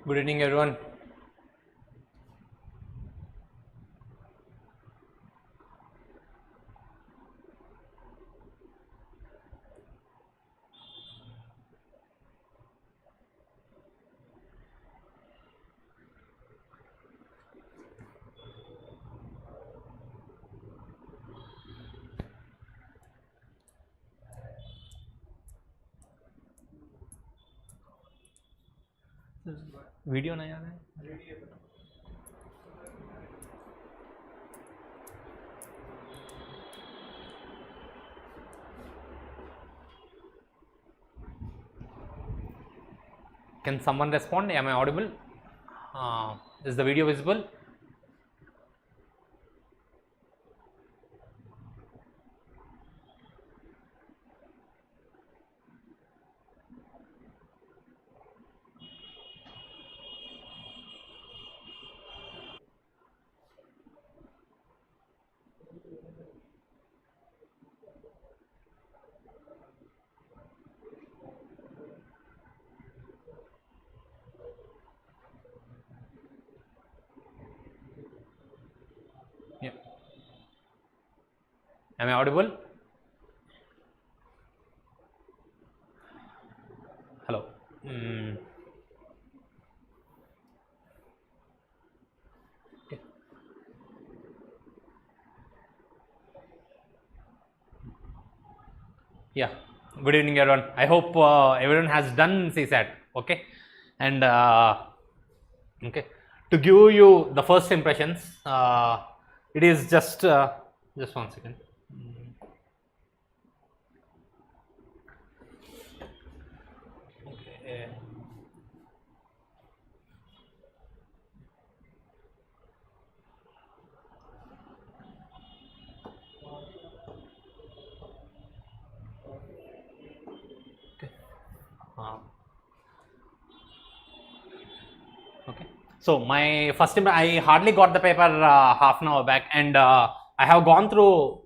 Good evening, everyone. Video नहीं आ रहा है. Can someone respond? Am I audible? Is the video visible? Yeah. Am I audible? Hello. Okay. Yeah. Good evening, everyone. I hope everyone has done CSAT. Okay. And okay, to give you the first impressions, it is just 1 second. Okay. Okay. So my first I hardly got the paper half an hour back, and I have gone through.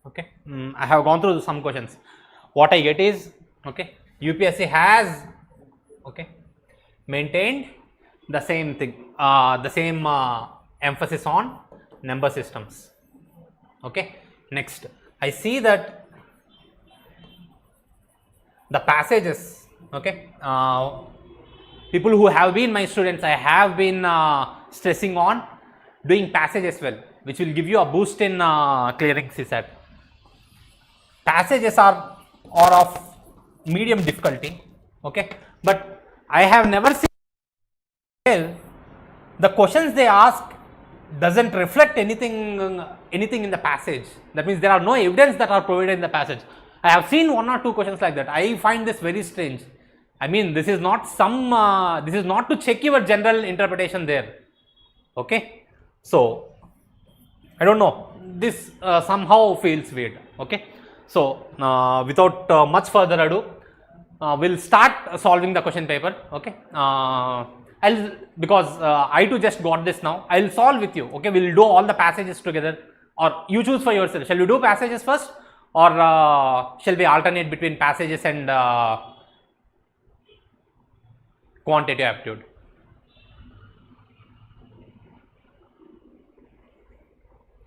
Okay, I have gone through some questions. What I get is, okay, UPSC has, okay, maintained the same thing, the same emphasis on number systems. Okay. Next, I see that the passages, okay, people who have been my students, I have been stressing on doing passages well, which will give you a boost in clearing CSAT. Passages are of medium difficulty, okay, but I have never seen the questions they ask doesn't reflect anything in the passage. That means there are no evidence that are provided in the passage. I have seen 1 or 2 questions like that. I find this very strange. I mean, this is not some this is not to check your general interpretation there. Okay, so I don't know, this somehow feels weird. Okay, so without much further ado, we'll start solving the question paper. Okay, because I too just got this now, I'll solve with you. Okay, we'll do all the passages together, or you choose for yourself. Shall we do passages first, or shall we alternate between passages and quantitative aptitude?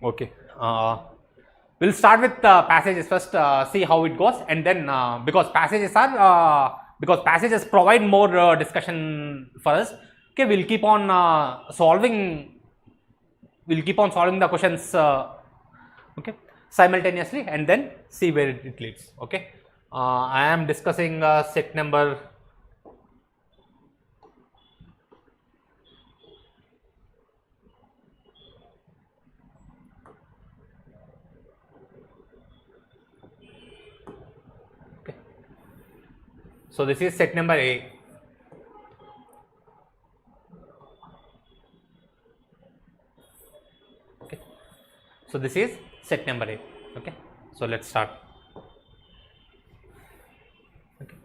Okay, we'll start with passages first, see how it goes, and then because passages provide more discussion for us. Okay, we'll keep on solving the questions okay, simultaneously, and then see where it leads. Okay, I am discussing set number . Okay, so this is set number A. Okay, so this is set number A. Okay, so let's start. Okay,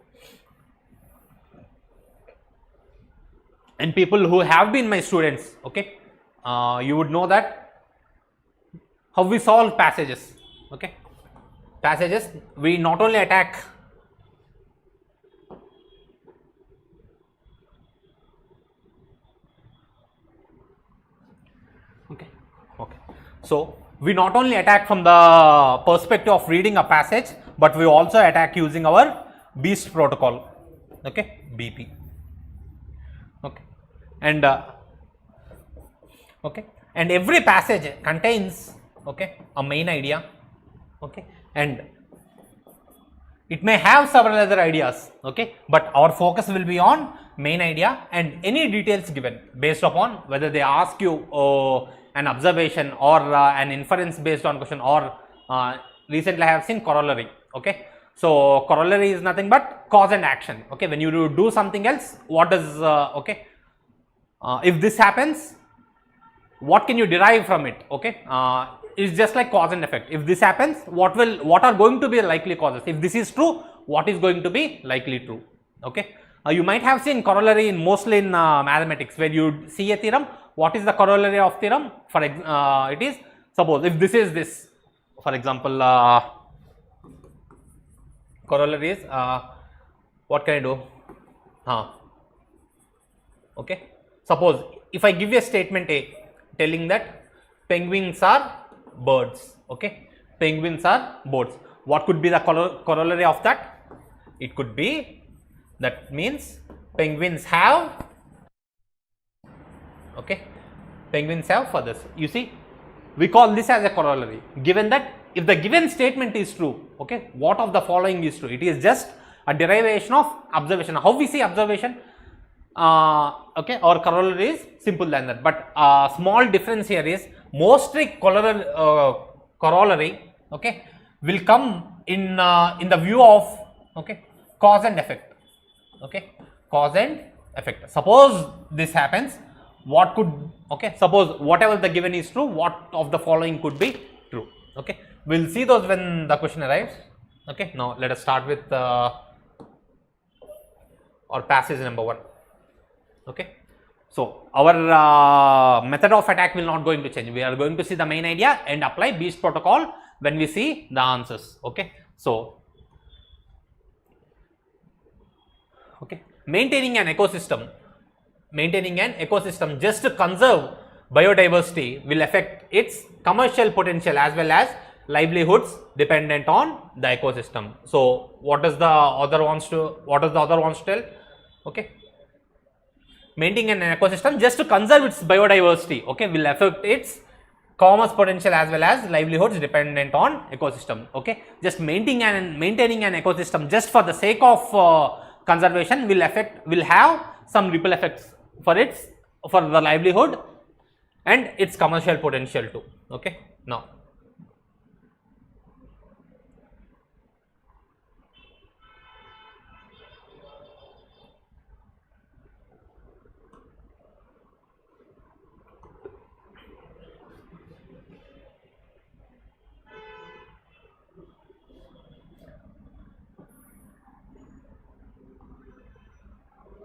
and people who have been my students, okay, you would know that how we solve passages. Okay, passages, we not only attack So we not only attack from the perspective of reading a passage, but we also attack using our BEAST protocol, okay, BP, okay, and okay, and every passage contains, okay, a main idea, okay, and it may have several other ideas, okay, but our focus will be on main idea and any details given based upon whether they ask you an observation or an inference based on question, or recently I have seen corollary, okay. So corollary is nothing but cause and action, okay. When you do something else, what does okay, if this happens, what can you derive from it, okay. It's just like cause and effect. If this happens, what are going to be the likely causes? If this is true, what is going to be likely true, okay. You might have seen corollary mostly in mathematics, where you see a theorem. What is the corollary of theorem? For it is, suppose if this is this, for example, corollary is what can I do? Okay. Suppose if I give you a statement A telling that penguins are birds, okay, penguins are birds, what could be the corollary of that? It could be, that means penguins have, okay, penguins have feathers. You see, we call this as a corollary, given that if the given statement is true, okay, what of the following is true? It is just a derivation of observation. How we see observation, okay, our corollary is simple than that, but small difference here is mostly corollary, okay, will come in the view of, okay, cause and effect, okay, cause and effect. Suppose this happens, what could, okay, suppose whatever the given is true, what of the following could be true, okay. We will see those when the question arrives, okay. Now let us start with our passage number 1, okay. So our method of attack will not going to change. We are going to see the main idea and apply BEAST protocol when we see the answers, okay. So okay, maintaining an ecosystem just to conserve biodiversity will affect its commercial potential as well as livelihoods dependent on the ecosystem. So what does the author wants to tell? Okay, maintaining an ecosystem just to conserve its biodiversity, okay, will affect its commerce potential as well as livelihoods dependent on ecosystem, okay. Just maintaining an ecosystem just for the sake of conservation will have some ripple effects for the livelihood and its commercial potential too, okay. Now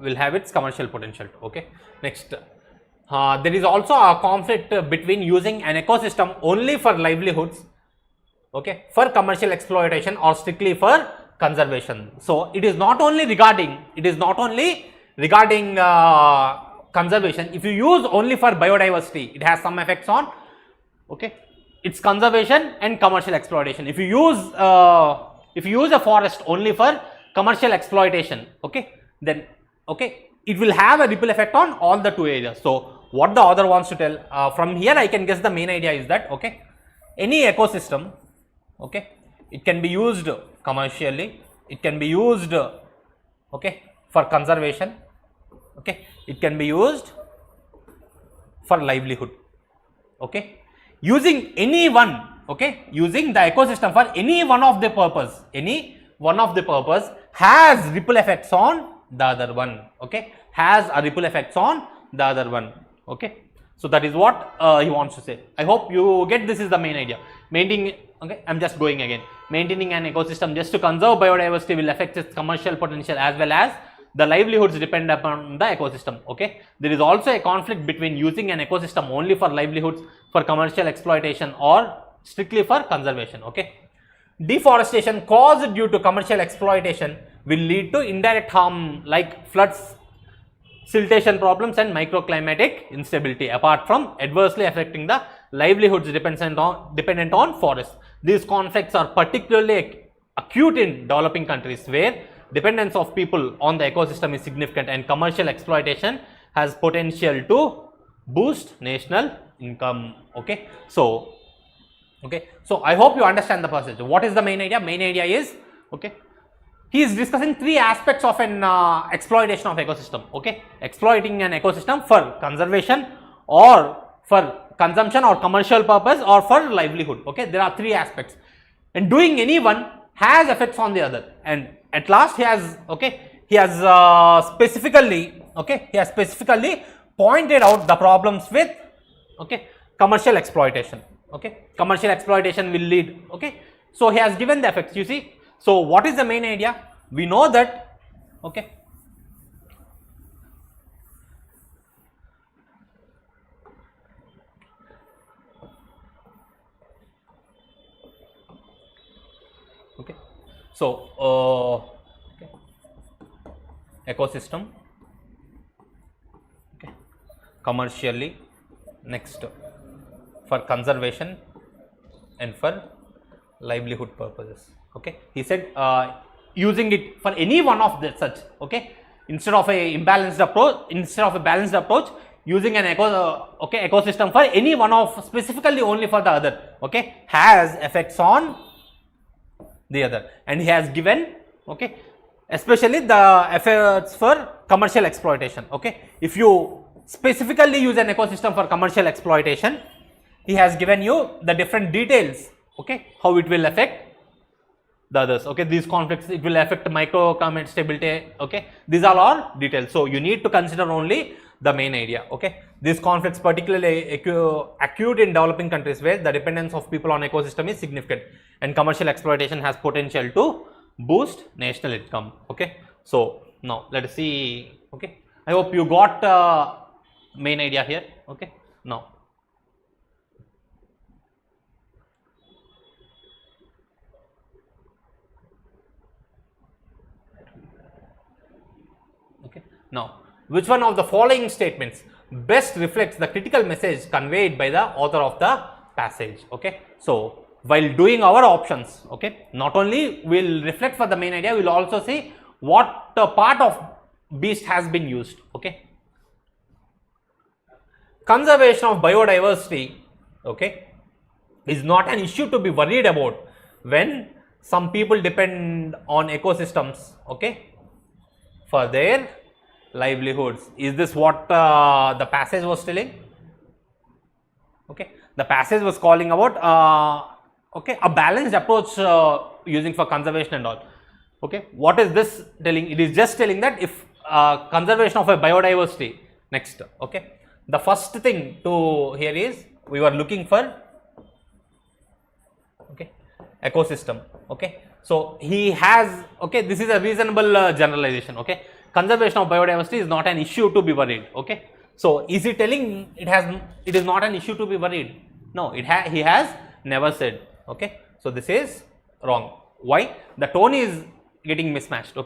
will have its commercial potential, okay. Next, there is also a conflict between using an ecosystem only for livelihoods, okay, for commercial exploitation or strictly for conservation. So it is not only regarding conservation. If you use only for biodiversity, it has some effects on, okay, its conservation and commercial exploitation. If you use a forest only for commercial exploitation, okay, then okay, it will have a ripple effect on all the two areas. So what the author wants to tell, from here I can guess the main idea is that, okay, any ecosystem, okay, it can be used commercially, it can be used, okay, for conservation, okay, it can be used for livelihood, okay, using any one, okay, using the ecosystem for any one of the purpose has ripple effects on the other one, okay, has a ripple effects on the other one, okay. So that is what he wants to say. I hope you get this is the main idea. Maintaining, okay, I am just going again. Maintaining an ecosystem just to conserve biodiversity will affect its commercial potential as well as the livelihoods depend upon the ecosystem, okay. There is also a conflict between using an ecosystem only for livelihoods, for commercial exploitation or strictly for conservation, okay. Deforestation caused due to commercial exploitation will lead to indirect harm like floods, siltation problems and microclimatic instability, apart from adversely affecting the livelihoods dependent on forests. These conflicts are particularly acute in developing countries where dependence of people on the ecosystem is significant and commercial exploitation has potential to boost national income. Okay, so I hope you understand the passage. What is the main idea? Main idea is, okay, he is discussing three aspects of an exploitation of ecosystem. Okay, exploiting an ecosystem for conservation or for consumption or commercial purpose or for livelihood. Okay, there are three aspects, and doing any one has effects on the other, and at last he has specifically pointed out the problems with commercial exploitation. Okay, commercial exploitation will lead. Okay, so he has given the effects. You see, so what is the main idea? We know that so ecosystem, commercially, next for conservation and for livelihood purposes. Okay, he said using it for any one of the such, instead of a balanced approach, using an ecosystem for any one of, specifically only for the other, has effects on the other, and he has given especially the efforts for commercial exploitation. If you specifically use an ecosystem for commercial exploitation, he has given you the different details, how it will affect the others. These conflicts, it will affect microeconomic stability. These are all details, so you need to consider only the main idea. These conflicts particularly acute in developing countries where the dependence of people on ecosystem is significant and commercial exploitation has potential to boost national income. So now let us see. I hope you got main idea here. Now which one of the following statements best reflects the critical message conveyed by the author of the passage? So while doing our options, not only will reflect for the main idea, we will also see what part of beast has been used. Conservation of biodiversity is not an issue to be worried about when some people depend on ecosystems for their livelihoods. Is this what the passage was telling? The passage was calling about a balanced approach using for conservation and all. What is this telling? It is just telling that if conservation of a biodiversity. Next, the first thing to here is we were looking for ecosystem. So he has this is a reasonable generalization. Conservation of biodiversity is not an issue to be worried. So is he telling it is not an issue to be worried? No, he has never said. So this is wrong. Why? The tone is getting mismatched.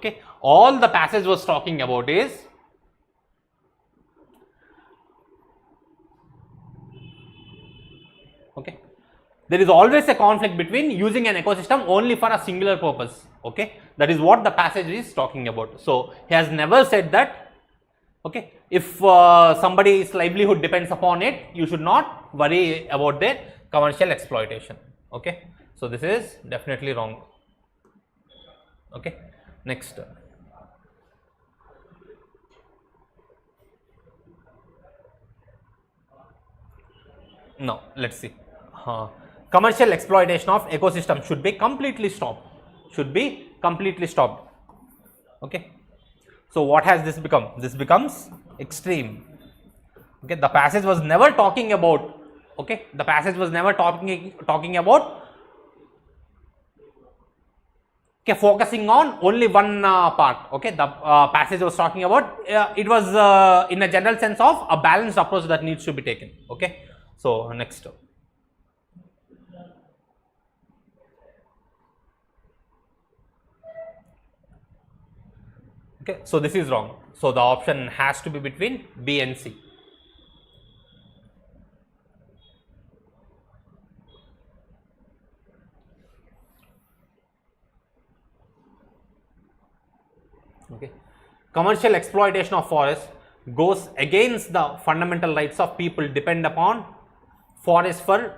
All the passage was talking about is there is always a conflict between using an ecosystem only for a singular purpose. That is what the passage is talking about. So he has never said that if somebody's livelihood depends upon it, you should not worry about their commercial exploitation. So this is definitely wrong. Next, now let's see. Commercial exploitation of ecosystem should be completely stopped. So what has this become? This becomes extreme. The passage was never talking about the passage was never talking about focusing on only one part. The passage was talking about it was in a general sense of a balanced approach that needs to be taken. So next, so this is wrong. So the option has to be between B and C. Okay. Commercial exploitation of forests goes against the fundamental rights of people depend upon forests for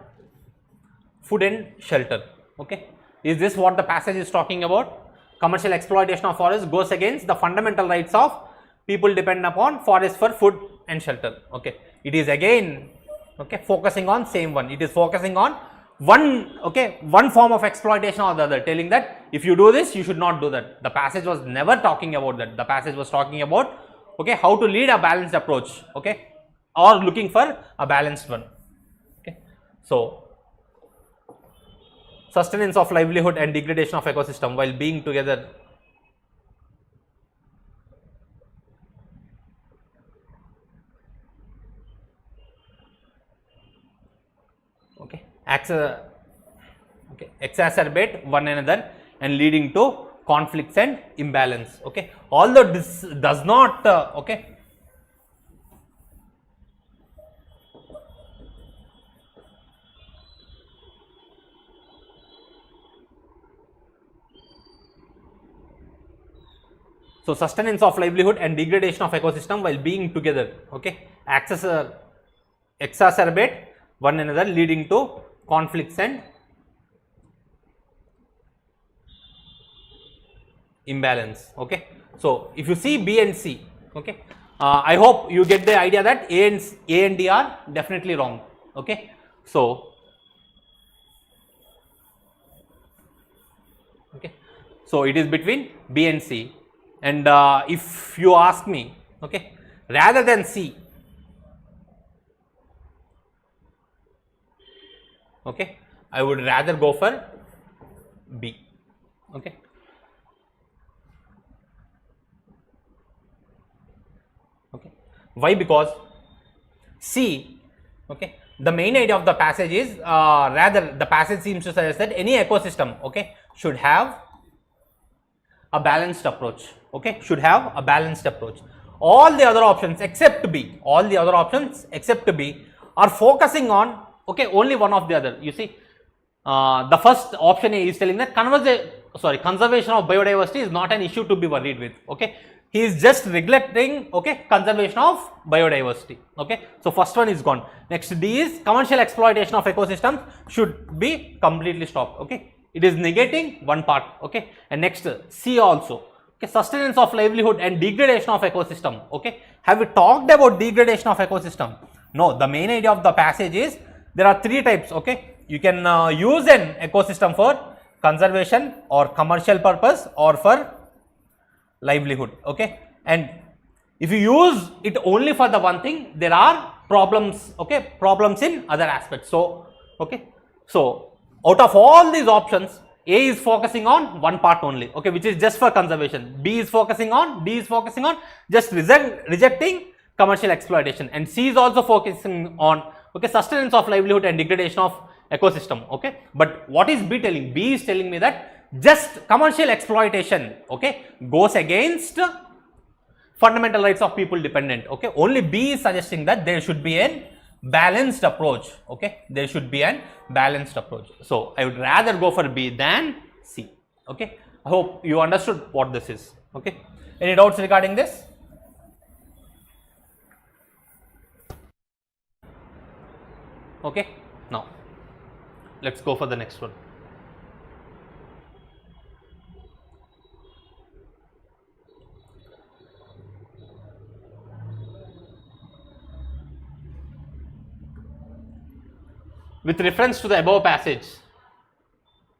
food and shelter. Okay. Is this what the passage is talking about? Commercial exploitation of forests goes against the fundamental rights of people depend upon forests for food and shelter. Okay. It is again, okay, focusing on same one. It is focusing on one, okay, one form of exploitation or the other, telling that if you do this, you should not do that. The passage was never talking about that. The passage was talking about, okay, how to lead a balanced approach, okay, or looking for a balanced one. Okay. So, sustenance of livelihood and degradation of ecosystem while being together. Okay. Exacerbate one another and leading to conflicts and imbalance. Okay. Although this does not, okay, so sustenance of livelihood and degradation of ecosystem while being together. Okay. Exacerbate one another leading to conflicts and imbalance. Okay. So, if you see B and C, okay, I hope you get the idea that A and D are definitely wrong. Okay. So, okay, so it is between B and C, and if you ask me, okay, rather than C, okay, I would rather go for B. Okay. Okay. Why? Because C, okay, the main idea of the passage is rather the passage seems to suggest that any ecosystem, okay, should have a balanced approach. Okay, should have a balanced approach. All the other options except B, all the other options except B are focusing on, okay, only one of the other. You see, the first option A is telling that conservation of biodiversity is not an issue to be worried with. Okay, he is just neglecting, okay, conservation of biodiversity. Okay, so first one is gone. Next D is commercial exploitation of ecosystems should be completely stopped. Okay, it is negating one part. Okay, and next C also. Okay, sustenance of livelihood and degradation of ecosystem. Okay, have we talked about degradation of ecosystem? No, the main idea of the passage is there are three types. Okay, you can use an ecosystem for conservation or commercial purpose or for livelihood. Okay, and if you use it only for the one thing, there are problems. Okay, problems in other aspects. So, okay, so out of all these options, A is focusing on one part only, okay, which is just for conservation. B is focusing on, D is focusing on just rejecting commercial exploitation, and C is also focusing on, okay, sustenance of livelihood and degradation of ecosystem. Okay, but what is B telling? B is telling me that just commercial exploitation, okay, goes against fundamental rights of people dependent. Okay, only B is suggesting that there should be a balanced approach. Okay, there should be a balanced approach. So I would rather go for B than C. Okay, I hope you understood what this is. Okay, any doubts regarding this? Okay, now let's go for the next one. With reference to the above passage,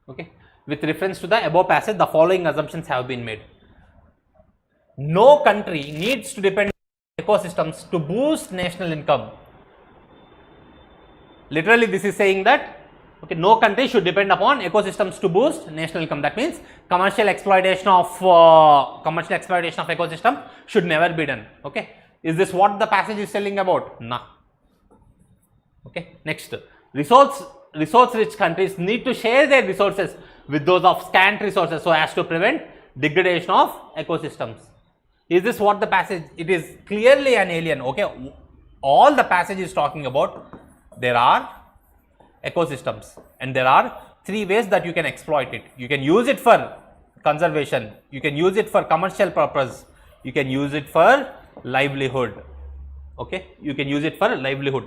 okay, with reference to the above passage, the following assumptions have been made. No country needs to depend on ecosystems to boost national income. Literally, this is saying that, okay, no country should depend upon ecosystems to boost national income. That means commercial exploitation of ecosystem should never be done. Okay, is this what the passage is telling about? No. Okay, next. Resource-rich countries need to share their resources with those of scant resources so as to prevent degradation of ecosystems. Is this what the passage? It is clearly an alien. Okay, all the passage is talking about, there are ecosystems and there are three ways that you can exploit it. You can use it for conservation, you can use it for commercial purpose, You can use it for livelihood. Okay, you can use it for livelihood.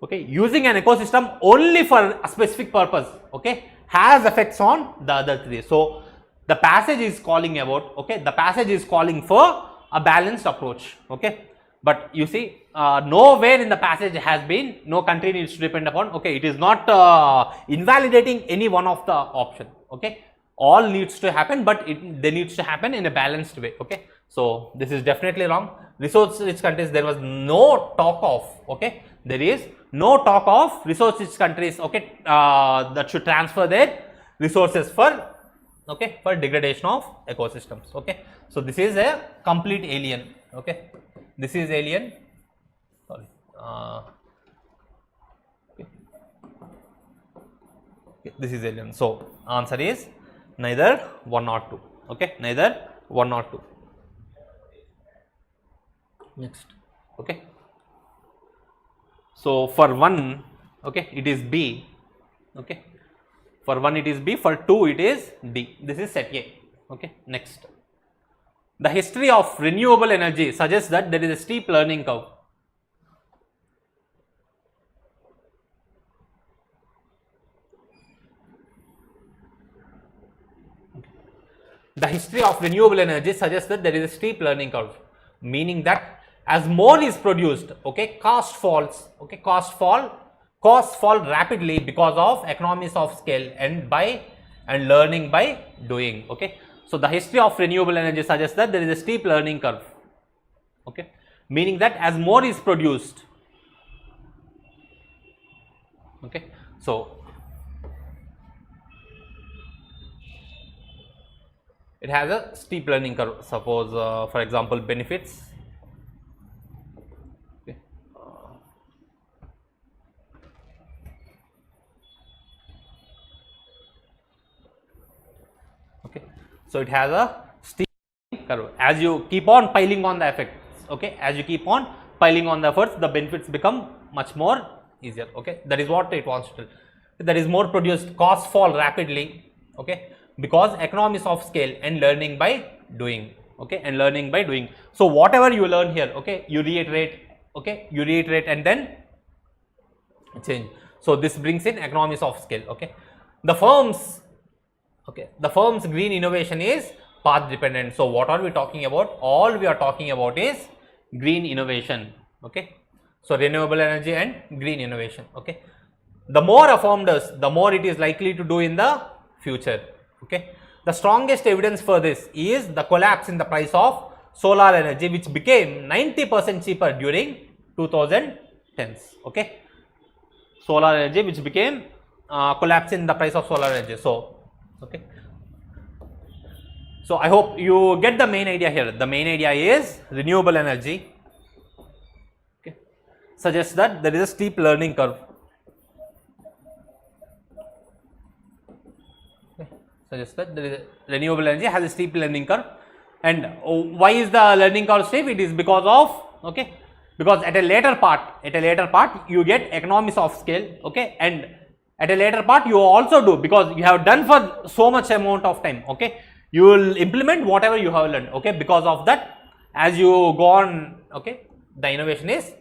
Okay, using an ecosystem only for a specific purpose, okay, has effects on the other three. So the passage is calling about, okay, the passage is calling for a balanced approach. Okay, but you see, nowhere in the passage has been no country needs to depend upon. Okay, it is not invalidating any one of the option. Okay, all needs to happen, but they needs to happen in a balanced way. Okay, so this is definitely wrong. Resource rich countries, there was no talk of, okay, there is no talk of resource rich countries, okay, that should transfer their resources for, okay, for degradation of ecosystems. Okay, so this is a complete alien. Okay, this is alien. Sorry. Okay. Okay, this is alien. So answer is neither 1 or 2. Okay, neither 1 or 2. Next. Okay, so for 1, okay, it is B. Okay, for 1 it is B, for 2 it is D. This is set A. Okay, next. The history of renewable energy suggests that there is a steep learning curve. The history of renewable energy suggests that there is a steep learning curve, meaning that as more is produced, okay, cost falls, okay, costs fall rapidly because of economies of scale and learning by doing. Okay, so the history of renewable energy suggests that there is a steep learning curve. Okay, meaning that as more is produced, okay, so it has a steep learning curve. Suppose for example benefits. Okay, so it has a steep curve. As you keep on piling on the effects, okay, as you keep on piling on the efforts, the benefits become much more easier. Okay, that is what it wants to tell. That is more produced, costs fall rapidly, okay, because economies of scale and learning by doing. Okay, and learning by doing. So whatever you learn here, okay, you reiterate, okay, you reiterate and then change. So this brings in economies of scale. Okay, the firm's, okay, the firm's green innovation is path dependent. So what are we talking about? All we are talking about is green innovation. Okay, so renewable energy and green innovation. Okay, the more a firm does, the more it is likely to do in the future. Okay, the strongest evidence for this is the collapse in the price of solar energy, which became 90% cheaper during 2010s. Okay, solar energy which became collapse in the price of solar energy. So okay, so I hope you get the main idea here. The main idea is renewable energy, okay, suggests that there is a steep learning curve. Okay, suggests that there is a renewable energy has a steep learning curve. And why is the learning curve steep? It is because of, okay, because at a later part you get economies of scale, okay, and at a later part you also do, because you have done for so much amount of time, okay, you will implement whatever you have learned, okay, because of that as you go on, okay, the innovation is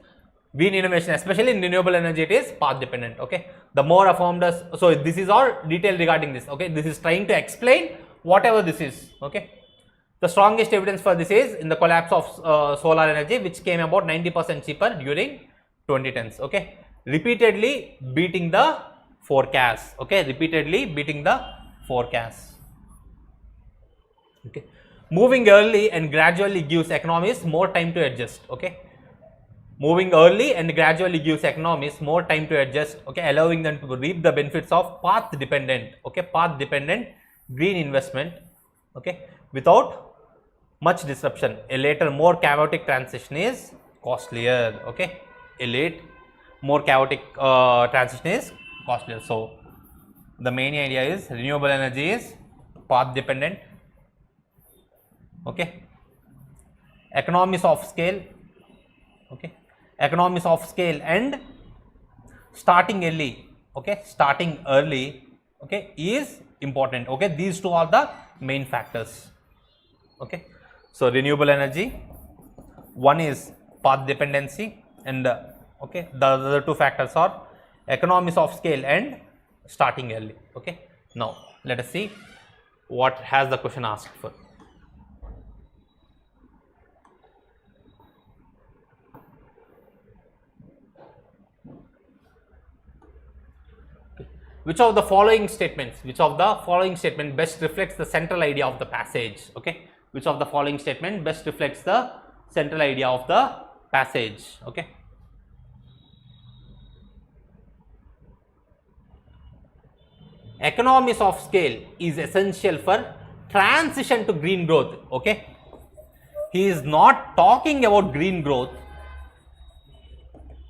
green innovation, especially in renewable energy, it is path dependent. Okay, the more a firm does. So this is all detail regarding this. Okay, this is trying to explain whatever this is. Okay, the strongest evidence for this is in the collapse of solar energy, which came about 90% cheaper during 2010s. Okay, repeatedly beating the forecast. Okay, repeatedly beating the forecast. Okay, moving early and gradually gives economies more time to adjust. Okay, moving early and gradually gives economies more time to adjust. Okay, allowing them to reap the benefits of path dependent. Okay, path dependent green investment. Okay, without much disruption. A later more chaotic transition is costlier. Okay, a late more chaotic transition is costlier. So the main idea is renewable energy is path dependent. Okay, economies of scale. Okay, economies of scale and starting early. Okay, starting early, okay, is important. Okay, these two are the main factors. Okay, So renewable energy, one is path dependency, and okay, the other two factors are economies of scale and starting early. Okay, now let us see what has the question asked for. Which of the following statements best reflects the central idea of the passage? Okay, which of the following statement best reflects the central idea of the passage? Okay, economies of scale is essential for transition to green growth. Okay, he is not talking about green growth,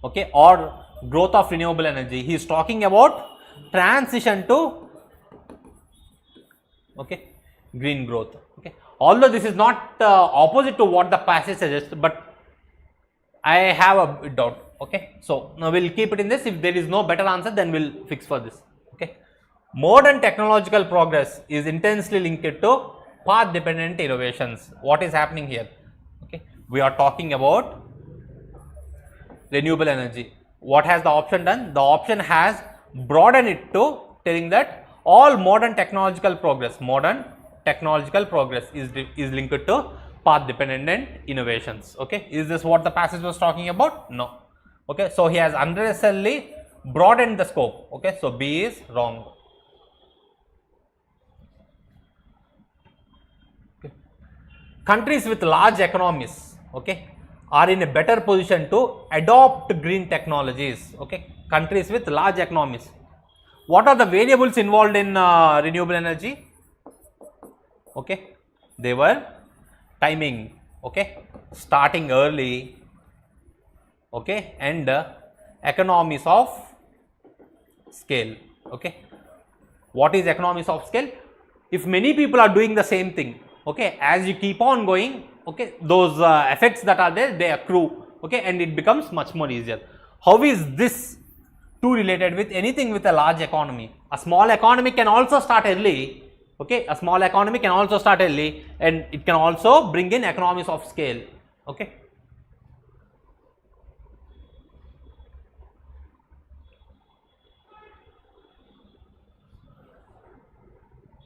okay, or growth of renewable energy. He is talking about transition to, okay, green growth. Okay, although this is not opposite to what the passage suggests, but I have a doubt. Okay, so now we'll keep it in this. If there is no better answer, then we'll fix for this. Okay, modern technological progress is intensely linked to path dependent innovations. What is happening here? Okay, we are talking about renewable energy. What has the option done? The option has broadened it to telling that all modern technological progress is linked to path dependent innovations. Okay, is this what the passage was talking about? No. Okay, so he has unnecessarily broadened the scope. Okay, so B is wrong. Okay. Countries with large economies, okay, are in a better position to adopt green technologies. Okay, countries with large economies. What are the variables involved in renewable energy? Okay, they were timing, okay, starting early, okay, and economies of scale. Okay, what is economies of scale? If many people are doing the same thing, okay, as you keep on going, okay, those effects that are there, they accrue, okay, and it becomes much more easier. How is this two related with anything with a large economy? A small economy can also start early, okay, a small economy can also start early, and it can also bring in economies of scale. Okay,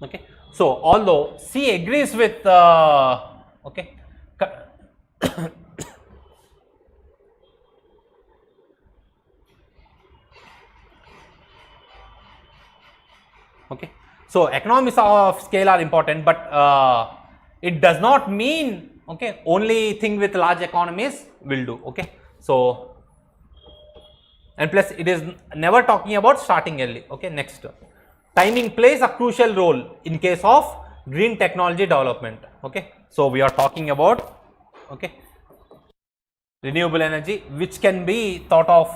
okay, so although C agrees with okay, okay, so economies of scale are important, but it does not mean, okay, only thing with large economies will do. Okay, so and plus it is never talking about starting early. Okay, next, timing plays a crucial role in case of green technology development. Okay, so we are talking about, okay, renewable energy, which can be thought of,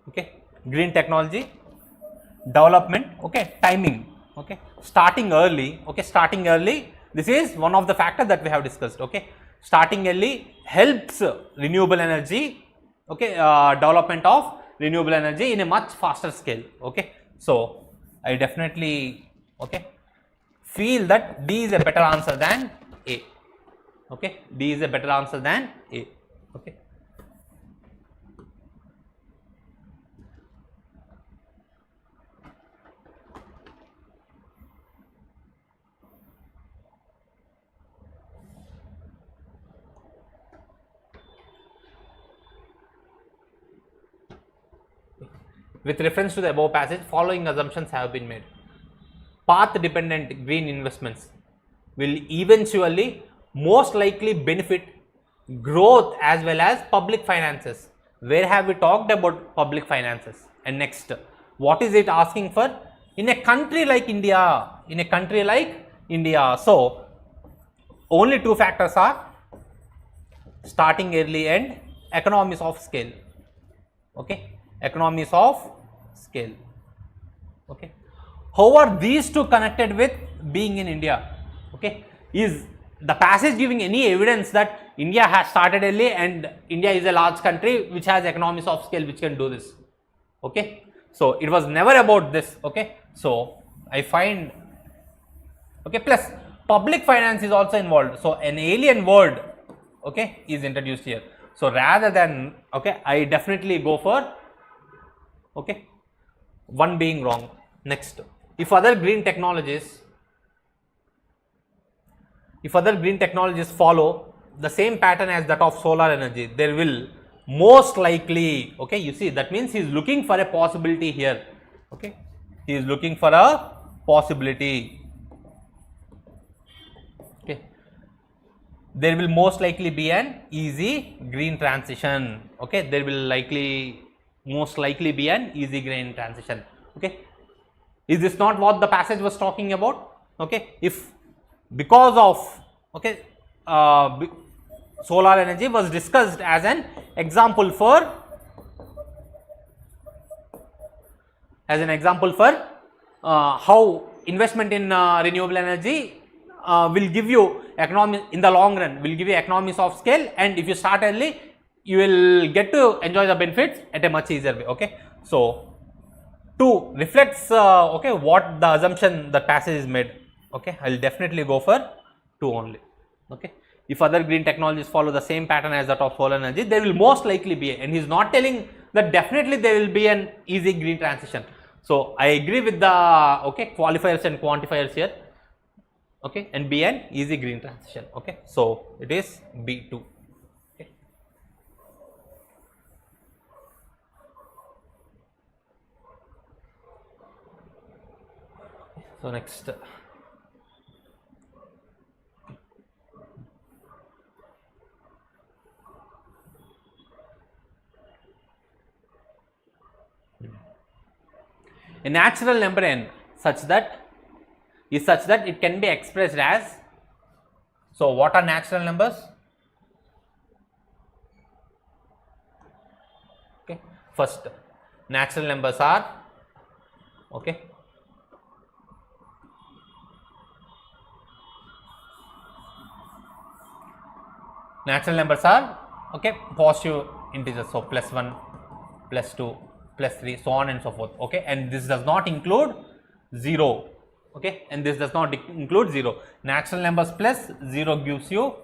okay, green technology development, okay, timing, okay, starting early, okay, starting early, this is one of the factors that we have discussed. Okay, starting early helps renewable energy, okay, development of renewable energy in a much faster scale. Okay, so I definitely, okay, feel that D is a better answer than A. Okay, D is a better answer than A. Okay, with reference to the above passage, following assumptions have been made. Path dependent green investments will eventually most likely benefit growth as well as public finances. Where have we talked about public finances? And next, what is it asking for? In a country like India, so only two factors are starting early and economies of scale. Okay, economies of scale. Okay, how are these two connected with being in India? Okay, is the passage giving any evidence that India has started early and India is a large country which has economies of scale which can do this? Okay, so it was never about this. Okay, so I find okay, plus public finance is also involved. So an alien word, okay, is introduced here. So rather than, okay, I definitely go for, okay, one being wrong. Next, if other green technologies follow the same pattern as that of solar energy, there will most likely, okay, you see, that means he is looking for a possibility here, okay, he is looking for a possibility, okay, there will most likely be an easy green transition, okay, there will most likely be an easy green transition, okay. Is this not what the passage was talking about? Okay, if because of, okay, solar energy was discussed as an example for how investment in renewable energy will give you economy in the long run, will give you economies of scale, and if you start early you will get to enjoy the benefits at a much easier way, okay. So 2 reflects, okay, what the assumption the passage is made, okay, I will definitely go for 2 only, okay. If other green technologies follow the same pattern as that of solar energy, there will most likely be, and he is not telling that definitely there will be an easy green transition. So I agree with the, okay, qualifiers and quantifiers here, okay, and be an easy green transition, okay. So it is B2. Okay. So next, a natural number n such that it can be expressed as, so what are natural numbers? Okay, first natural numbers are, okay, natural numbers are, okay, positive integers, so +1, +2, +3, so on and so forth, okay, and this does not include 0, okay, and this does not include 0. Natural numbers plus 0 gives you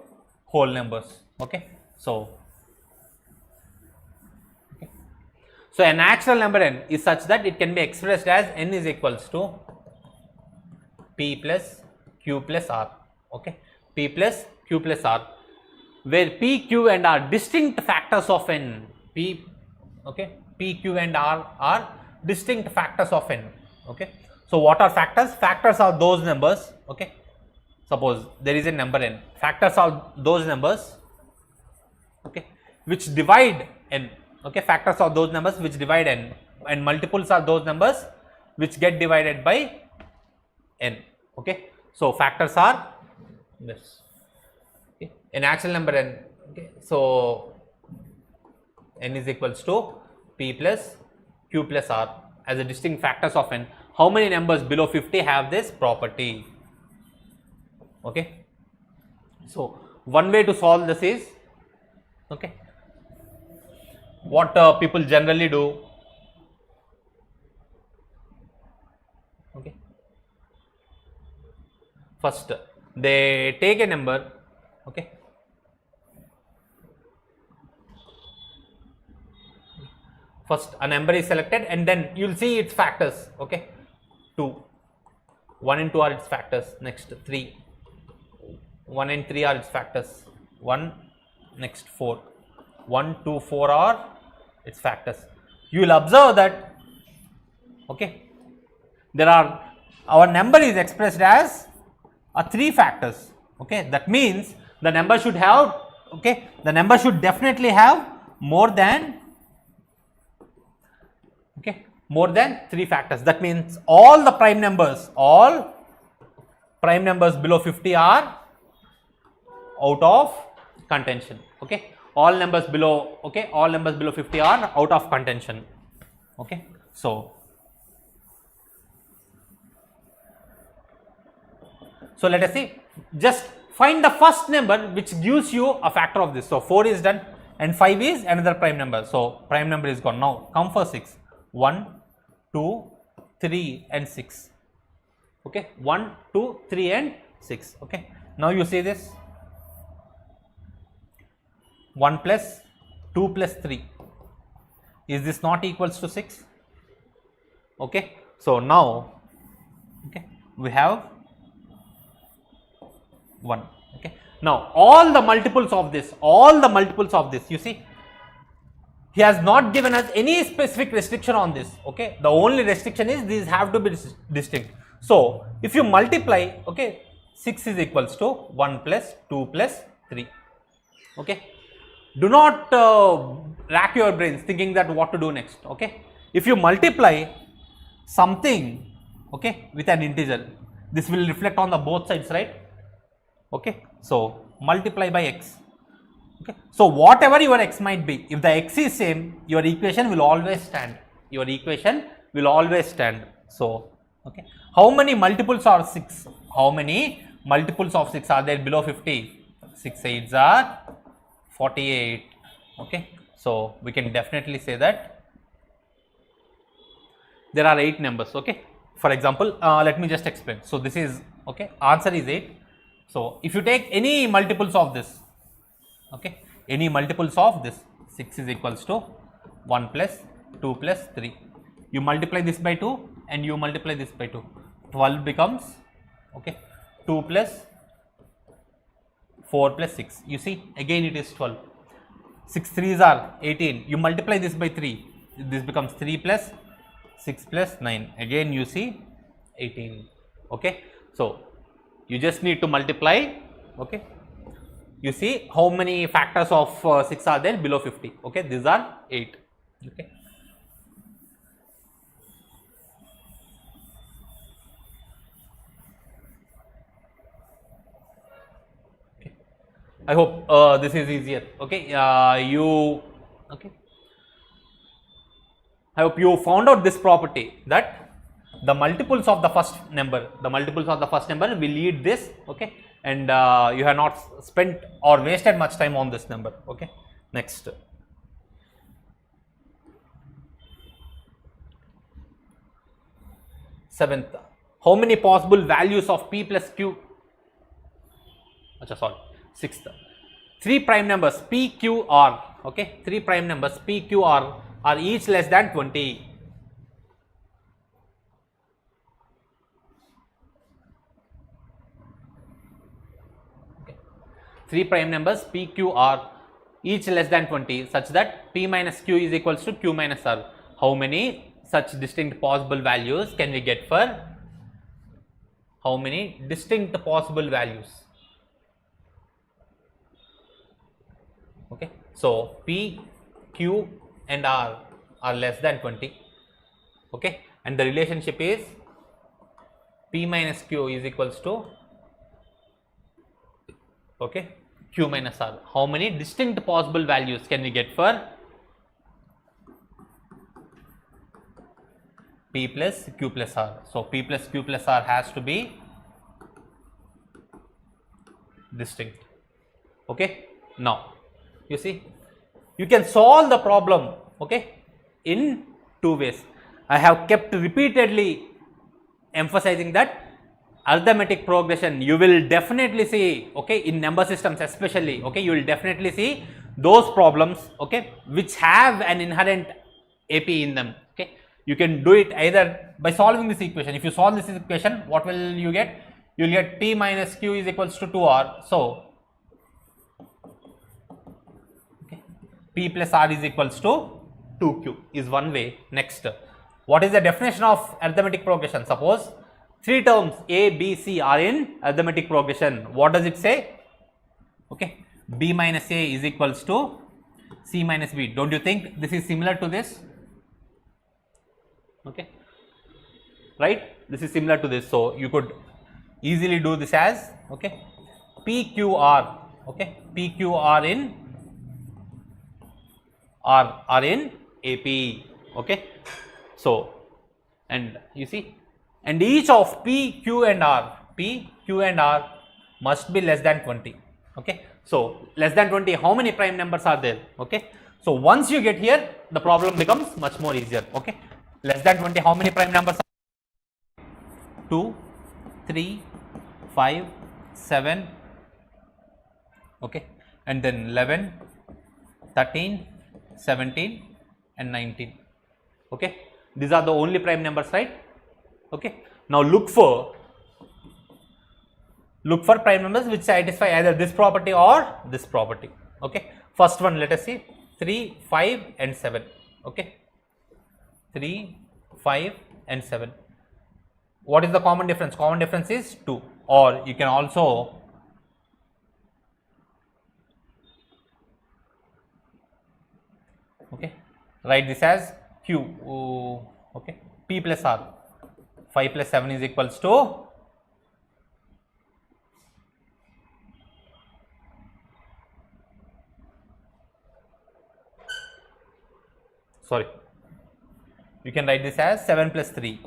whole numbers, okay. So a natural number n is such that it can be expressed as n is equals to p plus q plus r, okay, p plus q plus r, where p, q and r distinct factors of n, p, okay, p, q and r are distinct factors of n, okay. So what are factors? Factors are those numbers, okay, suppose there is a number n, factors are those numbers, okay, which divide n, okay, factors are those numbers which divide n, and multiples are those numbers which get divided by n, okay. So factors are this, okay, a natural number n, okay, so n is equals to p plus q plus r as a distinct factors of n. How many numbers below 50 have this property, okay. So one way to solve this is, okay, what people generally do, okay, first they take a number, okay, first a number is selected and then you will see its factors, okay, 2, 1 and 2 are its factors, next 3, 1 and 3 are its factors, 1, next 4, 1, 2, 4 are its factors. You will observe that, okay, there are, our number is expressed as 3 factors, okay, that means the number should have, okay, the number should definitely have more than, okay, more than 3 factors. That means all the prime numbers below 50 are out of contention, okay, all numbers below, okay, all numbers below 50 are out of contention, okay. So let us see, just find the first number which gives you a factor of this. So 4 is done and 5 is another prime number, so prime number is gone. Now come for 6, 1, 2, 3 and 6, Okay, 1, 2, 3 and 6. Okay, now you see this 1 plus 2 plus 3. Is this not equals to 6? Okay, so now okay, we have 1. Okay, now all the multiples of this, you see, he has not given us any specific restriction on this. Okay, the only restriction is these have to be distinct. So if you multiply, okay, 6 is equals to 1 plus 2 plus 3. Okay, do not rack your brains thinking that what to do next. Okay, if you multiply something, okay, with an integer, this will reflect on the both sides, right? Okay, so multiply by x. Okay, so whatever your x might be, if the x is same, your equation will always stand. So okay, how many multiples are 6? How many multiples of 6 are there below 50? 6 8s are 48. Okay, so we can definitely say that there are 8 numbers. Okay, for example, let me just explain. So this is okay, answer is 8. So if you take any multiples of this, okay, any multiples of this, 6 is equals to 1 plus 2 plus 3. You multiply this by 2 and you multiply this by 2. 12 becomes okay, 2 plus 4 plus 6. You see, again it is 12. 6 3s are 18. You multiply this by 3. This becomes 3 plus 6 plus 9. Again you see 18. Okay, so you just need to multiply. Okay, you see how many factors of 6 are there below 50. Okay, these are 8. Okay, I hope this is easier. Okay, okay, I hope you found out this property that the multiples of the first number, will lead this. Okay, and you have not spent or wasted much time on this number. Okay, next. Seventh, how many possible values of p plus q? Sorry. Sixth, 3 prime numbers p, q, r. Okay, 3 prime numbers p, q, r are each less than 20. Okay. 3 prime numbers p, q, r each less than 20 such that p minus q is equals to q minus r. How many such distinct possible values can we get for? How many distinct possible values? Okay, so p, q and r are less than 20. Okay, and the relationship is p minus q is equals to okay, q minus r. How many distinct possible values can we get for p plus q plus r? So p plus q plus r has to be distinct. Okay, now you see, you can solve the problem, okay, in 2 ways. I have kept repeatedly emphasizing that arithmetic progression you will definitely see, okay, in number systems especially, okay, you will definitely see those problems, okay, which have an inherent AP in them. Okay, you can do it either by solving this equation. If you solve this equation, what will you get? You will get p minus q is equals to 2r. So p plus r is equals to 2q is one way. Next, what is the definition of arithmetic progression? Suppose 3 terms a, b, c are in arithmetic progression. What does it say? Okay, b minus a is equals to c minus b. Don't you think this is similar to this? Okay, right? This is similar to this. So you could easily do this as okay, p, q, r. Okay, p, q, r in are in AP. Okay, so and you see, and each of p, q and r must be less than 20. Okay, so less than 20, how many prime numbers are there? Okay, so once you get here, the problem becomes much more easier. Okay, less than 20, how many prime numbers are? 2, 3, 5, 7, okay, and then 11, 13, 17 and 19, okay. These are the only prime numbers, right? Okay. Now look for prime numbers which satisfy either this property or this property, okay. First one, let us see, 3, 5 and 7, okay. 3, 5 and 7. What is the common difference? Common difference is 2, or you can also okay write this as q, okay, p plus r. 5 plus 7 is equals to you can write this as 7 plus 3.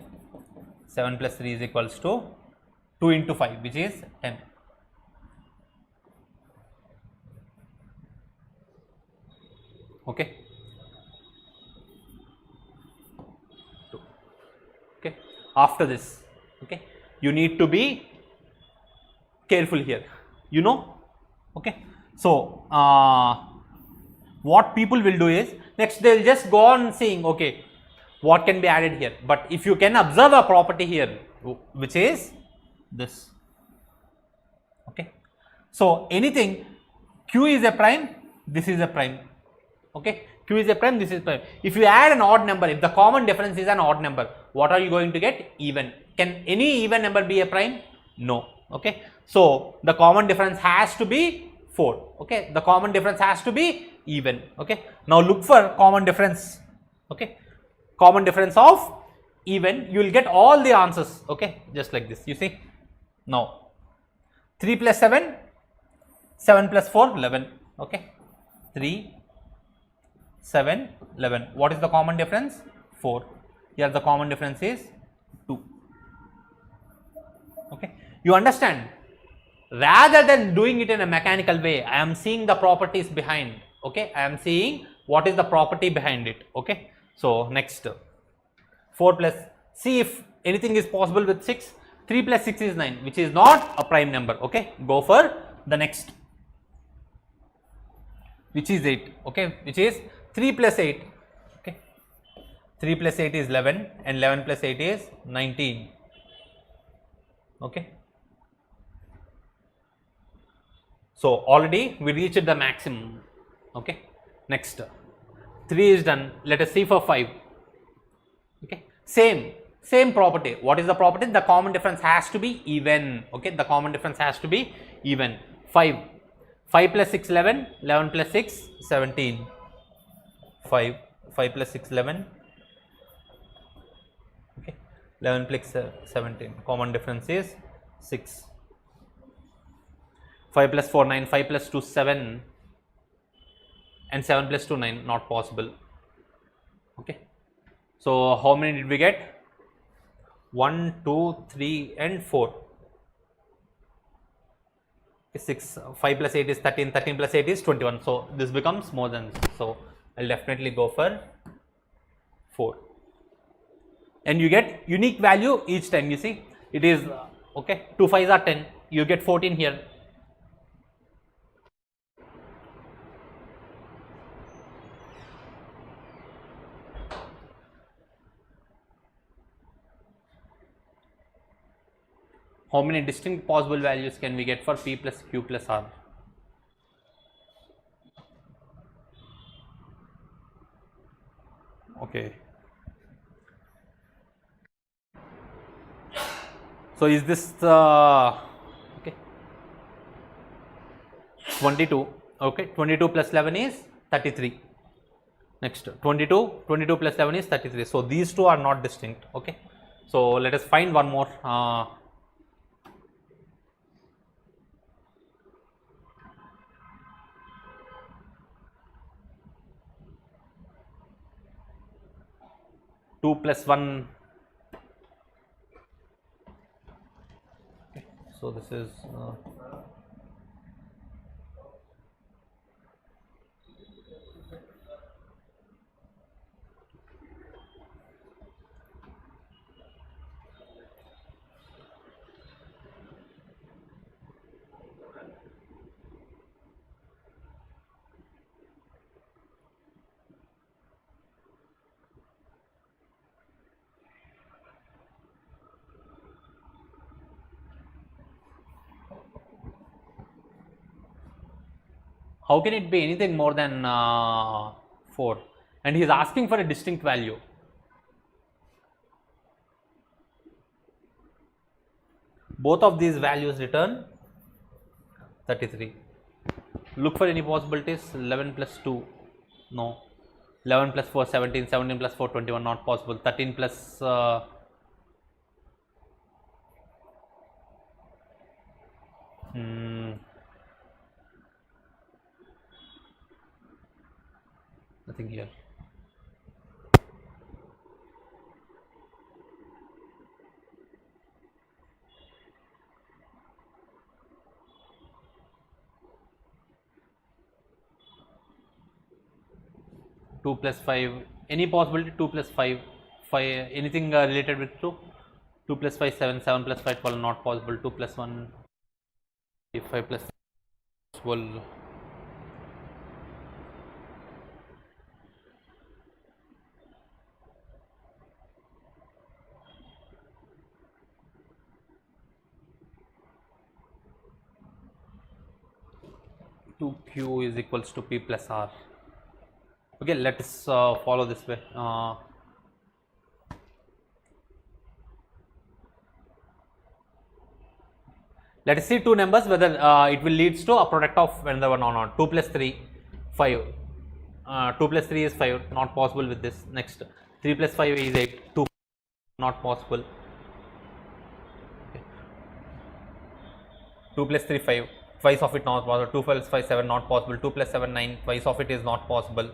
7 plus 3 is equals to 2 into 5, which is 10. Okay. Okay. After this, okay, you need to be careful here, you know, okay. So what people will do is, next they will just go on saying, okay, what can be added here, but if you can observe a property here, which is this, okay. So anything, q is a prime, this is a prime, okay, q is a prime, this is prime. If you add an odd number, if the common difference is an odd number, what are you going to get? Even. Can any even number be a prime? No, okay. So the common difference has to be 4, okay, the common difference has to be even, okay. Now look for common difference, okay, common difference of even, you will get all the answers, okay, just like this, you see. Now 3 plus 7, 7 plus 4, 11, okay, 3, 7, 11, what is the common difference? 4. Here the common difference is 2, okay. You understand, rather than doing it in a mechanical way, I am seeing the properties behind, okay, I am seeing what is the property behind it, okay. So next, 4 plus, see if anything is possible with 6. 3 plus 6 is 9, which is not a prime number, okay. Go for the next, which is 8, okay, which is 3 plus 8, okay, 3 plus 8 is 11 and 11 plus 8 is 19, okay. So already we reached the maximum, okay. Next, 3 is done, let us see for 5, okay. Same property. What is the property? The common difference has to be even, okay, the common difference has to be even. 5 plus 6, 11, 11 plus 6, 17, 5 plus 6, 11, okay, 11 plus 17, common difference is 6. 5 plus 4, 9, 5 plus 2, 7 and 7 plus 2, 9, not possible, okay. So how many did we get? 1, 2, 3 and 4, 6, 5 plus 8 is 13, 13 plus 8 is 21, so this becomes more than this. So I'll definitely go for 4, and you get unique value each time, you see, it is okay, 2 5s are 10, you get 14 here. How many distinct possible values can we get for p plus q plus r? Okay. So is this the okay 22, okay, 22 plus 11 is 33. Next, 22 plus 11 is 33. So these two are not distinct, okay. So let us find one more. 2 plus 1, okay, so this is 2 How can it be anything more than 4? And he is asking for a distinct value. Both of these values return 33. Look for any possibilities. 11 plus 2, no. 11 plus 4, 17. 17 plus 4, 21, not possible. 13 plus nothing here. Two plus 5, any possibility? 2 plus 5, anything related with 2? 2 plus 5, 7, 7 plus 5, 12, not possible. 2 plus 1, 5 plus 12. Two Q is equals to P plus R. Okay, let us follow this way. Let us see two numbers whether it will leads to a product of another one or not. 2 plus 3, 5. 2 plus 3 is 5, not possible with this. Next, 3 plus 5 is 8, 2, not possible. Okay. 2 plus 3, 5, twice of it not possible. 2 plus 5, 7, not possible. 2 plus 7, 9, twice of it is not possible.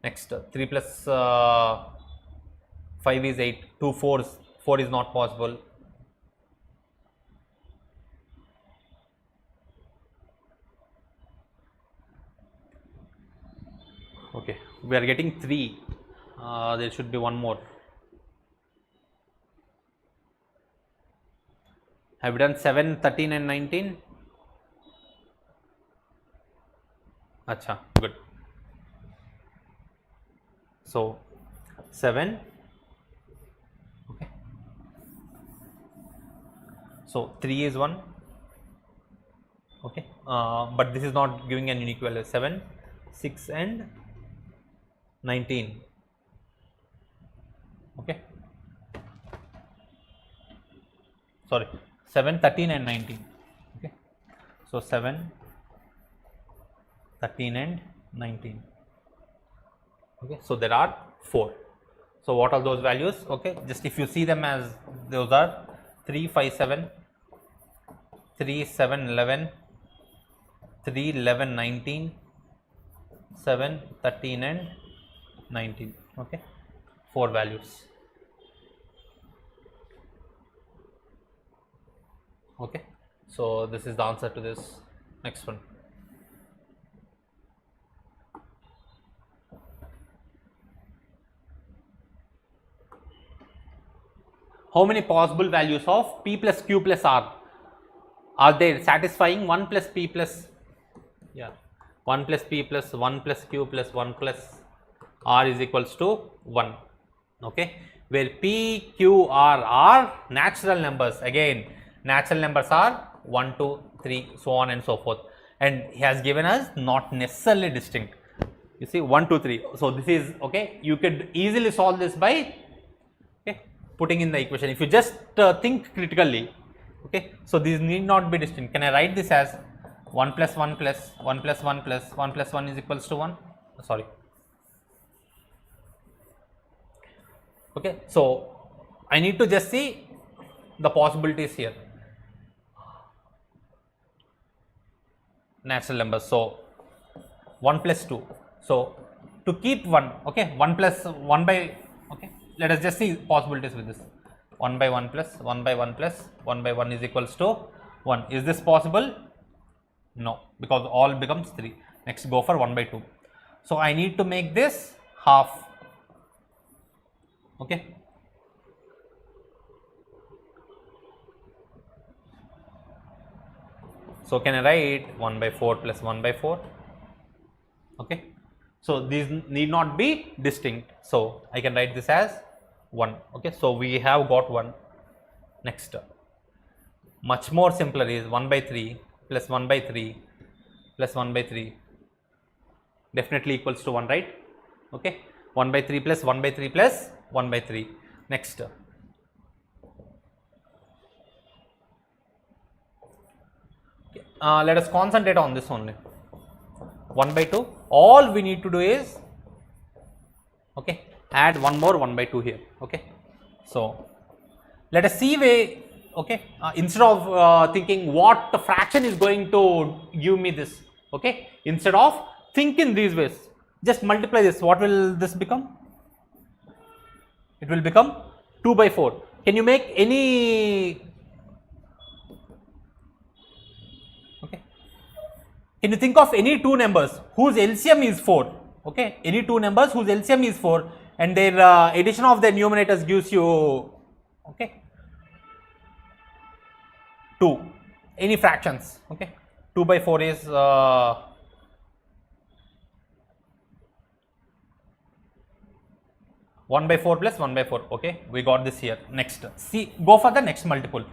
Next, 3 plus 5 is 8, 2 4s, 4 is not possible. Okay, we are getting 3, there should be one more. Have we done 7, 13 and 19? Acha, good. So 7, okay. So 3 is 1, okay, but this is not giving an unique value. 7, 6 and 19, okay. Sorry, 7, 13 and 19, okay. So 7, 13 and 19, okay. So there are 4. So what are those values? Okay, just if you see them as those are 3, 5, 7, 3, 7, 11, 3, 11, 19, 7, 13 and 19, okay. 4 values, okay. So this is the answer to this. Next one. How many possible values of P plus Q plus R are there satisfying 1 plus P plus, 1 plus P plus 1 plus Q plus 1 plus R is equals to 1, okay, where P, Q, R are natural numbers. Again, natural numbers are 1, 2, 3, so on and so forth, and he has given us not necessarily distinct. You see 1, 2, 3. So this is okay. You could easily solve this by putting in the equation. If you just think critically, okay. So these need not be distinct. Can I write this as 1 plus 1 plus 1 plus 1 plus 1 plus 1 is equals to 1? Sorry. Okay. So I need to just see the possibilities here. Natural numbers. So 1 plus 2. So to keep 1, okay, 1 plus 1 by, okay, let us just see possibilities with this. 1 by 1 plus 1 by 1 plus 1 by 1 is equals to 1. Is this possible? No, because all becomes 3. Next, go for 1 by 2. So I need to make this half, okay. So can I write 1 by 4 plus 1 by 4, okay. So these need not be distinct. So I can write this as 1, okay. So we have got 1. Next, much more simpler is 1 by 3 plus 1 by 3 plus 1 by 3 definitely equals to 1, right? Okay, 1 by 3 plus 1 by 3 plus 1 by 3. Next, let us concentrate on this only. 1 by 2, all we need to do is, okay, add one more 1 by 2 here. Okay, so let us see way, okay, instead of thinking what the fraction is going to give me this, okay, instead of think in these ways, just multiply this. What will this become? It will become 2 by 4. Can you make any, okay, can you think of any two numbers whose LCM is 4? Okay, any two numbers whose LCM is 4 and their addition of their numerators gives you, okay, 2. Any fractions, okay, 2 by 4 is 1 by 4 plus 1 by 4. Okay, we got this here. Next, see, go for the next multiple.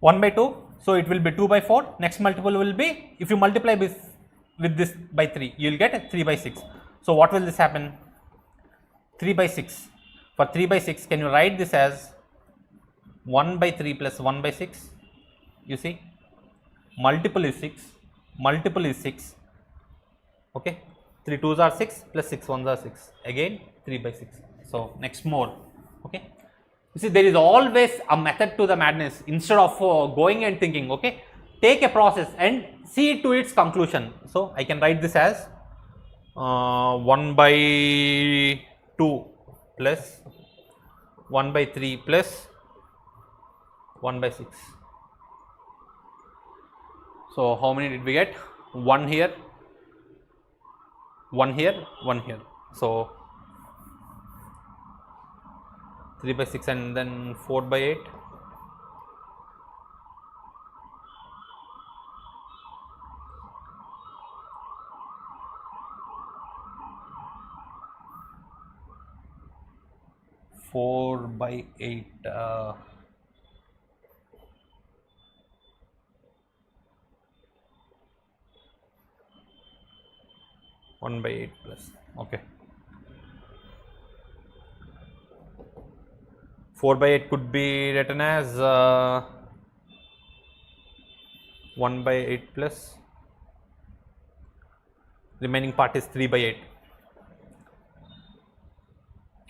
1 by 2, so it will be 2 by 4. Next multiple will be, if you multiply this with this by 3, you will get 3 by 6. So what will this happen? 3 by 6. For 3 by 6, can you write this as 1 by 3 plus 1 by 6? You see, multiple is 6, multiple is 6. Okay, 3 2s are 6 plus 6 1s are 6. Again 3 by 6. So next more. Okay, you see, there is always a method to the madness. Instead of going and thinking, okay, take a process and see it to its conclusion. So I can write this as 1 by 2 plus 1 by 3 plus 1 by 6. So how many did we get? 1 here, 1 here, 1 here. So 3 by 6 and then 4 by 8. Four by 8. 1 by 8 plus, okay. 4 by 8 could be written as 1 by 8 plus, remaining part is 3 by 8.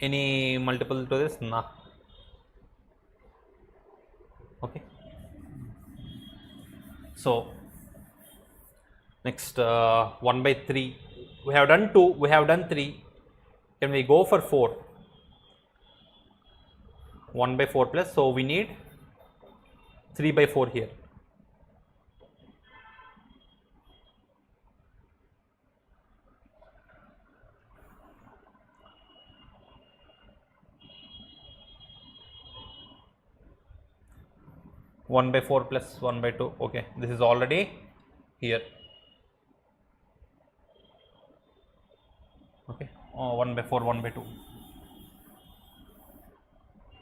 Any multiple to this? Nah. Okay. So next 1 by 3. We have done 2, we have done 3. Can we go for 4? 1 by 4 plus, so we need 3 by 4 here. One by 4 plus 1 by 2. Okay, this is already here. Okay, 1 by 4, 1 by 2.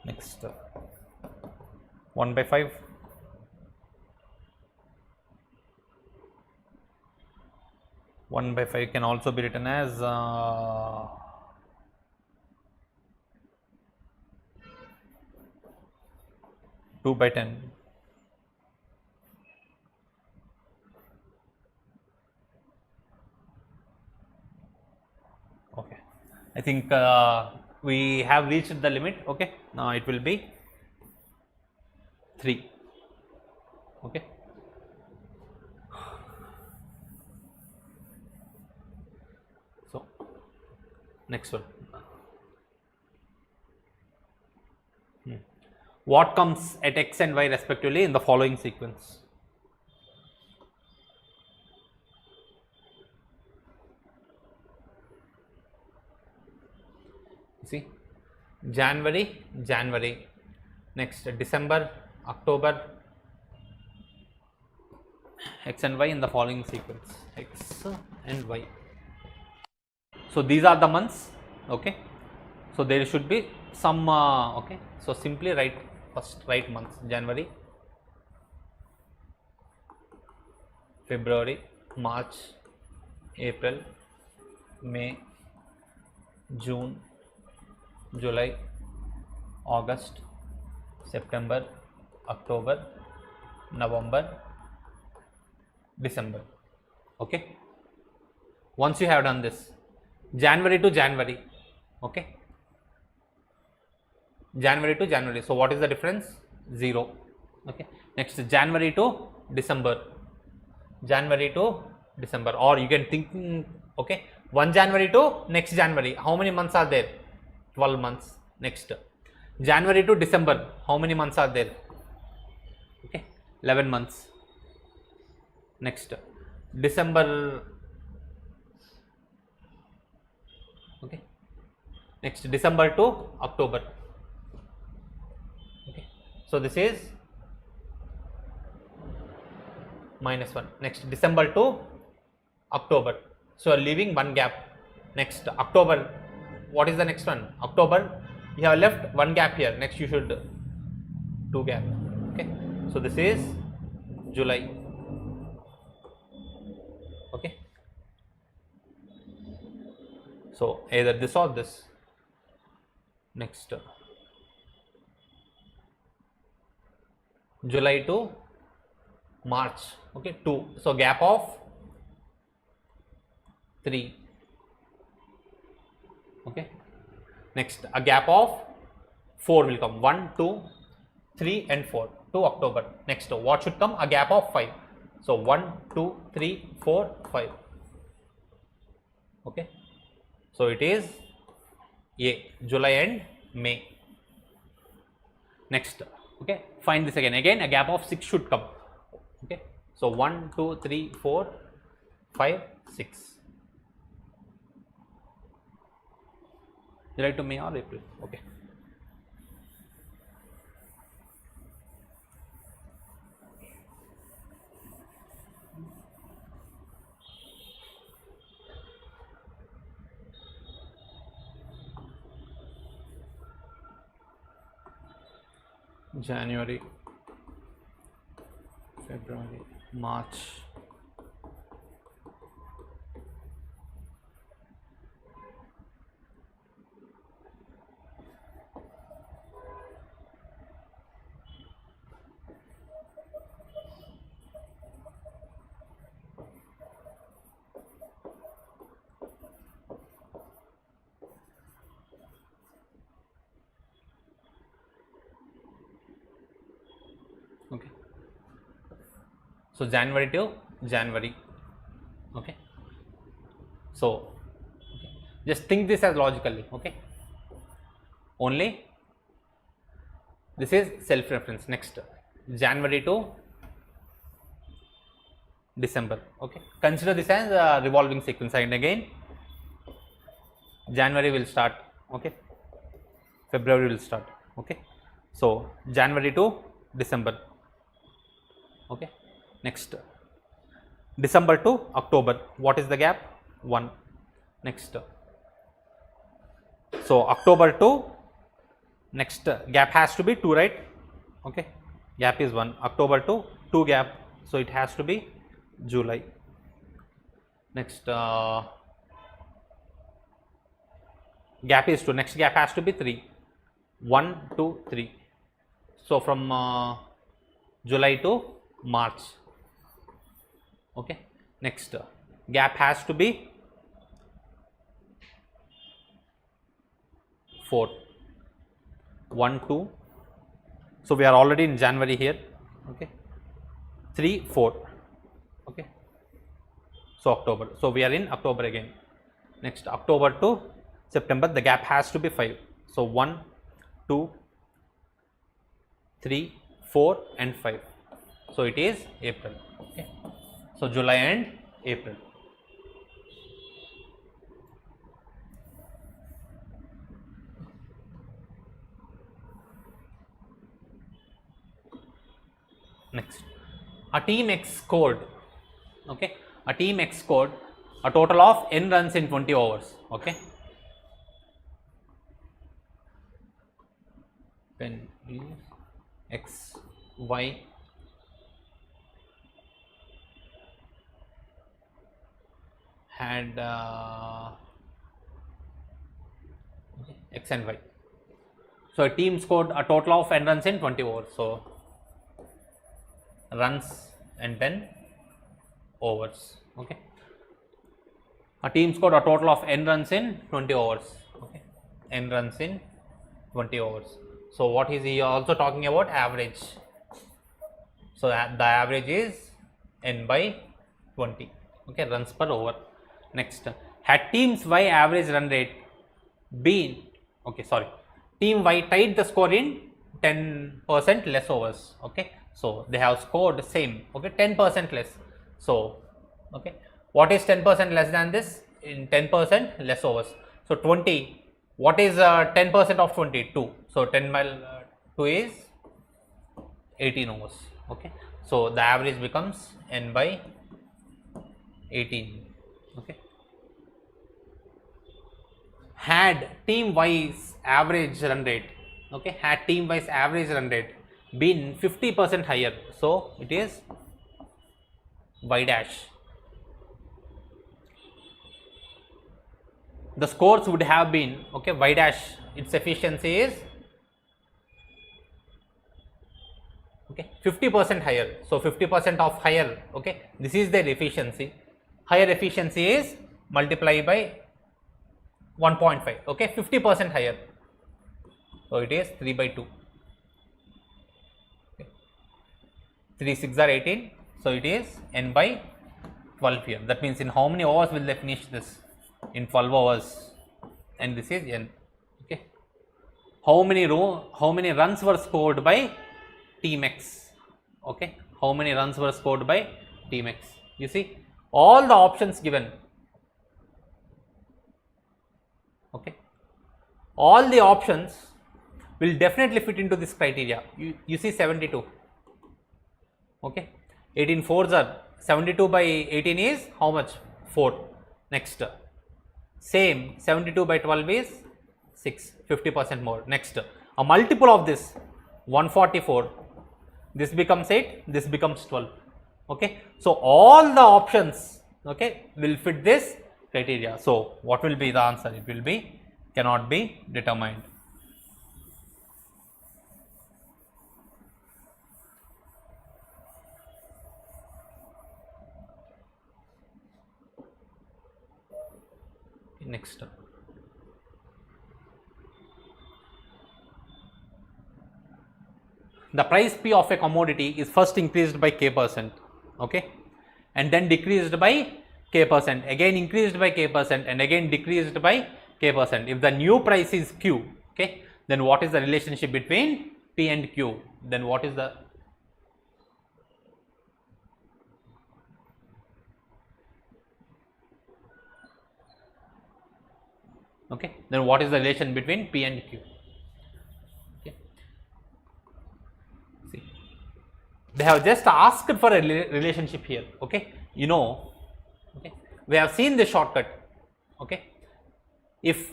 Next, 1 by 5. 1 by 5 can also be written as 2 by 10. Okay, I think we have reached the limit. Okay, now it will be 3. Okay, so next one. What comes at x and y respectively in the following sequence? See, January, next December, October, x and y in the following sequence, x and y. So these are the months. Okay, so there should be some okay, so simply write months: January, February, March, April, May, June, July, August, September, October, November, December. Okay. Once you have done this, January to January. Okay. January to January. So what is the difference? 0. Okay. Next, January to December. January to December, or you can think, okay, 1 January to next January. How many months are there? 12 months. Next, January to December. How many months are there? Okay, 11 months. Next, December. Okay. Next, December to October. Okay. So this is -1. Next, December to October. So you are leaving one gap. Next, October. What is the next one? October. You have left one gap here. Next, you should 2 gap. Okay. So this is July. Okay. So either this or this. Next, July to March. Okay, 2. So gap of 3. Okay. Next, a gap of 4 will come. 1, 2, 3 and 4 to October. Next, what should come? A gap of 5. So 1, 2, 3, 4, 5. Okay. So it is A, July and May. Next, okay, find this again. Again, a gap of 6 should come. Okay. So 1, 2, 3, 4, 5, 6. July to May or April. Okay. January, February, March, okay. So January to January. Okay. So okay, just think this as logically. Okay. Only this is self reference. Next, January to December. Okay. Consider this as a revolving sequence, and again January will start. Okay. February will start. Okay. So January to December. Okay. Next, December to October. What is the gap? 1. Next, so October to next gap has to be 2, right? Okay. Gap is 1. October to 2 gap. So it has to be July. Next, gap is 2. Next gap has to be 3. 1, 2, 3. So from July to March. Okay. Next, gap has to be 4. 1, 2. So we are already in January here. Okay. 3, 4. Okay. So October. So we are in October again. Next, October to September. The gap has to be 5. So 1, 2, 3, 4 and 5. So it is April. Okay. So July and April. Next, a team X scored. Okay. A team X scored a total of n runs in 20 overs. Okay. Then X, Y, had X and Y. So a team scored a total of n runs in 20 overs. So runs and 10 overs. Okay. A team scored a total of n runs in 20 overs. Okay. N runs in 20 overs. So what is he also talking about? Average. So the average is n by 20. Okay, runs per over. Next, had teams Y average run rate been, okay, sorry, team Y tied the score in 10% less overs. Okay, so they have scored same. Okay, 10% less. So, okay, what is 10% less than this? In 10% less overs. So 20. What is 10% of 20? 2. So 10 by 2 is 18 overs. Okay, so the average becomes n by 18. Okay, had team Y's average run rate, okay, had team Y's average run rate been 50% higher, so it is Y dash. The scores would have been, okay, Y dash, its efficiency is, okay, 50% higher. So 50% of higher, okay, this is their efficiency. Higher efficiency is multiply by 1.5, okay, 50% higher. So it is 3 by 2. Okay. 3 6 are 18. So it is n by 12 here. That means in how many hours will they finish this? In 12 hours, and this is n. Okay. How many runs were scored by team X? Okay. How many runs were scored by team X? You see, all the options given. Okay. All the options will definitely fit into this criteria. You see 72. Okay. 18 fours are 72 by 18 is how much? 4. Next. Same 72 by 12 is 6, 50% more. Next, a multiple of this 144, this becomes 8, this becomes 12. Okay, so all the options, okay, will fit this criteria. So what will be the answer? It will be cannot be determined. Next, the price P of a commodity is first increased by k%, okay, and then decreased by k%, again increased by k%, and again decreased by k%. If the new price is Q, okay, then what is the relationship between P and Q? Then what is the okay, then what is the relation between P and Q? Okay. See, they have just asked for a relationship here. Okay, you know, okay, we have seen the shortcut. Okay, if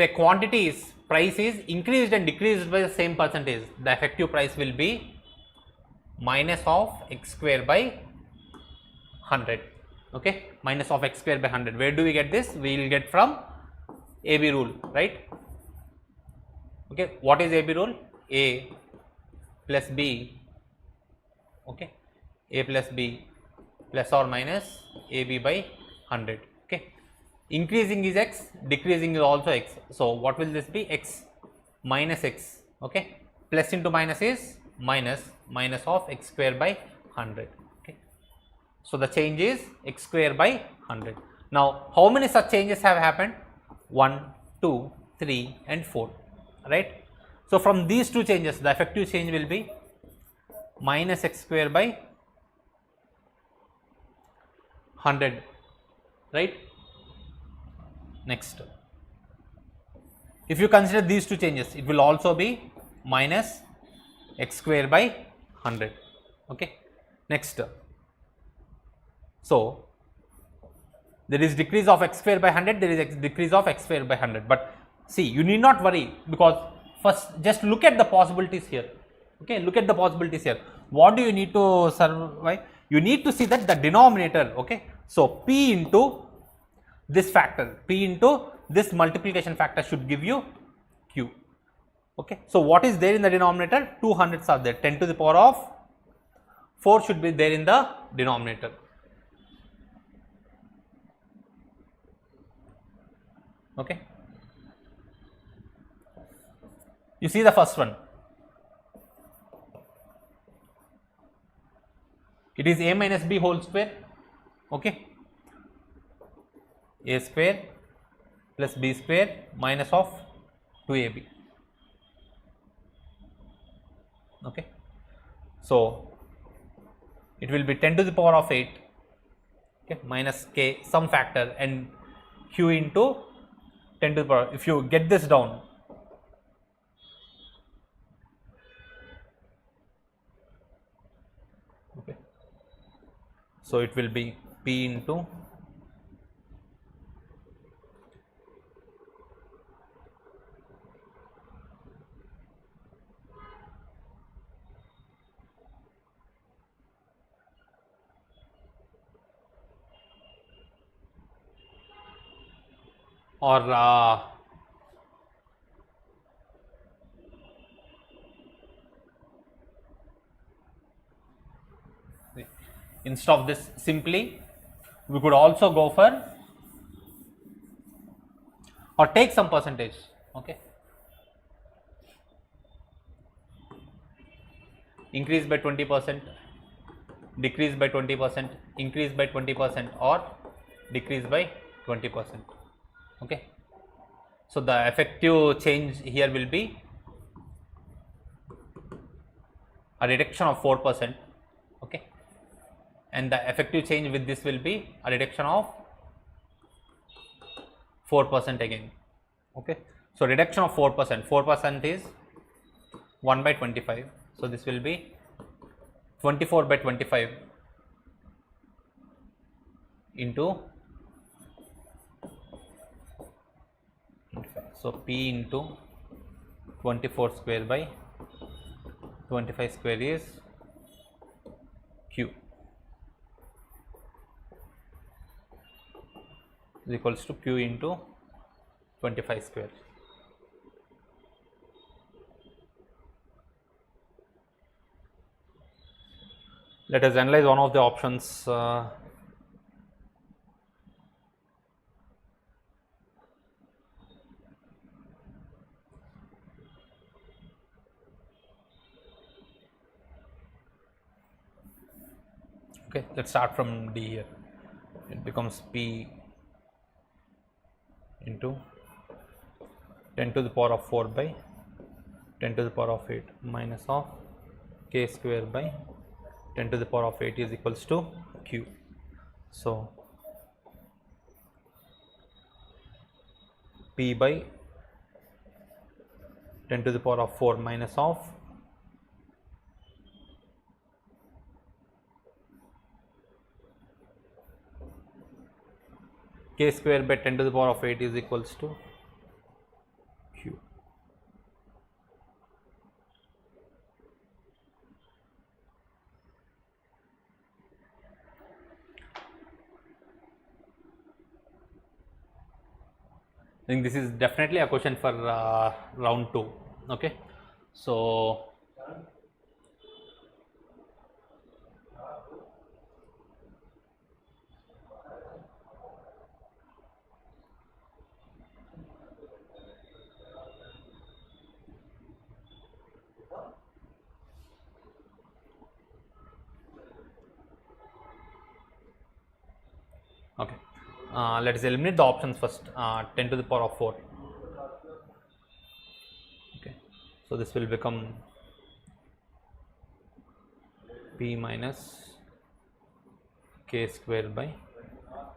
a quantity's price is increased and decreased by the same percentage, the effective price will be minus of x square by 100. Okay, minus of x square by 100. Where do we get this? We will get from AB rule, right? Okay, what is AB rule? A plus B, okay, A plus B plus or minus AB by 100. Okay, increasing is x, decreasing is also x. So what will this be? X minus x. Okay, plus into minus is minus of x square by 100. So the change is x square by 100. Now how many such changes have happened? 1, 2, 3 and 4, right? So from these two changes, the effective change will be minus x square by 100, right? Next, if you consider these two changes, it will also be minus x square by 100. Okay. Next, so there is decrease of x square by 100, there is decrease of x square by 100. But see, you need not worry, because first just look at the possibilities here. Okay, look at the possibilities here. What do you need to survive? You need to see that the denominator, okay, so p into this factor p into this multiplication factor should give you q. Okay. So, what is there in the denominator? 2 hundreds are there, 10 to the power of 4 should be there in the denominator. Okay. You see the first one, it is a minus b whole square. Okay. A square plus b square minus of 2ab. Okay. So, it will be 10 to the power of 8, okay, minus k some factor and q into 10 to the power. If you get this down, okay, so it will be p into or instead of this, simply we could also go for or take some percentage. Okay. Increase by 20%, decrease by 20%, increase by 20% or decrease by 20%. Okay. So, the effective change here will be a reduction of 4%, okay, and the effective change with this will be a reduction of 4% again. Okay. So, reduction of 4%, 4% is 1 by 25. So, this will be 24 by 25 into 25. So, p into 24 square by 25 square is q is equals to q into 25 square. Let us analyze one of the options. Okay, let's start from D here. It becomes p into 10 to the power of 4 by 10 to the power of 8 minus of k square by 10 to the power of 8 is equals to q. So, p by 10 to the power of 4 minus of k square by 10 to the power of 8 is equals to q. I think this is definitely a question for round 2. Okay. So, okay, let us eliminate the options first. 10 to the power of 4. Okay, so this will become p minus k square by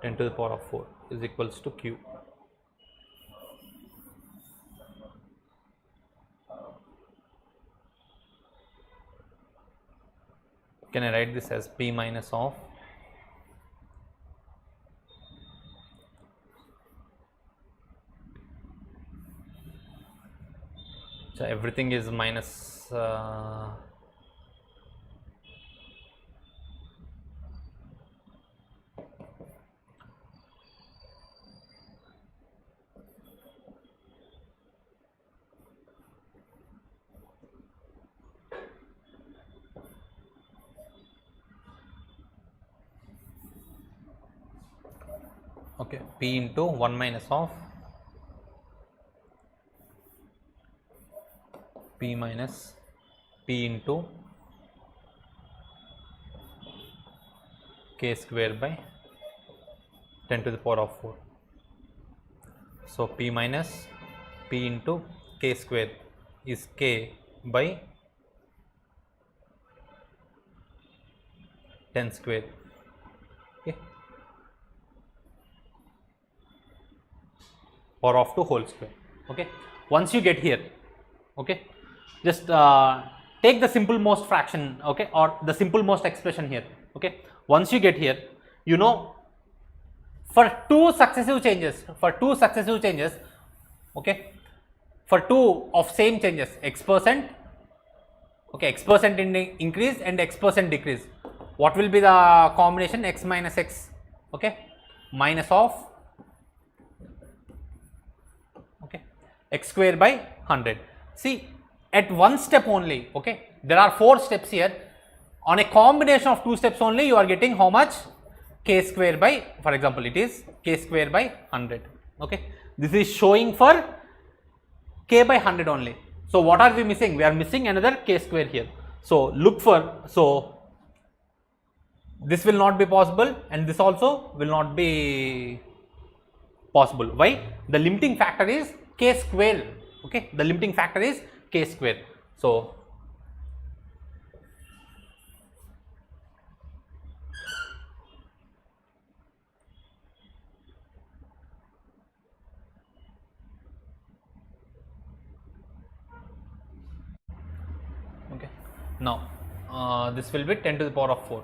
10 to the power of 4 is equals to q. Can I write this as p minus of so everything is minus okay, p into 1 minus of p minus p into k square by 10 to the power of 4. So p minus p into k square is k by 10 square. Okay, power of 2 whole square. Okay, once you get here, okay, just take the simple most fraction, okay, or the simple most expression here. Okay, once you get here, you know, for two successive changes, okay, for two of same changes, x%, okay, x% in increase and x% decrease, what will be the combination? X minus x, okay, minus of, okay, x square by 100. See, at one step only, okay, there are 4 steps here. On a combination of 2 steps only, you are getting how much? K square by, for example, it is k square by 100. Okay, this is showing for k by 100 only. So what are we missing? We are missing another k square here. So look for, so this will not be possible and this also will not be possible. Why? The limiting factor is k square. Okay, the limiting factor is k square. So okay, now this will be 10 to the power of 4.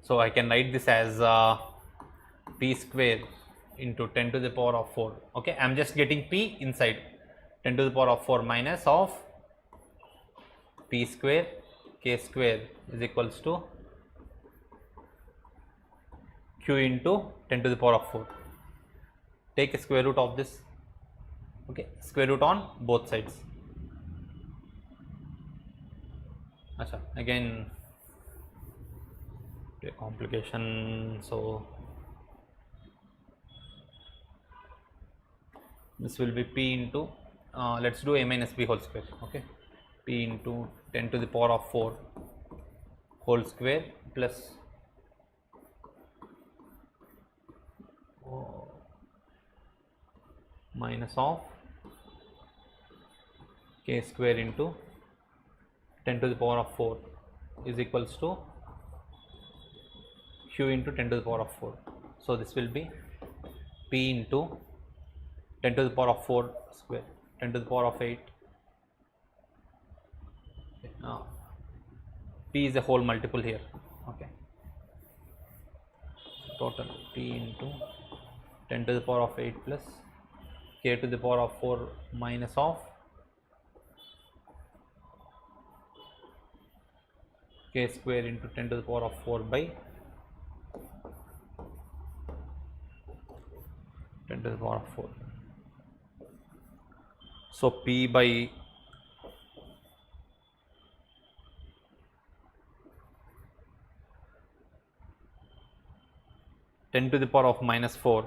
So I can write this as p square into 10 to the power of 4. Okay, I am just getting p inside, 10 to the power of 4 minus of p square k square is equals to q into 10 to the power of 4. Take a square root of this. Okay, square root on both sides. Achha, again a complication. So this will be p into let's do a minus b whole square. Okay, p into 10 to the power of 4 whole square plus minus of k square into 10 to the power of 4 is equals to q into 10 to the power of 4. So this will be p into 10 to the power of 4 square, 10 to the power of 8. Okay, now p is a whole multiple here. Okay, total p into 10 to the power of 8 plus k to the power of 4 minus of k square into 10 to the power of 4 by 10 to the power of 4. So p by (10 to the power of minus 4)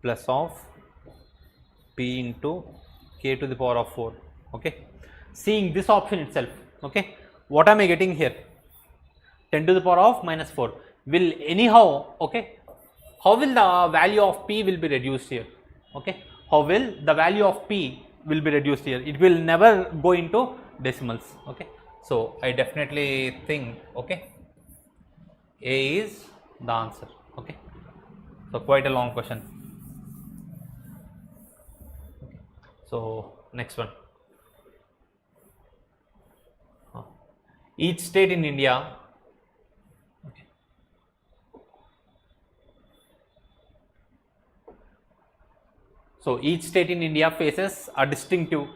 plus of p into k to the power of 4. Okay, seeing this option itself. Okay, what am I getting here? 10 to the power of minus 4 will anyhow, okay, how will the value of p will be reduced here? Okay, how will the value of p will be reduced here? It will never go into decimals. Okay, so I definitely think, okay, A is the answer. Okay, so quite a long question. Okay. So next one. Each state in India, okay, so each state in India faces a distinctive,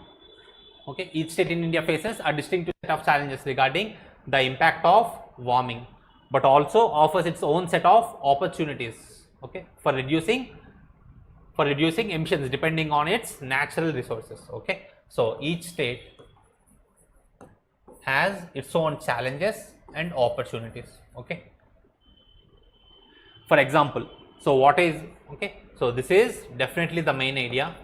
okay, each state in India faces a distinctive set of challenges regarding the impact of warming, but also offers its own set of opportunities. okay, for reducing emissions depending on its natural resources. Okay, so each state has its own challenges and opportunities. Okay, for example, so what is, okay, so this is definitely the main idea.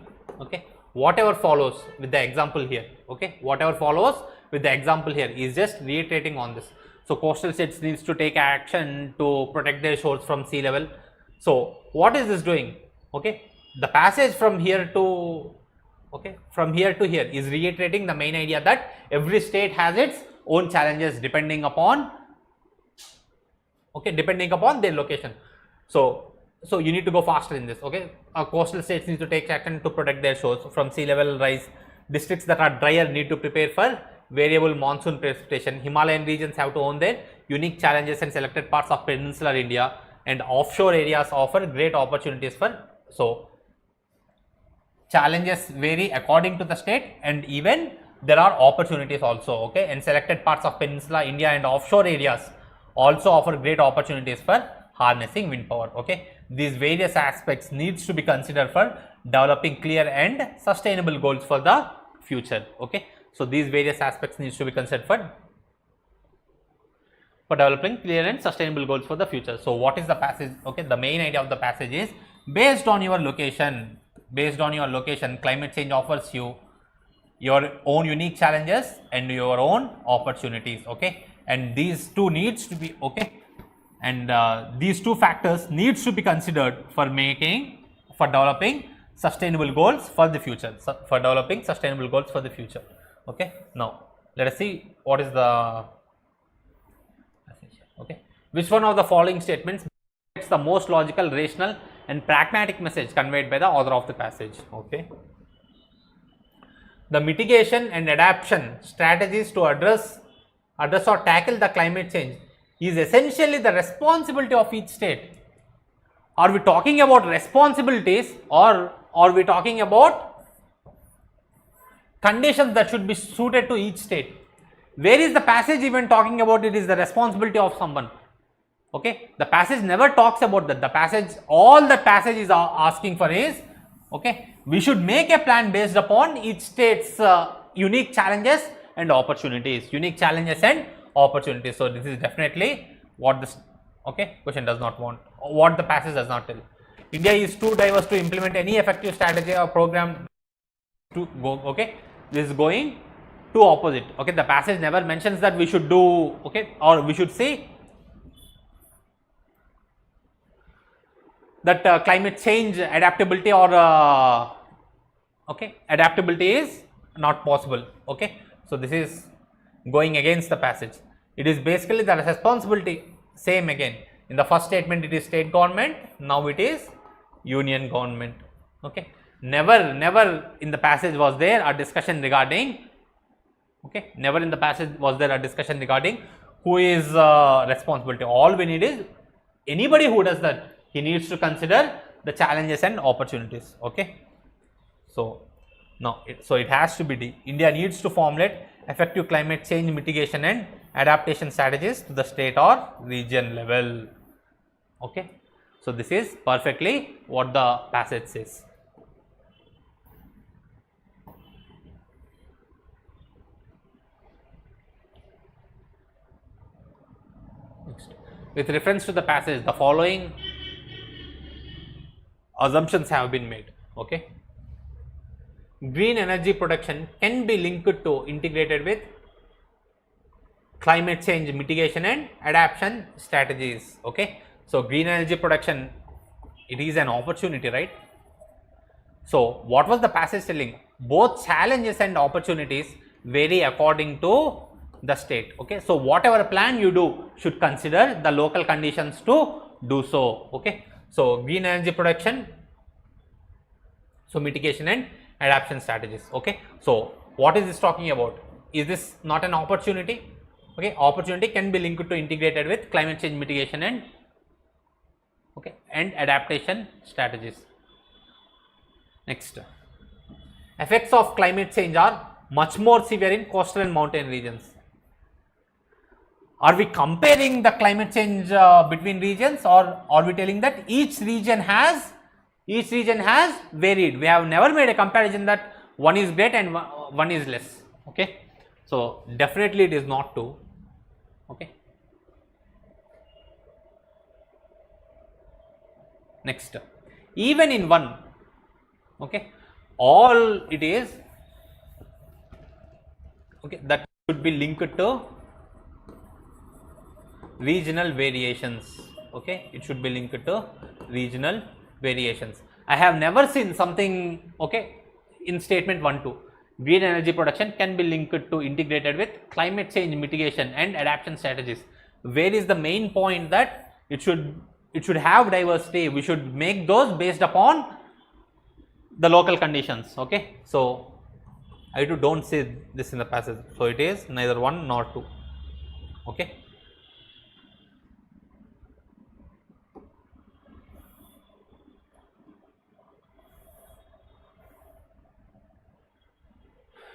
Okay, whatever follows with the example here, okay, whatever follows with the example here is just reiterating on this. So coastal states needs to take action to protect their shores from sea level. So what is this doing? Okay, the passage from here to, okay, from here to here is reiterating the main idea that every state has its own challenges depending upon, okay, depending upon their location. So you need to go faster in this. Okay, coastal states need to take action to protect their shores from sea level rise. Districts that are drier need to prepare for variable monsoon precipitation. Himalayan regions have to own their unique challenges, and selected parts of peninsular India and offshore areas offer great opportunities for, so challenges vary according to the state, and even there are opportunities also. Okay, and selected parts of peninsular India and offshore areas also offer great opportunities for harnessing wind power. Okay, these various aspects needs to be considered for developing clear and sustainable goals for the future. Okay, so these various aspects needs to be considered for developing clear and sustainable goals for the future. So what is the passage? Okay, the main idea of the passage is based on your location, climate change offers you your own unique challenges and your own opportunities. Okay, and these two needs to be, okay, and these two factors needs to be considered for developing sustainable goals for the future, Okay, now let us see what is the, okay, which one of the following statements is the most logical, rational and pragmatic message conveyed by the author of the passage. Okay, the mitigation and adaptation strategies to address or tackle the climate change is essentially the responsibility of each state. Are we talking about responsibilities, or are we talking about conditions that should be suited to each state? Where is the passage even talking about it is the responsibility of someone? Okay, the passage never talks about that. The passage, all the passage is asking for is, okay, we should make a plan based upon each state's unique challenges and opportunities. So this is definitely what this, okay, question does not want, what the passage does not tell. India is too diverse to implement any effective strategy or program to go. Okay, this is going to opposite. Okay, the passage never mentions that we should do, okay, or we should say that climate change adaptability or okay, adaptability is not possible. Okay, so this is going against the passage. It is basically the responsibility, same again. In the first statement it is state government, now it is union government. Okay, never in the passage was there a discussion regarding, okay, never in the passage was there a discussion regarding who is responsibility. All we need is anybody who does that, he needs to consider the challenges and opportunities. Okay, so now it has to be D. India needs to formulate effective climate change mitigation and adaptation strategies to the state or region level. Okay, so this is perfectly what the passage says. Next, with reference to the passage, the following assumptions have been made. Okay, green energy production can be linked to integrated with climate change mitigation and adaptation strategies. Okay, so green energy production, it is an opportunity, right? So what was the passage telling? Both challenges and opportunities vary according to the state. Okay, so whatever plan you do should consider the local conditions to do so. Okay, so green energy production, so mitigation and adaptation strategies. Okay, so what is this talking about? Is this not an opportunity? Okay, opportunity can be linked to integrated with climate change mitigation and, okay, and adaptation strategies. Next, effects of climate change are much more severe in coastal and mountain regions. Are we comparing the climate change between regions, or are we telling that each region has varied? We have never made a comparison that one is great and one is less. Okay, so definitely it is not true. Okay. Next, even in one, okay, all it is, okay, that should be linked to regional variations. Okay, it should be linked to regional variations. I have never seen something, okay, in statement 1 2, green energy production can be linked to integrated with climate change mitigation and adaptation strategies. Where is the main point that it should have diversity? We should make those based upon the local conditions. Okay, so I don't see this in the passage, so it is neither 1 nor 2. Okay.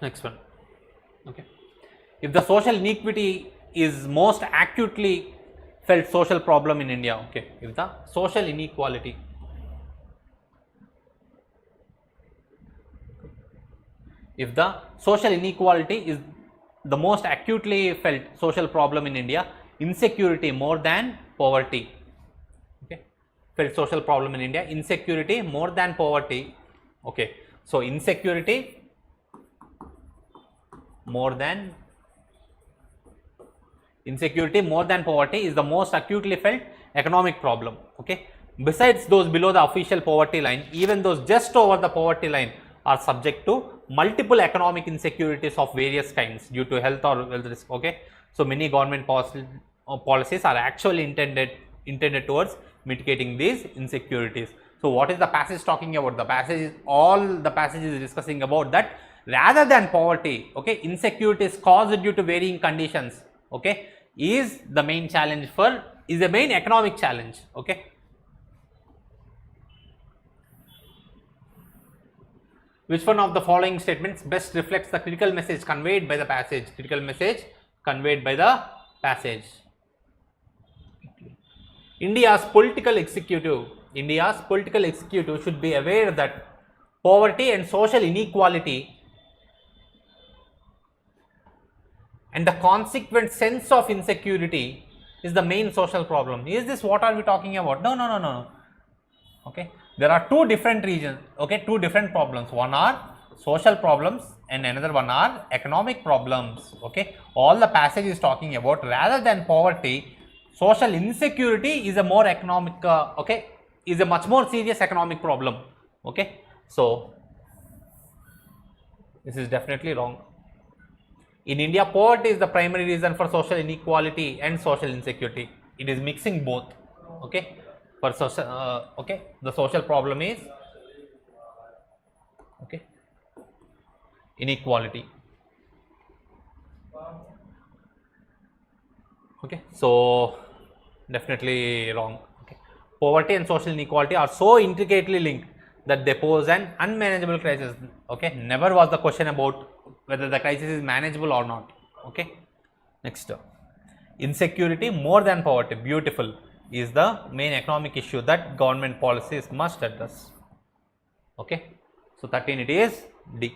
Next one. Okay, if the social inequity is most acutely felt social problem in India, okay, if the social inequality, if the social inequality is the most acutely felt social problem in India, insecurity more than poverty, okay, felt social problem in India, insecurity more than poverty. Okay, so insecurity more than poverty is the most acutely felt economic problem. Okay, besides those below the official poverty line, even those just over the poverty line are subject to multiple economic insecurities of various kinds due to health or wealth risk. Okay, so many government policies are actually intended towards mitigating these insecurities. So what is the passage talking about? The passage is, all the passage is discussing about that rather than poverty, okay, insecurities caused due to varying conditions, okay, is the main challenge for, is the main economic challenge. Okay, which one of the following statements best reflects the critical message conveyed by the passage? Critical message conveyed by the passage. India's political executive should be aware that poverty and social inequality and the consequent sense of insecurity is the main social problem. Is this what are we talking about? No. Okay, there are two different regions, okay, two different problems. One are social problems and another one are economic problems. Okay, all the passage is talking about rather than poverty, social insecurity is a more economic, okay, is a much more serious economic problem. Okay, so this is definitely wrong. In India, poverty is the primary reason for social inequality and social insecurity. It is mixing both. Okay, for social, okay, the social problem is, okay, inequality. Okay, so definitely wrong. Okay, poverty and social inequality are so intricately linked that they pose an unmanageable crisis. Okay, never was the question about whether the crisis is manageable or not. Okay, next, insecurity more than poverty, beautiful, is the main economic issue that government policies must address. Okay, so 13 it is D.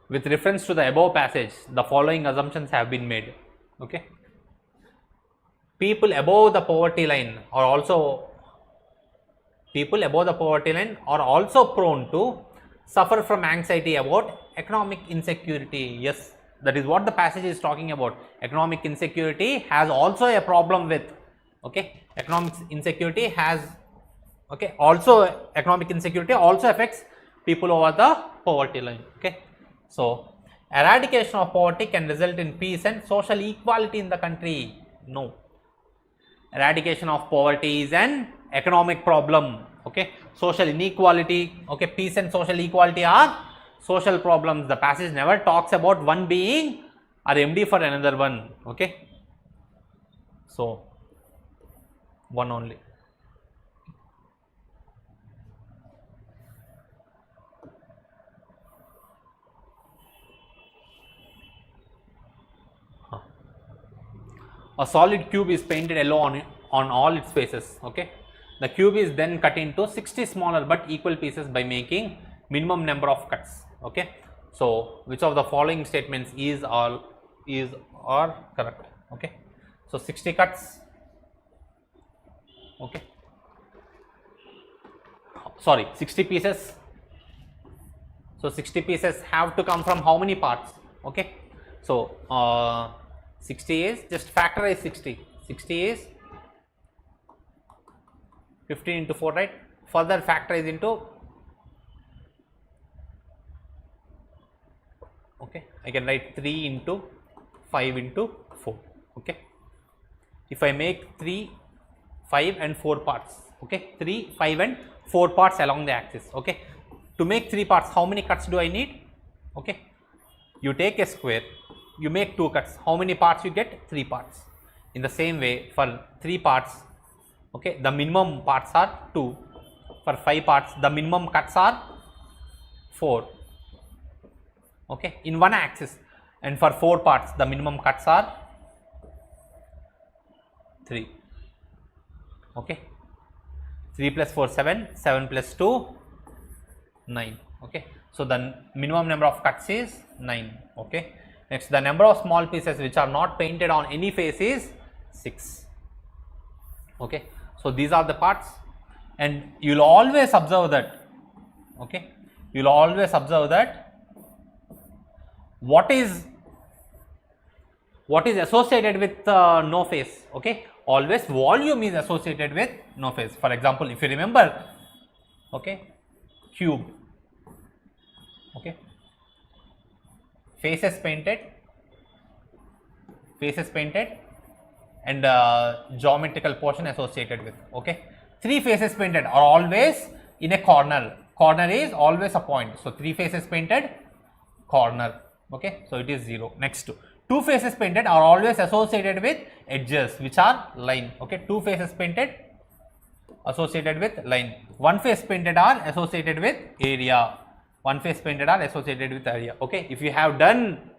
With reference to the above passage, the following assumptions have been made. Okay, people above the poverty line are also prone to suffer from anxiety about economic insecurity. Yes, that is what the passage is talking about. Economic insecurity has also a problem with, okay, economic insecurity also affects people over the poverty line. Okay, so eradication of poverty can result in peace and social equality in the country. No, eradication of poverty is an economic problem. Okay, social inequality, okay, peace and social equality are social problems. The passage never talks about one being a remedy for another one. Okay, So 1 only. A solid cube is painted yellow on all its faces. Okay, the cube is then cut into 60 smaller but equal pieces by making minimum number of cuts. Okay, so which of the following statements is or correct? Okay, so 60 cuts. Okay, sorry, 60 pieces. So 60 pieces have to come from how many parts? Okay, so 60 is, just factorize 60. 60 is 15 into 4, right? Further factorize into, okay, I can write 3 into 5 into 4. Okay, if I make 3, 5 and 4 parts, okay, 3, 5 and 4 parts along the axis. Okay, to make 3 parts, how many cuts do I need? Okay, you take a square, you make 2 cuts, how many parts you get? 3 parts. In the same way, for 3 parts, okay, the minimum parts are 2. For 5 parts, the minimum cuts are 4. Okay, in one axis, and for 4 parts, the minimum cuts are 3. Okay, 3 plus 4, 7, 7 plus 2, 9. Okay, so the minimum number of cuts is 9. Okay, next, the number of small pieces which are not painted on any face is 6. Okay, so these are the parts, and you will always observe that. Okay, you will always observe that what is associated with no face. Okay, always volume is associated with no face. For example, if you remember, okay, cube, okay, faces painted, and geometrical portion associated with. Okay, 3 faces painted are always in a corner. Corner is always a point. So 3 faces painted, corner. Okay, so it is 0. Next, 2 faces painted are always associated with edges, which are line. Okay, 2 faces painted associated with line. 1 face painted are associated with area. 1 face painted are associated with area. Okay, if you have done,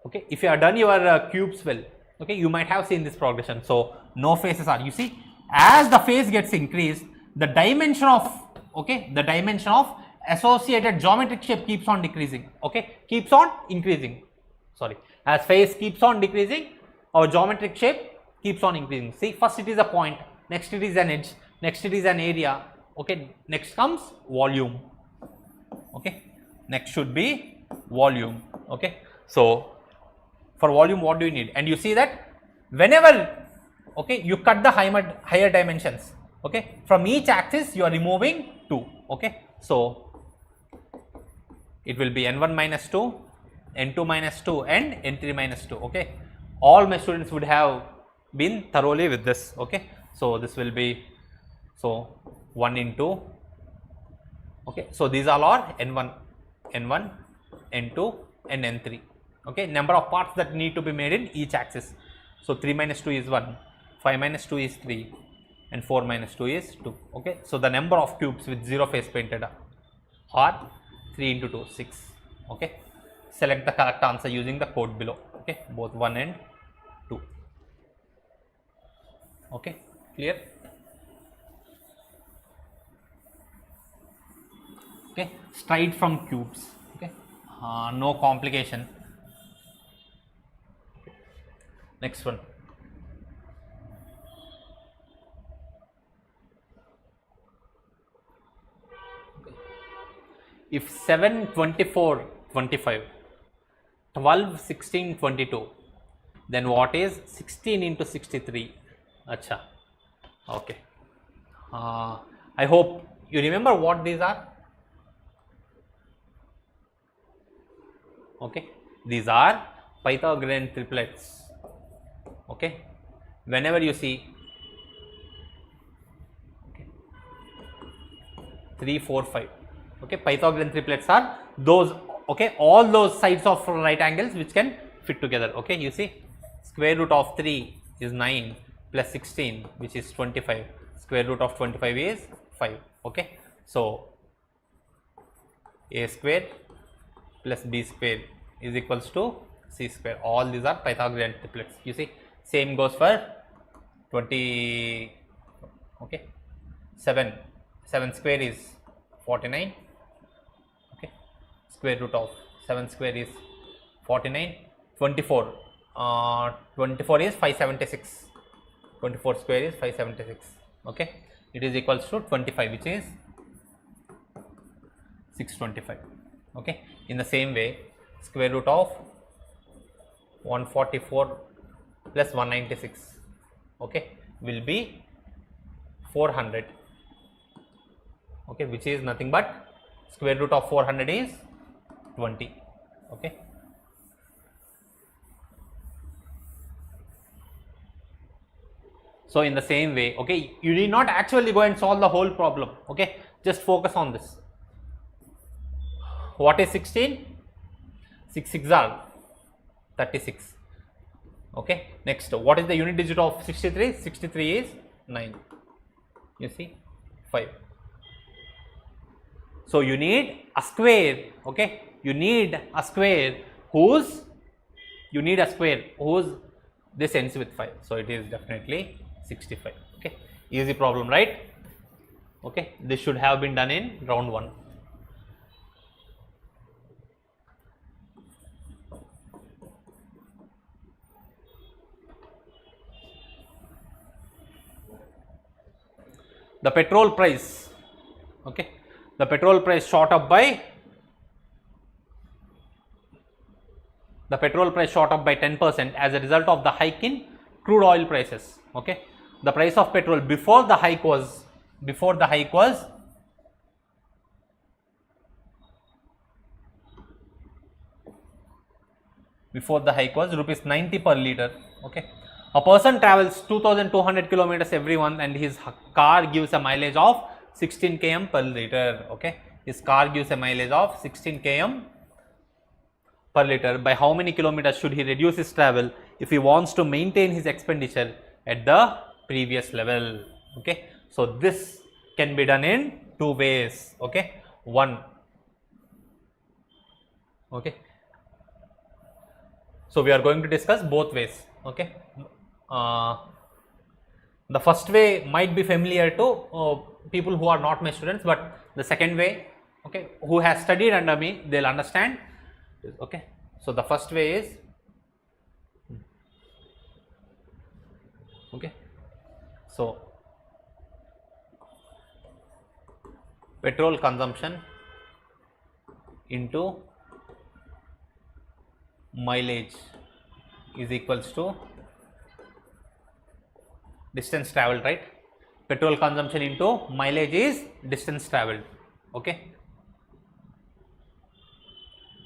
okay, if you have done your cubes well, okay, you might have seen this progression. So no faces are, you see, as the face gets increased, the dimension of, okay, the dimension of associated geometric shape keeps on decreasing. Okay, keeps on increasing. Sorry, as face keeps on decreasing, our geometric shape keeps on increasing. See, first it is a point, next it is an edge, next it is an area. Okay, next comes volume. Okay, next should be volume. Okay, so for volume, what do you need? And you see that whenever, okay, you cut the higher dimensions, okay, from each axis you are removing 2. Okay, so it will be n1 minus 2, n2 minus 2 and n3 minus 2. Okay, all my students would have been thoroughly with this. Okay, so this will be, so 1 into, okay, so these all are n1, n2 and n3. Okay, number of parts that need to be made in each axis. So 3 minus 2 is 1, 5 minus 2 is 3 and 4 minus 2 is 2. Okay, so the number of cubes with 0 face painted are 3 into 2, 6. Okay, select the correct answer using the code below. Okay, both 1 and 2. Okay, clear? Okay, straight from cubes. Okay, no complication. Next one. If 7, 24, 25, 12, 16, 22, then what is 16 into 63? Acha. Okay. I hope you remember what these are. Okay, these are Pythagorean triplets. Okay, whenever you see, okay, 3, 4, 5. Okay, Pythagorean triplets are those, okay, all those sides of right angles which can fit together. Okay, you see, square root of 3 is 9 plus 16, which is 25. Square root of 25 is 5. Okay. So a square plus b square is equals to c square. All these are Pythagorean triplets. You see, same goes for 20. Okay, 7 square is 49. Okay, square root of 7 square is 49. 24 is 576. 24 square is 576. Okay, it is equals to 25, which is 625. Okay, in the same way, square root of 144 plus 196, okay, will be 400. Okay, which is nothing but square root of 400 is 20. Okay. So in the same way, okay, you need not actually go and solve the whole problem. Okay, just focus on this. What is 16? 6 6 are 36. Okay, next, what is the unit digit of 63? 63 is 9. You see, 5. So you need a square. Okay, you need a square whose this ends with 5. So it is definitely 65. Okay, easy problem, right? Okay, this should have been done in round 1. The petrol price, okay, the petrol price shot up by 10% as a result of the hike in crude oil prices. Okay, the price of petrol before the hike was rupees 90 per liter. Okay, a person travels 2200 kilometers every month and his car gives a mileage of 16 km per liter. Okay, his car gives a mileage of 16 km per liter. By how many kilometers should he reduce his travel if he wants to maintain his expenditure at the previous level? Okay, so this can be done in 2 ways. Okay, one, okay, so we are going to discuss both ways. Okay, the first way might be familiar to people who are not my students, but the second way, okay, who has studied under me, they'll understand. Okay, so the first way is, okay, so petrol consumption into mileage is equals to distance traveled, right? Petrol consumption into mileage is distance traveled. Okay,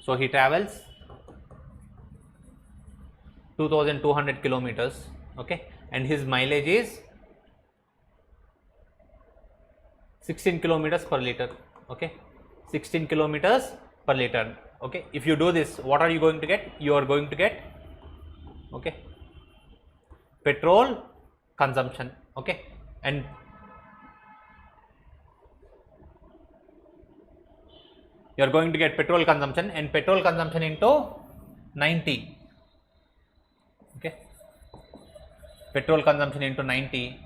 so he travels 2200 kilometers, okay, and his mileage is 16 kilometers per liter. Okay, 16 kilometers per liter. Okay, if you do this, what are you going to get? You are going to get, okay, petrol consumption. Okay, and you are going to get petrol consumption into 90. Okay, petrol consumption into 90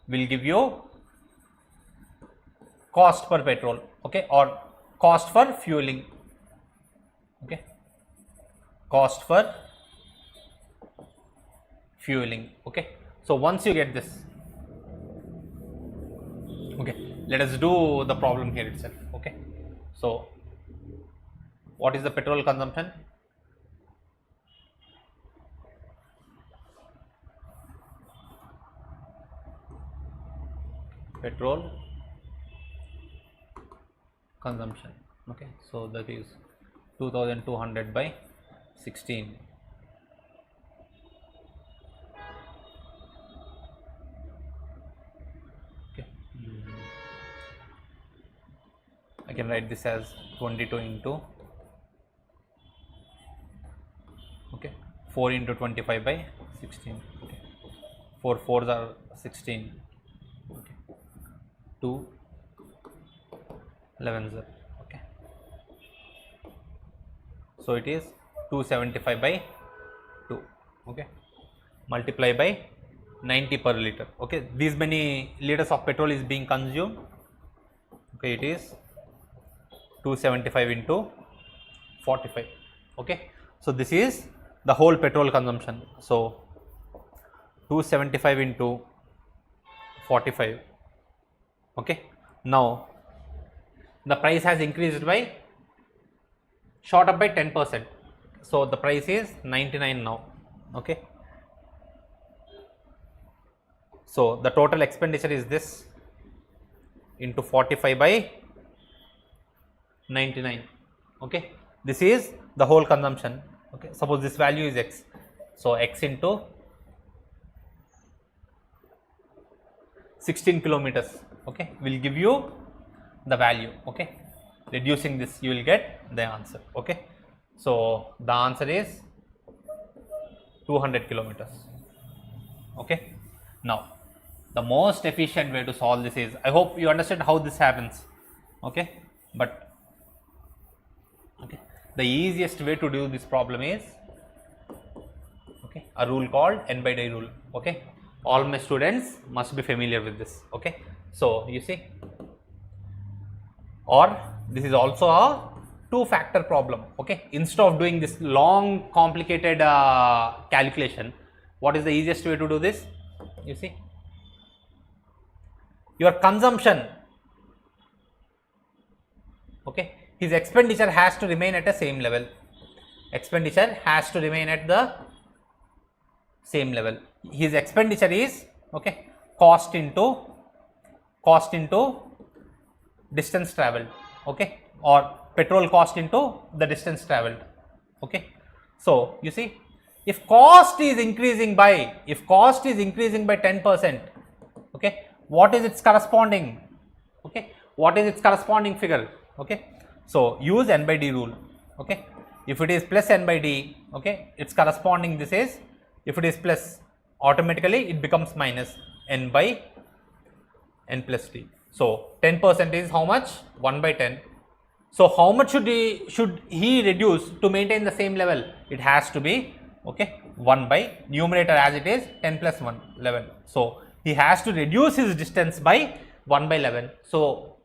will give you cost per petrol, okay, or cost for fueling. Okay, cost for fueling. Okay, so once you get this, okay, let us do the problem here itself. Okay, so what is the petrol consumption? Petrol consumption. Okay, so that is 2200 by 16. Okay, I can write this as 22 into, okay, 4 into 25 by 16. Okay. 4 4s are 16. Okay. 2 11s are. Okay. So it is 275 by 2. Okay. Multiply by 90 per liter. Okay. These many liters of petrol is being consumed. Okay. It is 275 into 45. Okay. So this is the whole petrol consumption. So 275 into 45. Okay. Now the price has increased by, shot up by 10%. So the price is 99 now. Okay. So the total expenditure is this into 45 by 99. Okay. This is the whole consumption. Okay. Suppose this value is x. So x into 16 kilometers. Okay. Will give you the value. Okay. Reducing this, you will get the answer. Okay. So the answer is 200 kilometers. Okay. Now the most efficient way to solve this is, I hope you understand how this happens. Okay. But okay, the easiest way to do this problem is, okay, a rule called n by d rule. Okay. All my students must be familiar with this. Okay. So you see, or this is also a two-factor problem. Okay. Instead of doing this long complicated calculation, what is the easiest way to do this? You see, your consumption, okay, his expenditure has to remain at the same level. Expenditure has to remain at the same level. His expenditure is, okay, cost into distance traveled. Okay. Or petrol cost into the distance traveled. Okay. So you see, if cost is increasing by 10%, okay, what is its corresponding? Okay. What is its corresponding figure? Okay. So use n by d rule. Okay. If it is plus n by d, okay, its corresponding this is, if it is plus, automatically it becomes minus n by n plus d. So 10% is how much? 1 by 10. So how much should he reduce to maintain the same level? It has to be, okay, 1 by numerator as it is 10 plus 1, 11. So he has to reduce his distance by 1 by 11. So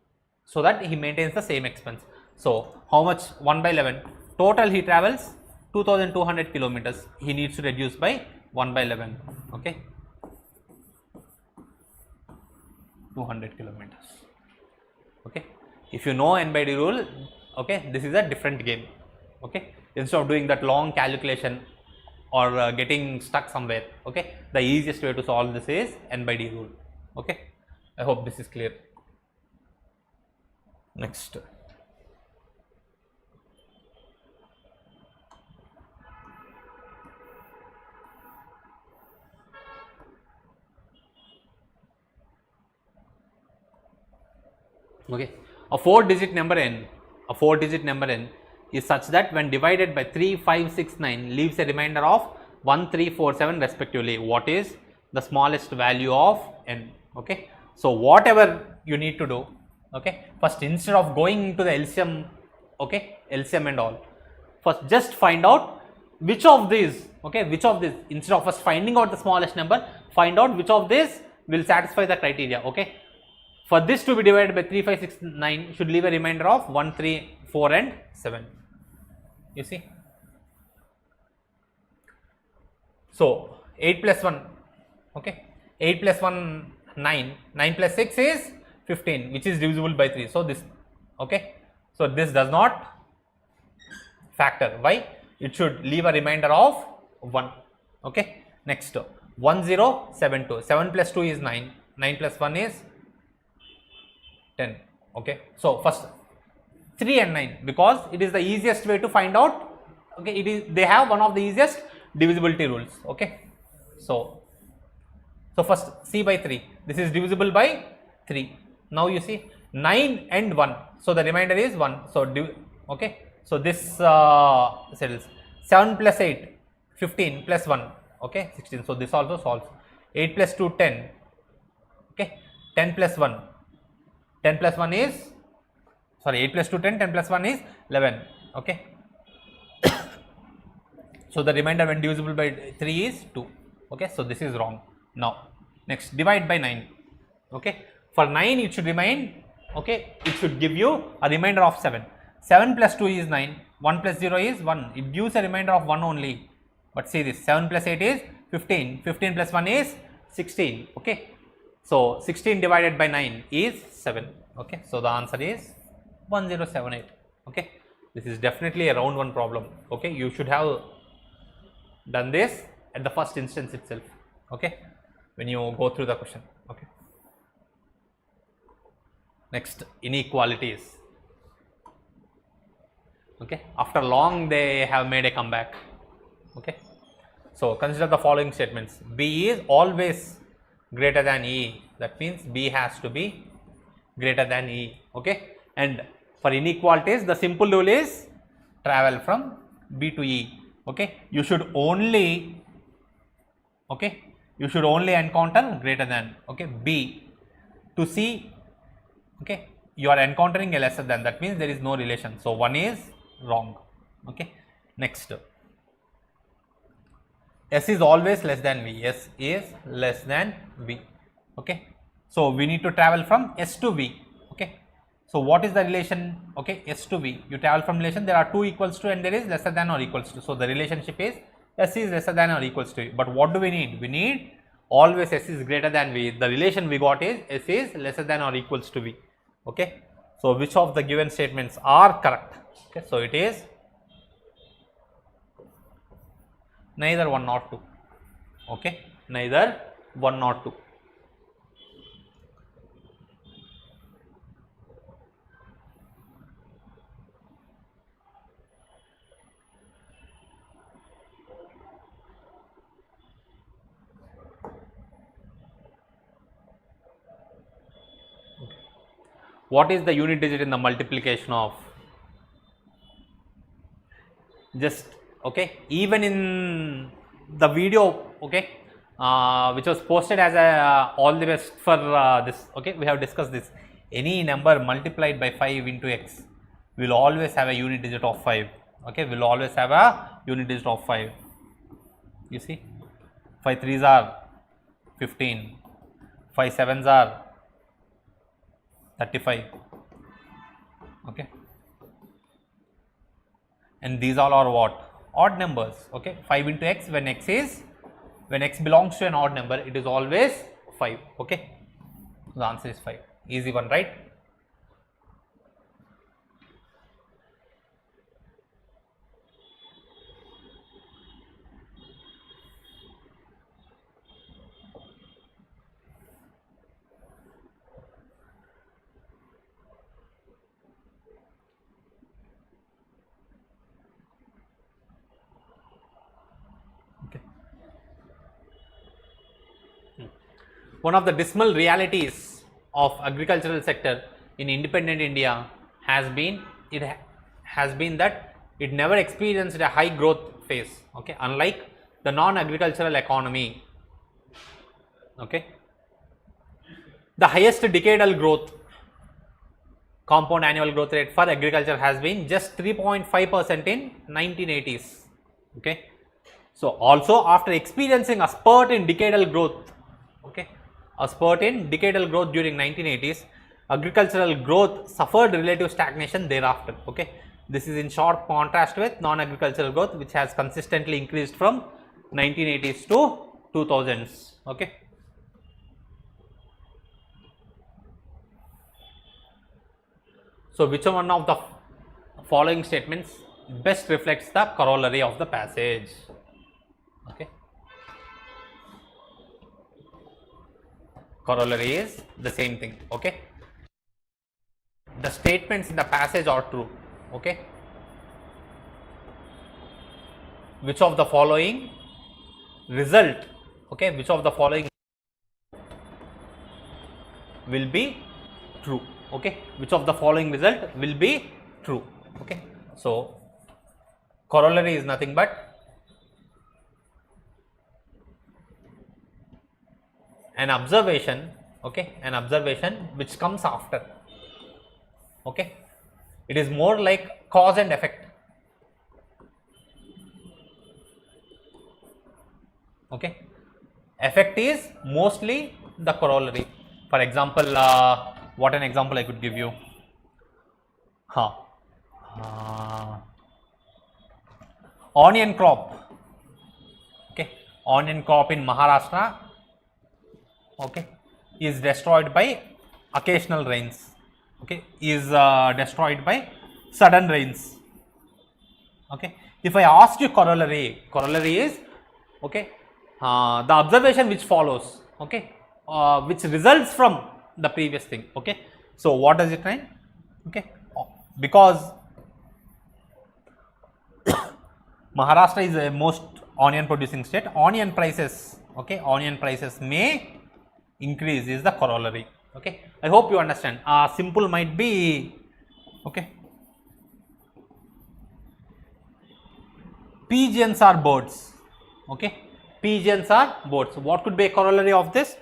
that he maintains the same expense. So how much? 1 by 11. Total he travels 2200 kilometers. He needs to reduce by 1 by 11. Okay. 200 kilometers. Okay. If you know n by d rule, okay, this is a different game. Okay. Instead of doing that long calculation or getting stuck somewhere, okay, the easiest way to solve this is n by d rule. Okay. I hope this is clear. Next. Okay, a 4-digit number n is such that when divided by 3, 5, 6, 9 leaves a remainder of 1, 3, 4, 7 respectively. What is the smallest value of n? Okay, so whatever you need to do, okay, first instead of going into the LCM, okay, LCM and all, first just find out which of these, okay, instead of first finding out the smallest number, find out which of these will satisfy the criteria. Okay. For this to be divided by 3, 5, 6, 9 should leave a remainder of 1, 3, 4 and 7. You see. So 8 plus 1, okay, 8 plus 1, 9, 9 plus 6 is 15, which is divisible by 3. So this, okay, so this does not factor. Why? It should leave a remainder of 1. Okay. Next, 1, 0, 7, 2. 7 plus 2 is 9. 9 plus 1 is 10. Okay. So first 3 and 9, because it is the easiest way to find out. Okay. They have one of the easiest divisibility rules. Okay. So first C by 3. This is divisible by 3. Now you see 9 and 1. So the remainder is 1. So okay. So this settles. 7 plus 8. 15 plus 1, okay, 16. So this also solves. 8 plus 2, 10, okay, 10 plus 1, 10 plus 1 is, sorry, 8 plus 2, 10, 10 plus 1 is 11, okay. So the remainder when divisible by 3 is 2, okay. So this is wrong. Now next, divide by 9, okay. For 9 it should remain, okay, it should give you a remainder of 7. 7 plus 2 is 9, 1 plus 0 is 1, it gives a remainder of 1 only. But see this, 7 plus 8 is 15, 15 plus 1 is 16, okay. So 16 divided by 9 is 7, okay. So the answer is 1078, okay. This is definitely a round 1 problem, okay. You should have done this at the first instance itself, okay, when you go through the question, okay. Next, inequalities, okay. After long they have made a comeback, okay. So consider the following statements. B is always greater than E, that means B has to be greater than E, okay. And for inequalities the simple rule is travel from B to E, okay. You should only, okay, you should only encounter greater than, okay. B to C, okay, you are encountering a lesser than, that means there is no relation. So 1 is wrong, okay. Next, S is always less than V, S is less than V, okay. So we need to travel from S to V, okay. So what is the relation, okay, S to V, you travel from relation, there are 2 equals to and there is lesser than or equals to. So the relationship is S is lesser than or equals to V. But what do we need? We need always S is greater than V. The relation we got is S is lesser than or equals to V, okay. So which of the given statements are correct? Okay, so it is neither 1 nor 2, okay, neither 1 nor 2. What is the unit digit in the multiplication of? Just, okay, even in the video, okay, which was posted as a all the best for this, okay, we have discussed this. Any number multiplied by 5 into x will always have a unit digit of 5, okay, will always have a unit digit of 5. You see, 5 3s are 15, 5 7s are 35, okay, and these all are what? Odd numbers, okay. 5 into x, when x belongs to an odd number, it is always 5, okay. The answer is 5, easy one, right? One of the dismal realities of agricultural sector in independent India has been that it never experienced a high growth phase, okay, unlike the non-agricultural economy, okay. The highest decadal growth, compound annual growth rate for agriculture has been just 3.5% in 1980s, okay. So also after experiencing a spurt in decadal growth, okay, a spurt in decadal growth during 1980s, agricultural growth suffered relative stagnation thereafter, okay. This is in sharp contrast with non-agricultural growth, which has consistently increased from 1980s to 2000s, okay. So which one of the following statements best reflects the corollary of the passage, okay. Corollary is the same thing, okay. The statements in the passage are true, okay. Which of the following result, okay, which of the following will be true, okay, which of the following result will be true, okay. So corollary is nothing but an observation, okay, an observation which comes after, okay. It is more like cause and effect, okay. Effect is mostly the corollary. For example, what an example I could give you? Onion crop, okay, onion crop in Maharashtra, okay, is destroyed by occasional rains, okay, is destroyed by sudden rains, okay. If I ask you corollary, corollary is, okay, the observation which follows, okay, which results from the previous thing, okay. So what does it mean? Okay, because Maharashtra is the most onion producing state, onion prices, okay, onion prices may increase is the corollary, okay. I hope you understand. Simple might be, okay, pigeons are birds, okay, pigeons are birds. What could be a corollary of this?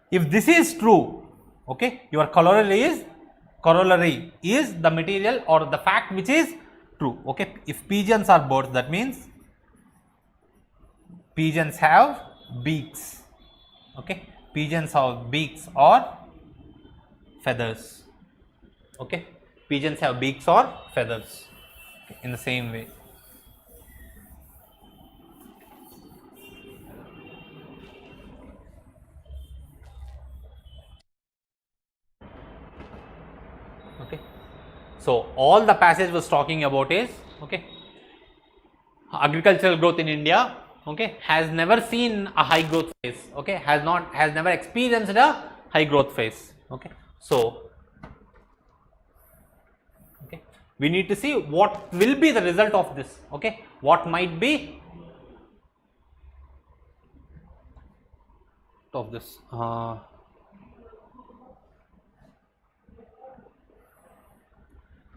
If this is true, okay, your corollary is the material or the fact which is true, okay. If pigeons are birds, that means pigeons have beaks, okay, pigeons have beaks or feathers, okay, pigeons have beaks or feathers, okay, in the same way. Okay. So all the passage was talking about is, okay, agricultural growth in India, okay, has never seen a high growth phase, okay, has never experienced a high growth phase, okay. So, okay, we need to see what will be the result of this, okay, what might be of this.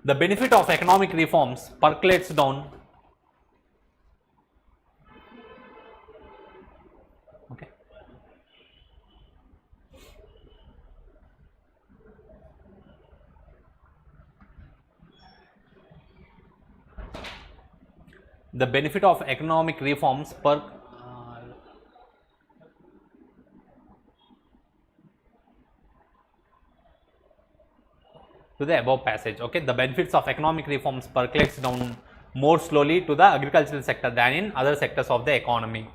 The benefit of economic reforms percolates down, okay, the benefit of economic reforms to the above passage, okay. The benefits of economic reforms percolates down more slowly to the agricultural sector than in other sectors of the economy,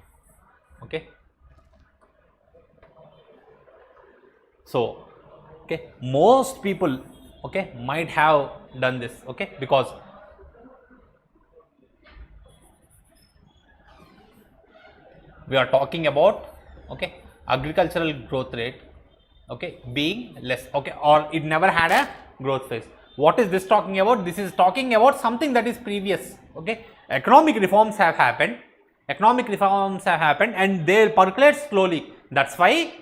okay. So, okay, most people, okay, might have done this, okay, because we are talking about, okay, agricultural growth rate, okay, being less, okay, or it never had a growth phase. What is this talking about? This is talking about something that is previous, okay. Economic reforms have happened and they percolate slowly, that's why.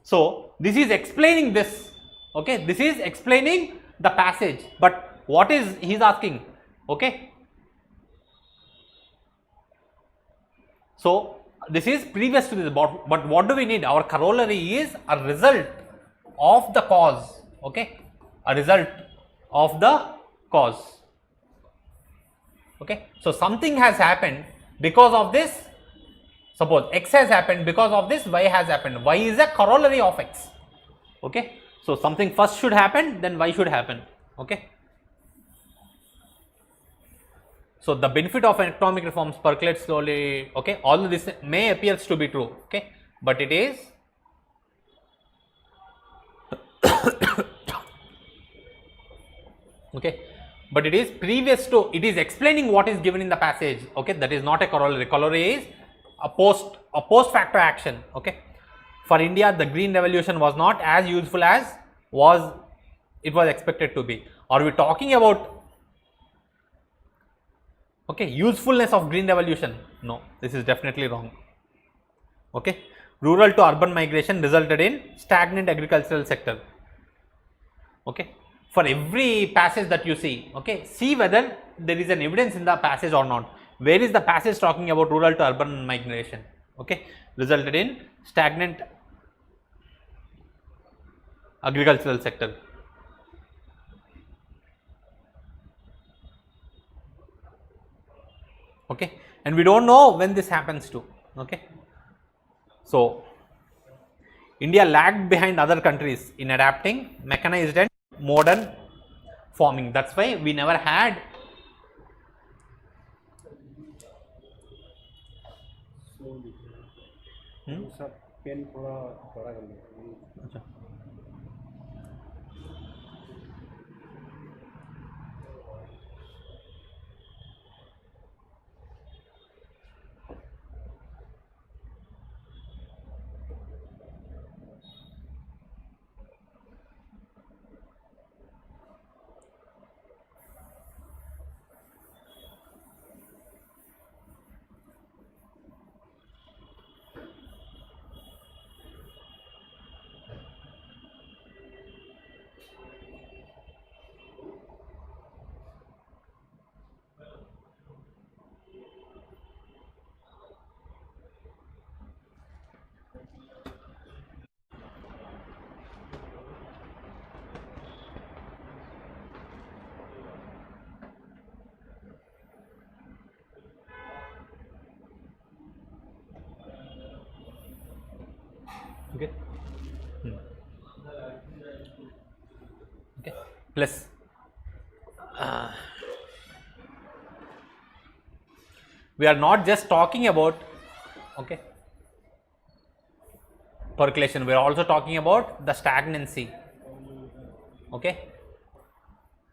So this is explaining this, okay, this is explaining the passage, but what is he is asking, okay. So this is previous to this, but what do we need? Our corollary is a result of the cause, okay, a result of the cause, okay. So something has happened because of this. Suppose x has happened because of this, y has happened. Y is a corollary of x, okay. So something first should happen, then y should happen, okay. So the benefit of economic reforms percolate slowly, okay. All this may appears to be true, okay, but it is okay, but it is previous to, it is explaining what is given in the passage, okay. That is not a corollary. Corollary is a post facto action, okay. For India, the green revolution was not as useful as it was expected to be. Are we talking about, okay, usefulness of green revolution? No, this is definitely wrong, okay. Rural to urban migration resulted in stagnant agricultural sector, okay. For every passage that you see, okay, see whether there is an evidence in the passage or not. Where is the passage talking about rural to urban migration, okay, resulted in stagnant agricultural sector. Okay, and we don't know when this happens too. Okay, so India lagged behind other countries in adapting mechanized and modern farming. That's why we never had pen थोड़ा बड़ा कर लो. Okay. Okay. Plus we are not just talking about percolation, we are also talking about the stagnancy. Okay,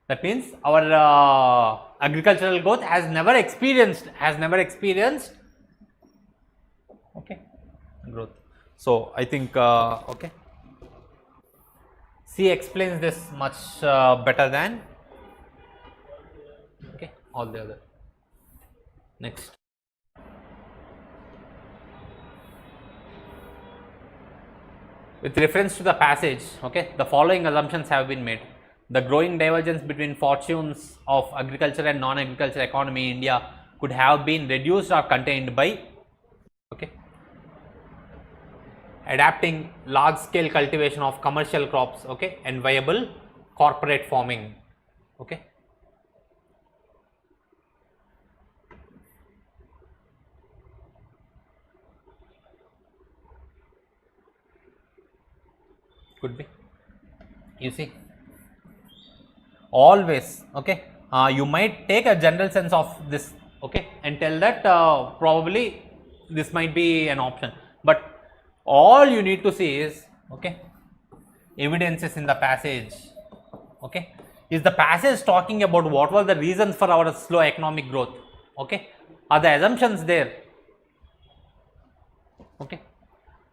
that means our agricultural growth has never experienced growth. So I think C explains this much better than all the other. Next, with reference to the passage, the following assumptions have been made. The growing divergence between fortunes of agriculture and non-agriculture economy in India could have been reduced or contained by adapting large scale cultivation of commercial crops and viable corporate farming. Could be, you see, always you might take a general sense of this and tell that probably this might be an option, but all you need to see is evidences in the passage. Is the passage talking about what were the reasons for our slow economic growth? Are the assumptions there?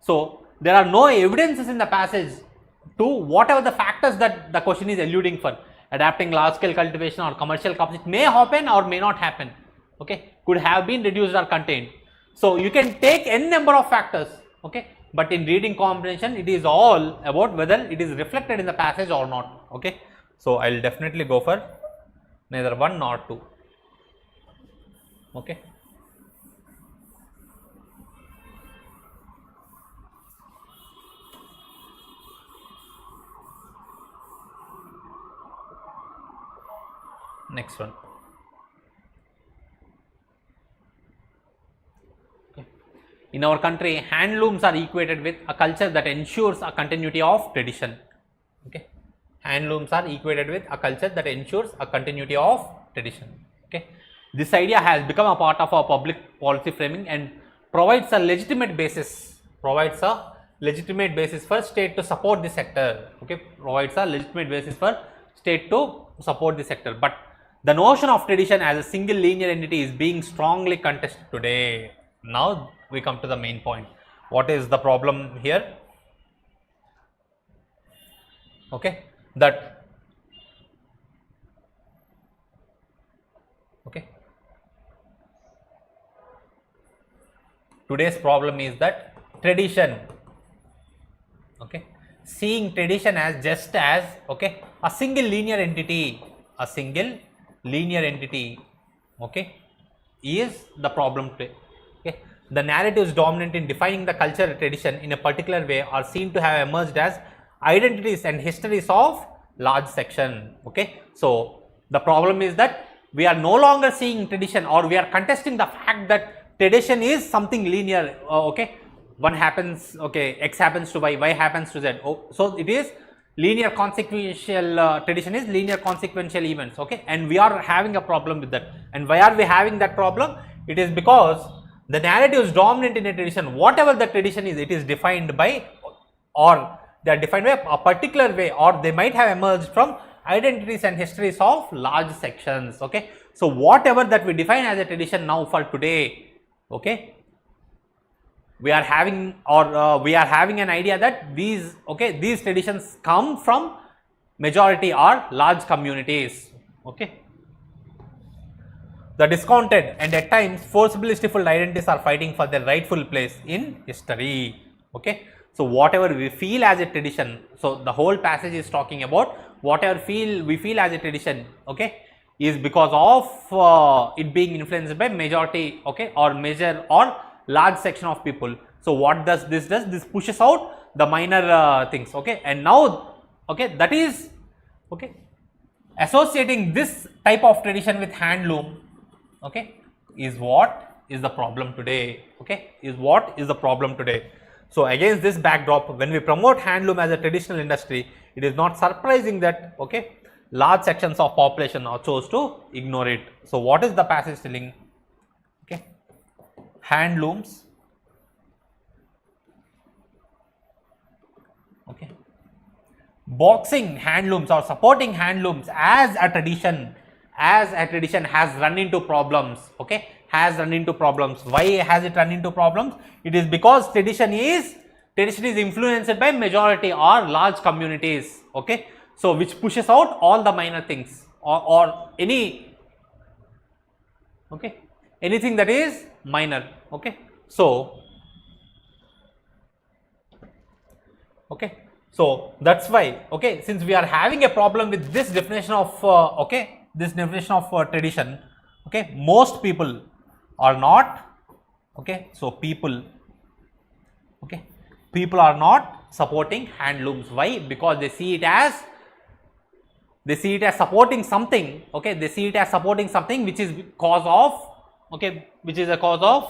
So there are no evidences in the passage to whatever the factors that the question is alluding for. Adapting large scale cultivation or commercial crops, it may happen or may not happen. Could have been reduced or contained. So you can take n number of factors. But in reading comprehension, it is all about whether it is reflected in the passage or not. So I will definitely go for neither 1 nor 2. Next one. In our country, handlooms are equated with a culture that ensures a continuity of tradition. Handlooms are equated with a culture that ensures a continuity of tradition. This idea has become a part of our public policy framing and provides a legitimate basis for state to support the sector. Provides a legitimate basis for state to support the sector. But the notion of tradition as a single linear entity is being strongly contested today. Now we come to the main point. What is the problem here? That today's problem is that tradition, seeing tradition as just as a single linear entity, is the problem today. The narratives dominant in defining the culture tradition in a particular way are seen to have emerged as identities and histories of large section. Okay, so the problem is that we are no longer seeing tradition, or we are contesting the fact that tradition is something linear. Okay, one happens, okay, x happens to y, y happens to z. Oh, so it is linear consequential, tradition is linear consequential events. Okay, and we are having a problem with that. And why are we having that problem? It is because the narrative is dominant in a tradition. Whatever the tradition is, it is defined by, or they are defined by a particular way, or they might have emerged from identities and histories of large sections. Okay, so whatever that we define as a tradition now for today, okay, we are having, or we are having an idea that these, okay, these traditions come from majority or large communities. Okay, the discounted and at times forcibly stifled identities are fighting for their rightful place in history. Okay, so whatever we feel as a tradition, so the whole passage is talking about whatever we feel as a tradition, okay, is because of it being influenced by majority, okay, or major or large section of people. So what does this does? This pushes out the minor things. Okay, and now, okay, that is, okay, associating this type of tradition with handloom, okay, is what is the problem today. Okay, is what is the problem today. So against this backdrop, when we promote handloom as a traditional industry, it is not surprising that, okay, large sections of population are chose to ignore it. So what is the passage telling? Okay, handlooms, okay, boxing handlooms or supporting handlooms as a tradition has run into problems. Okay, has run into problems. Why has it run into problems? It is because tradition is influenced by majority or large communities. Okay, so which pushes out all the minor things, or any, okay, anything that is minor. Okay, so, okay, so that's why, okay, since we are having a problem with this definition of okay, this definition of tradition, okay, most people are not, okay, so people, okay, people are not supporting handlooms. Why? Because they see it as supporting something. Okay, they see it as supporting something which is cause of, okay, which is a cause of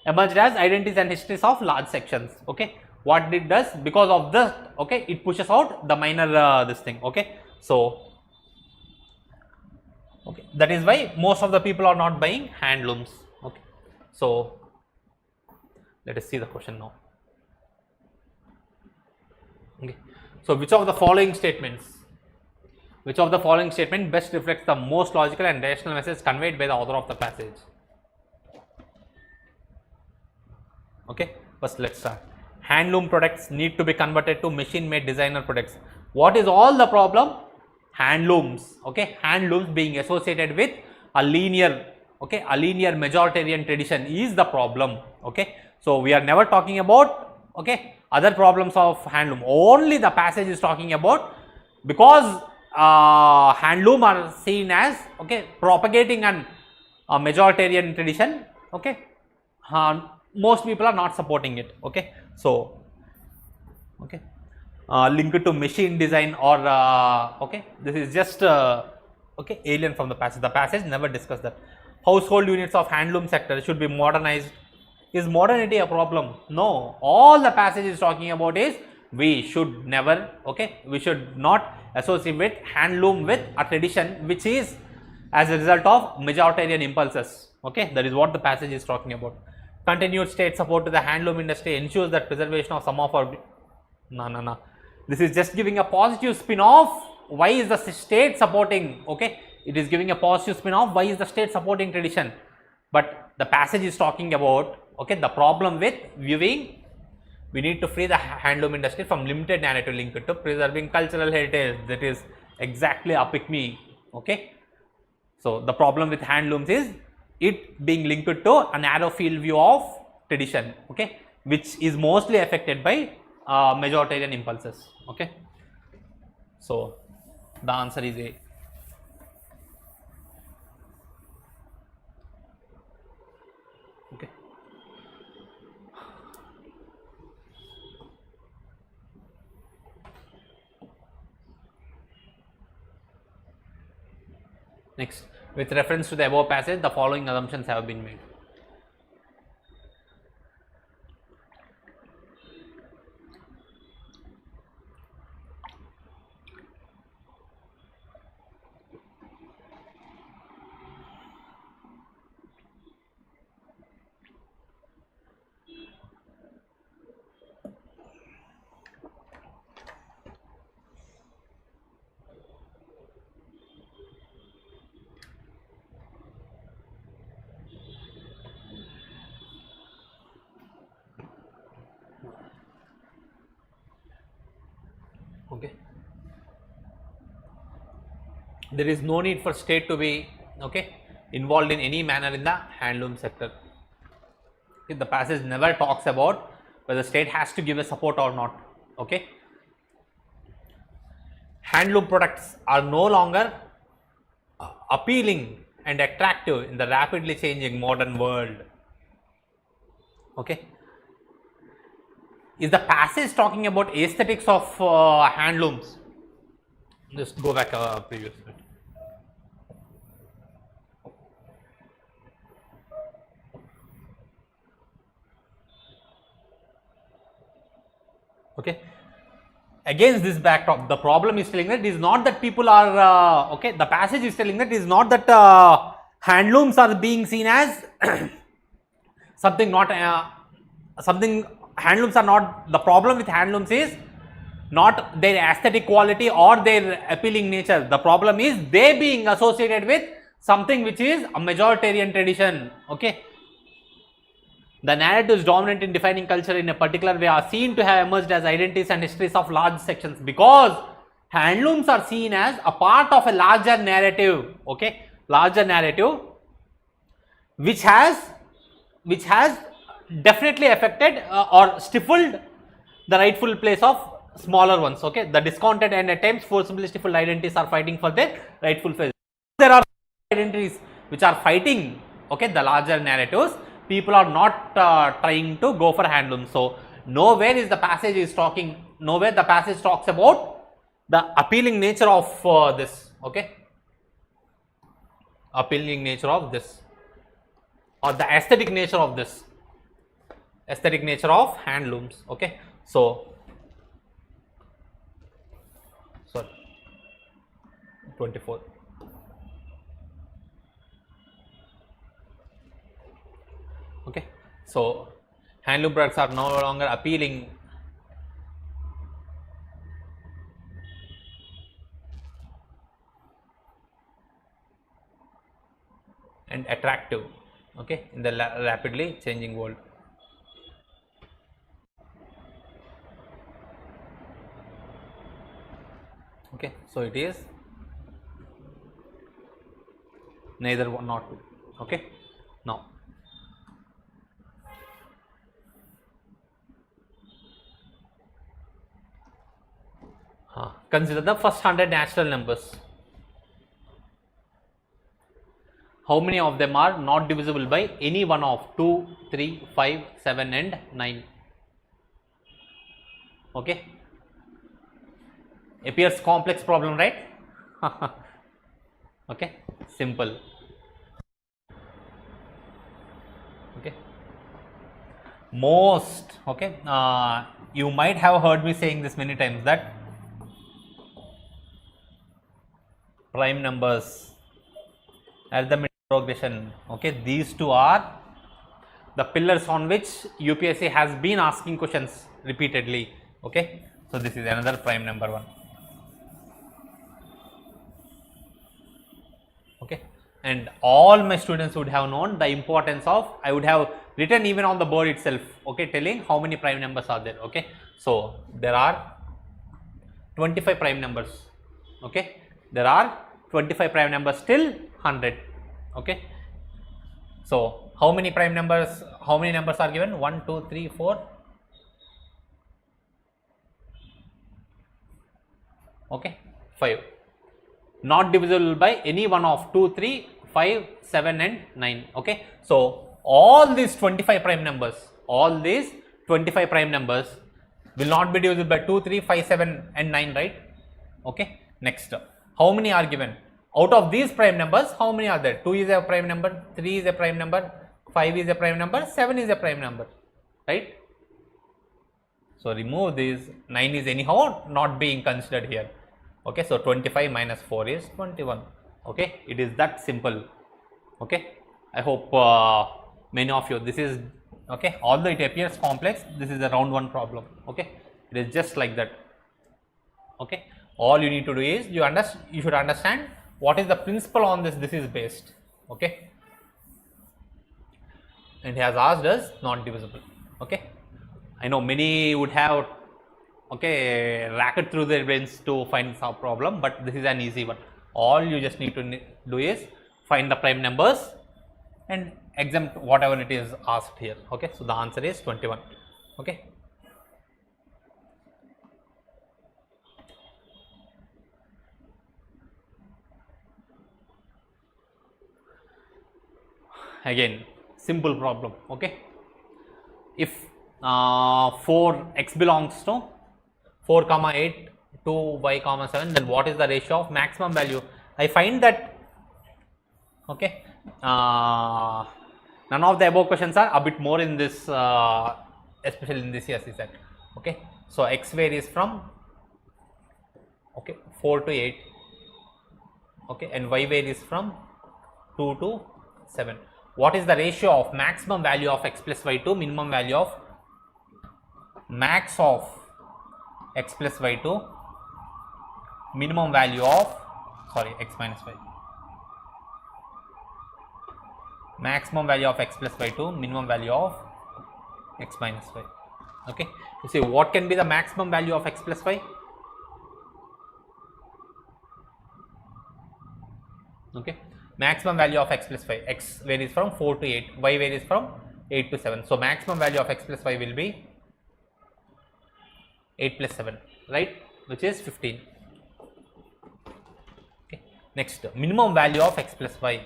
emerged as identities and histories of large sections. Okay, what it does, because of this, okay, it pushes out the minor this thing. Okay, so, okay, that is why most of the people are not buying handlooms. Okay, so let us see the question now. Okay, so which of the following statements best reflects the most logical and rational message conveyed by the author of the passage? Okay, first let's start. Handloom products need to be converted to machine made designer products. What is all the problem? Handlooms. Okay, handlooms being associated with a linear, okay, a linear majoritarian tradition is the problem. Okay, so we are never talking about, okay, other problems of handloom. Only the passage is talking about, because handloom are seen as, okay, propagating an majoritarian tradition. Okay, most people are not supporting it. Okay, so, okay, linked to machine design, or okay, this is just okay, alien from the passage. The passage never discussed that. Household units of handloom sector should be modernized. Is modernity a problem? No, all the passage is talking about is we should never, okay, we should not associate handloom with a tradition which is as a result of majoritarian impulses. Okay, that is what the passage is talking about. Continued state support to the handloom industry ensures that preservation of some of our, no. This is just giving a positive spin off. Why is the state supporting? Okay, it is giving a positive spin off. Why is the state supporting tradition? But the passage is talking about, okay, the problem with viewing. We need to free the handloom industry from limited narrative linked to preserving cultural heritage. That is exactly a pick me. Okay, so the problem with handlooms is it being linked to a narrow field view of tradition. Okay, which is mostly affected by majoritarian impulses. Okay, so the answer is A. Okay, Next, with reference to the above passage, the following assumptions have been made. Okay, there is no need for state to be involved in any manner in the handloom sector. The passage never talks about whether state has to give a support or not. Okay, handloom products are no longer appealing and attractive in the rapidly changing modern world. Okay, is the passage talking about aesthetics of handlooms? Just go back previous slide. Okay, against this backdrop, the problem is telling that it is not that people are the passage is telling that it is not that handlooms are being seen as something not something. Handlooms are not, the problem with handlooms is not their aesthetic quality or their appealing nature. The problem is they being associated with something which is a majoritarian tradition. Okay, the narratives dominant in defining culture in a particular way are seen to have emerged as identities and histories of large sections, because handlooms are seen as a part of a larger narrative. Okay, larger narrative which has definitely affected or stifled the rightful place of smaller ones. Okay, the discounted and at times forcibly stifled identities are fighting for their rightful place. There are identities which are fighting the larger narratives. People are not trying to go for handlooms. So nowhere is the passage is talking, nowhere the passage talks about the appealing nature of this. Okay, appealing nature of this or the aesthetic nature of this. Aesthetic nature of handlooms. Okay, so sorry, 24. Okay, so handloom products are no longer appealing and attractive. Okay, in the rapidly changing world. Okay, so it is neither one nor two. Okay, now consider the first 100 natural numbers. How many of them are not divisible by any one of 2, 3, 5, 7 and 9? Okay, appears complex problem, right? Okay, simple. Okay, most you might have heard me saying this many times, that prime numbers, arithmetic progression, these two are the pillars on which UPSC has been asking questions repeatedly. Okay, so this is another prime number one. Okay, and all my students would have known the importance of, I would have written even on the board itself, telling how many prime numbers are there. Okay, so there are 25 prime numbers. Okay, there are 25 prime numbers till 100. Okay, so how many prime numbers, how many numbers are given? 1, 2, 3, 4. Okay, 5. Not divisible by any one of 2, 3, 5, 7 and 9. Okay, so all these 25 prime numbers, all these 25 prime numbers will not be divisible by 2, 3, 5, 7 and 9, right? Okay, next, how many are given? out of these prime numbers, how many are there? 2 is a prime number, 3 is a prime number, 5 is a prime number, 7 is a prime number, right? So remove this. 9 is anyhow not being considered here. Okay, so 25 minus 4 is 21. Okay, it is that simple. Okay, I hope many of you, this is okay, although it appears complex, this is a round 1 problem. Okay, it is just like that. Okay, all you need to do is you should understand what is the principle on this is based. Okay, and he has asked us not divisible. Okay, I know many would have okay racked through their brains to find some problem, but this is an easy one. All you just need to do is find the prime numbers and exempt whatever it is asked here. Okay, so the answer is 21. Okay, again simple problem. Okay, if 4 x belongs to 4 comma 8 to y comma 7, then what is the ratio of maximum value? I find that okay, none of the above questions are a bit more in this especially in this CSAT. Okay, so x varies from okay 4 to 8, okay, and y varies from 2 to 7. What is the ratio of maximum value of x plus y to minimum value of max of x plus y to minimum value of x minus y, maximum value of x plus y to minimum value of x minus y. Okay, you see what can be the maximum value of x plus y? Okay, maximum value of x plus y, x varies from 4 to 8, y varies from 8 to 7. So maximum value of x plus y will be 8 plus 7, right, which is 15. Okay, next minimum value of x plus y,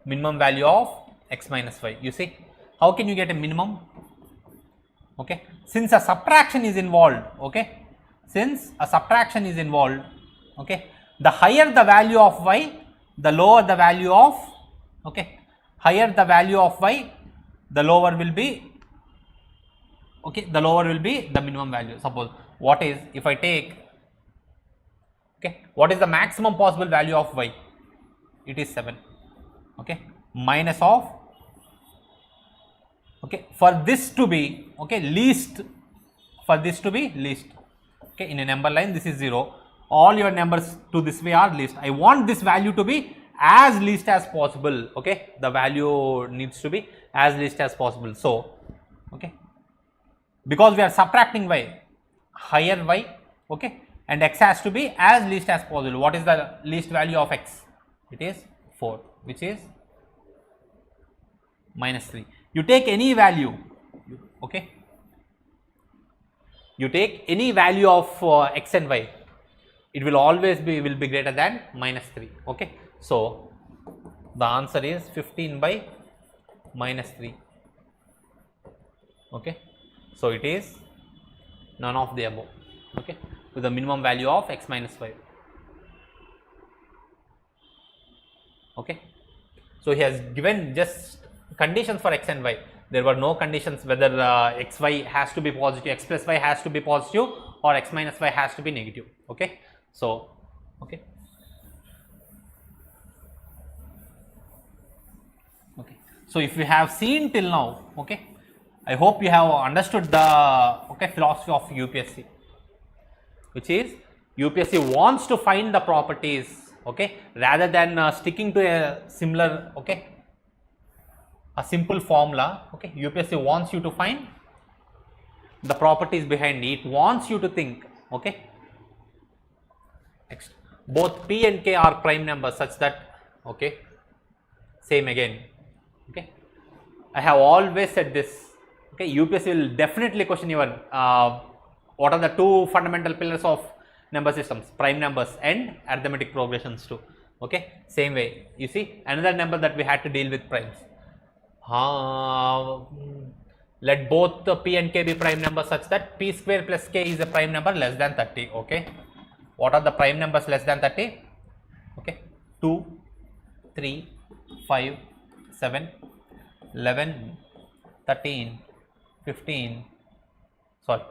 minimum value of x minus y. You see, how can you get a minimum? Okay, since a subtraction is involved, okay, since a subtraction is involved, okay, the higher the value of y, the lower the value of, okay, higher the value of y, the lower will be, okay, the lower will be the minimum value. Suppose what is, if I take, okay, what is the maximum possible value of y? It is 7. Okay, minus of, okay, for this to be, okay, least, for this to be least, okay, in a number line this is 0, all your numbers to this way are least. I want this value to be as least as possible. Okay, the value needs to be as least as possible. So okay, because we are subtracting y, higher y, okay, and x has to be as least as possible. What is the least value of x? It is 4, which is minus 3. You take any value, okay, you take any value of x and y, it will always be greater than minus 3. Okay, so the answer is 15 by minus 3. Okay, so it is none of the above. Okay, with the minimum value of x minus 5. Okay, so he has given just conditions for x and y. There were no conditions whether xy has to be positive, x plus y has to be positive, or x minus y has to be negative. Okay, so okay, so if you have seen till now, okay, I hope you have understood the philosophy of UPSC, which is UPSC wants to find the properties, okay, rather than sticking to a similar, okay, a simple formula. Okay, UPSC wants you to find the properties behind it, wants you to think. Okay, next, both p and k are prime numbers such that, okay, same again. Okay, I have always said this. Okay, UPSC will definitely question your what are the two fundamental pillars of number systems, prime numbers and arithmetic progressions too. Okay, same way, you see another number that we had to deal with primes. Let both p and k be prime numbers such that p square plus k is a prime number less than 30. Okay, What are the prime numbers less than 30? Okay, 2, 3, 5, 7, 11, 13, 15, sorry,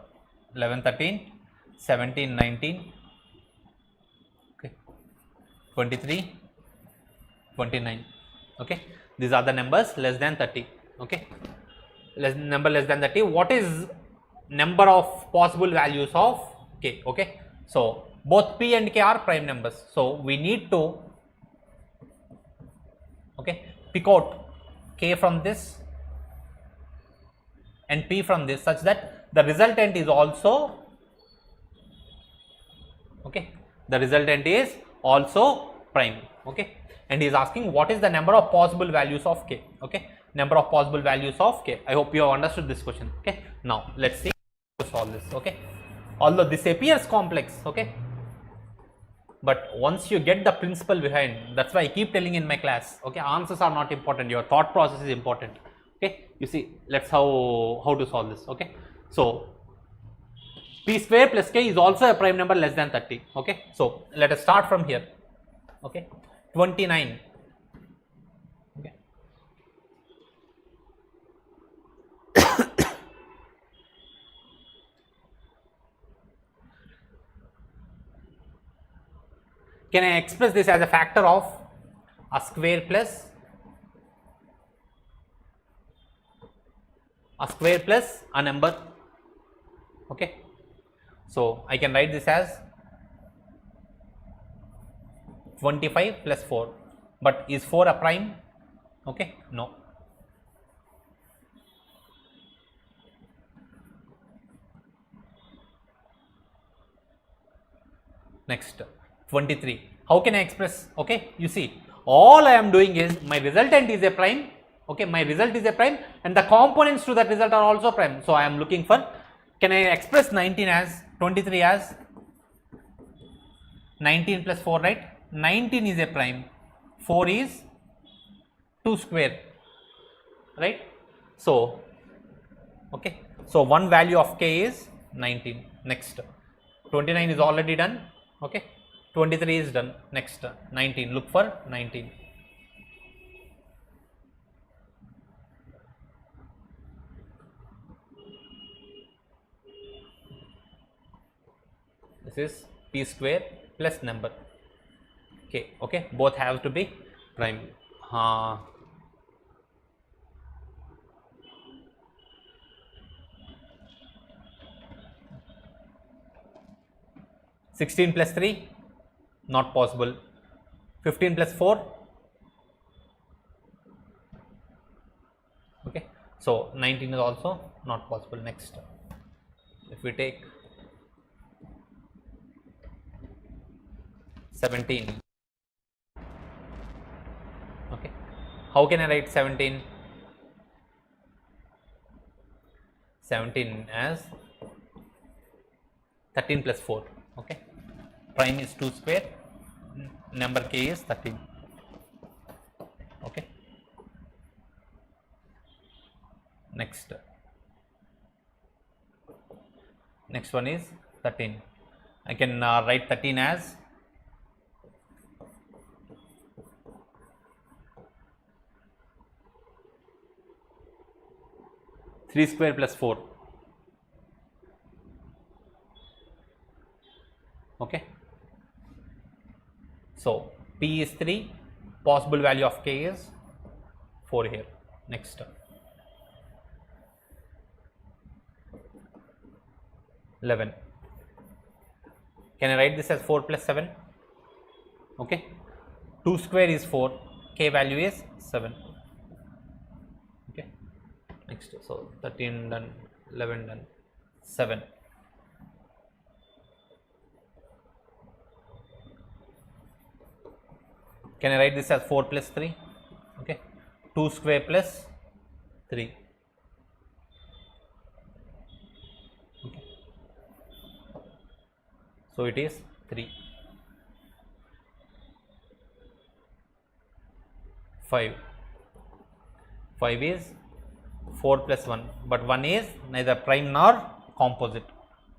11, 13, 17, 19, okay, 23, 29. Okay, these are the numbers less than 30. Okay, number less than 30. What is number of possible values of k? Okay, so both p and k are prime numbers, so we need to, okay, pick out k from this and p from this, such that the resultant is also, okay, the resultant is also prime. Okay, and he is asking what is the number of possible values of k. Okay, number of possible values of k. I hope you have understood this question. Okay, now let's see how to solve this. Okay, although this appears complex, okay, but once you get the principle behind, that's why I keep telling in my class, okay, answers are not important, your thought process is important. Okay, you see, let's how to solve this. Okay, so p square plus k is also a prime number less than 30. Okay, so let us start from here. Okay, 29. Okay, can I express this as a factor of a square plus a number? Okay, so I can write this as 25 plus 4, but is 4 a prime? Okay, no. Next, 23. How can I express? Okay, you see, all I am doing is my resultant is a prime. Okay, my result is a prime and the components to that result are also prime. So I am looking for, can I express 19 as 23 as 19 plus 4, right? 19 is a prime, 4 is 2 square, right? So, okay, so one value of k is 19. Next, 29 is already done. Okay, 23 is done. Next, 19, look for 19. This is p square plus number k. Okay, both have to be prime. 16 plus 3, not possible. 15 plus 4, okay, so 19 is also not possible. Next, if we take 17, okay, how can I write 17? 17 as 13 plus 4, okay, prime is 2 square, number k is 13. Okay, next one is 13. I can write 13 as 3 square plus 4. Okay, so p is 3, possible value of k is 4 here. Next, 11. Can I write this as 4 plus 7? Okay, 2 square is 4, k value is 7. Okay, next, so 13 done, 11 done, 7. Can I write this as 4 plus 3? Okay, 2 square plus 3. Okay, so it is 3. 5. 5 is 4 plus 1, but 1 is neither prime nor composite.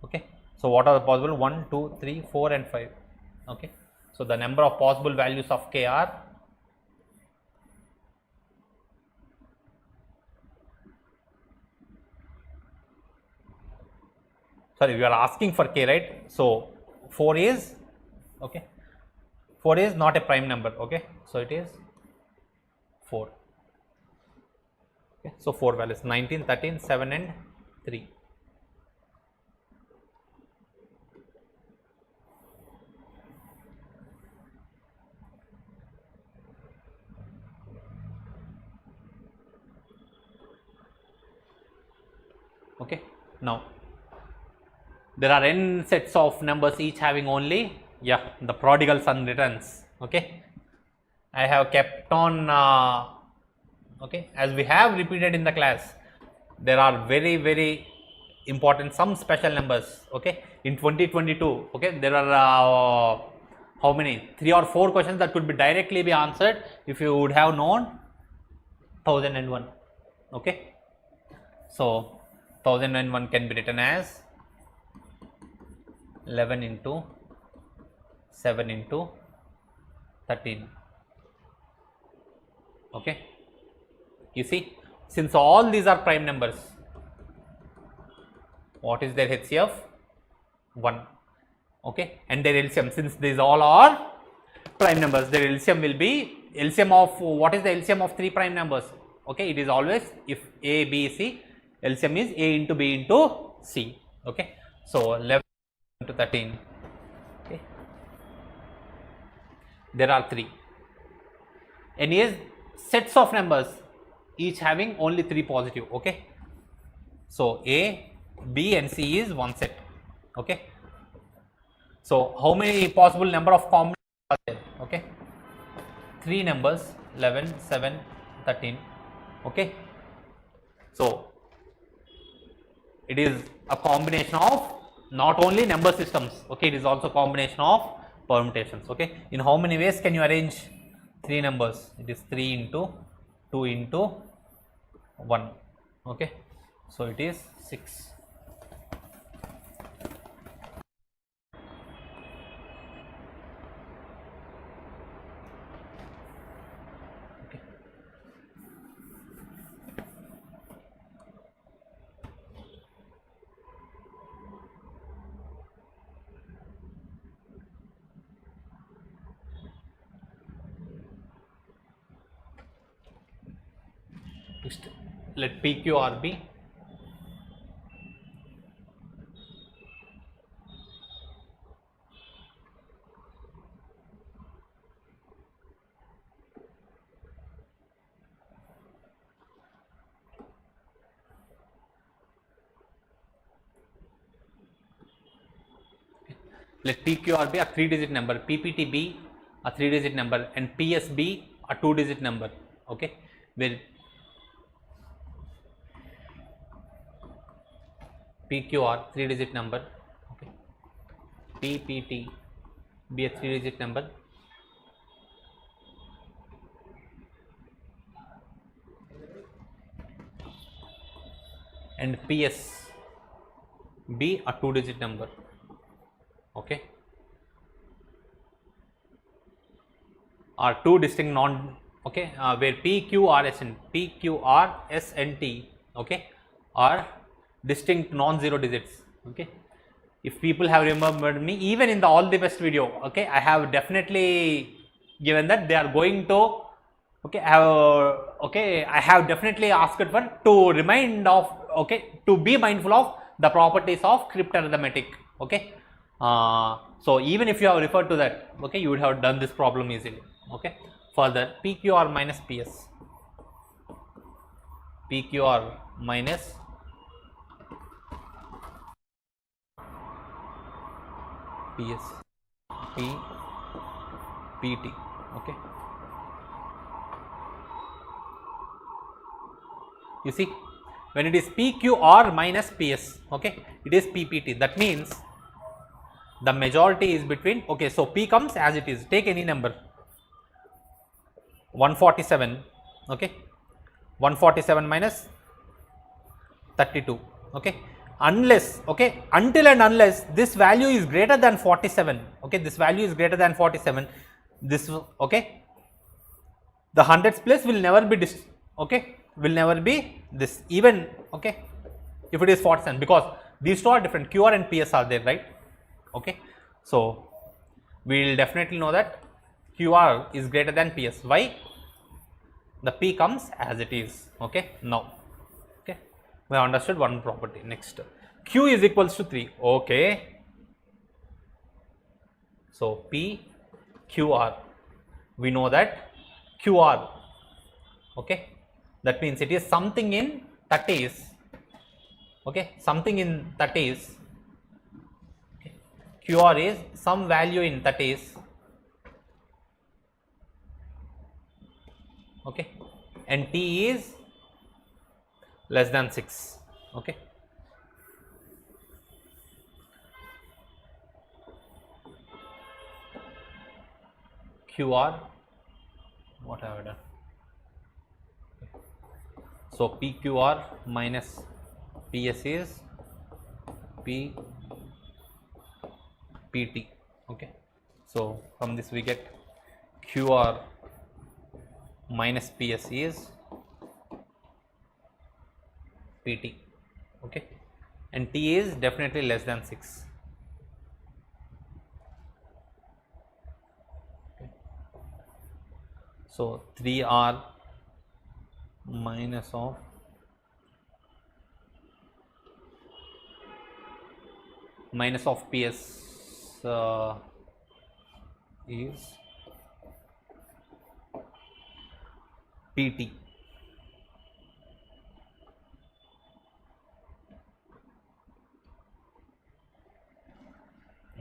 Okay, so what are the possible? 1, 2, 3, 4 and 5. Okay, so the number of possible values of k are sorry, we are asking for k, right? So 4 is okay. 4 is not a prime number. Okay, so it is 4. Okay, so 4 values 19, 13, 7 and 3. Okay, now there are n sets of numbers each having only the prodigal son returns. Okay, I have kept on okay, as we have repeated in the class, there are very important some special numbers. Okay, in 2022, okay, there are how many 3 or 4 questions that could be directly be answered if you would have known 1001. Okay, so 1001 can be written as 11 into 7 into 13. Okay, you see, since all these are prime numbers, what is their HCF? 1. Okay, and their LCM, since these all are prime numbers, their LCM will be LCM of, what is the LCM of 3 prime numbers? Okay, it is always, if A, B, C, LCM is A into B into C. Okay, so 11 into 13. Okay, there are 3, and is sets of numbers each having only 3 positive. Okay, so A, B and C is one set. Okay, so how many possible number of combinations are there? Okay, 3 numbers, 11, 7, 13. Okay, so it is a combination of not only number systems. Okay, it is also a combination of permutations. Okay, in how many ways can you arrange 3 numbers? It is 3 into 2 into 1. Okay, so it is 6. Next, let PQR be let PQR be a 3-digit number, PPT be a 3-digit number, and PS be a 2-digit number. Okay, where PQR 3-digit number, okay, PPT be a 3-digit number, and PS be a 2-digit number. Okay, are 2 distinct okay, where PQRS and T, okay, are distinct non-zero digits. Okay, if people have remembered me even in the all the best video, okay, I have definitely given that they are going to, okay, I have definitely asked for to remind of, okay, to be mindful of the properties of cryptographic. Okay, so even if you have referred to that, okay, you would have done this problem easily. Okay, further PQR minus PS, PQR minus PS, PT. Okay, you see, when it is PQR minus PS, okay, it is PPT. That means the majority is between, okay, so P comes as it is, take any number, 147, okay, 147 minus 32, okay, unless, okay, until and unless this value is greater than 47, okay, this value is greater than 47, this, okay, the hundreds place will never be okay, will never be this even, okay, if it is 47, because these two are different, QR and PS are there, right, okay. So we will definitely know that QR is greater than PS. Why? The P comes as it is, okay. Now, okay, we have understood one property. Next, Q is equals to 3, okay. So P QR, we know that QR, okay, that means it is something in 30s, okay, something in 30s, okay. QR is some value in 30s, okay, and T is less than 6, okay. QR, what have I done? So PQR minus PS is PT, okay. So from this we get QR minus PS is PT, okay, and T is definitely less than 6. Okay. So 3R minus of PS is PT.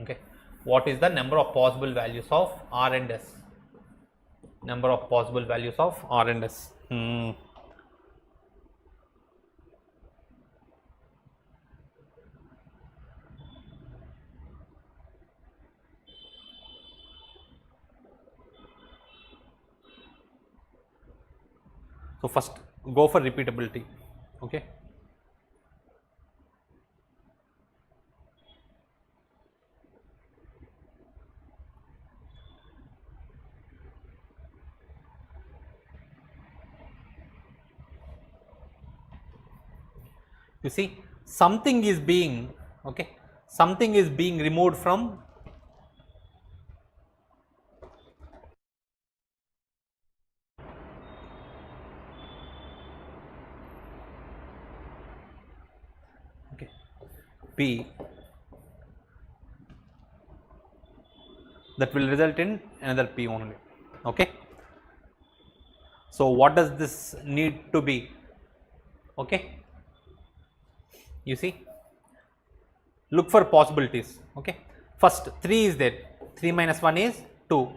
Okay, what is the number of possible values of R and S? Number of possible values of R and S. So first go for repeatability, okay. You see, something is being, okay, something is being removed from P, that will result in another P only, okay. So what does this need to be, okay? You see, look for possibilities, okay. First 3 is there, 3 minus 1 is 2,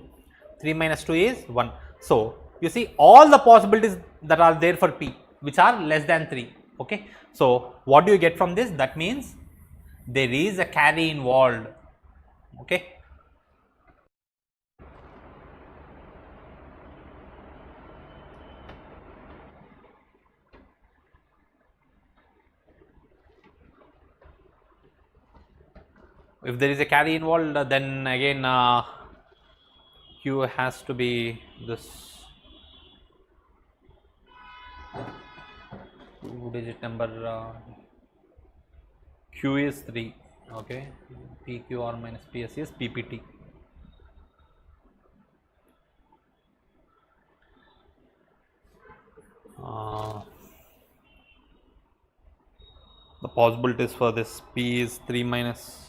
3 minus 2 is 1. So you see all the possibilities that are there for P which are less than 3, okay. So what do you get from this? That means there is a carry involved, okay. If there is a carry involved, then again Q has to be this 2-digit number. Q is 3, okay. PQR minus PS is PPT. The possibilities for this P is 3 minus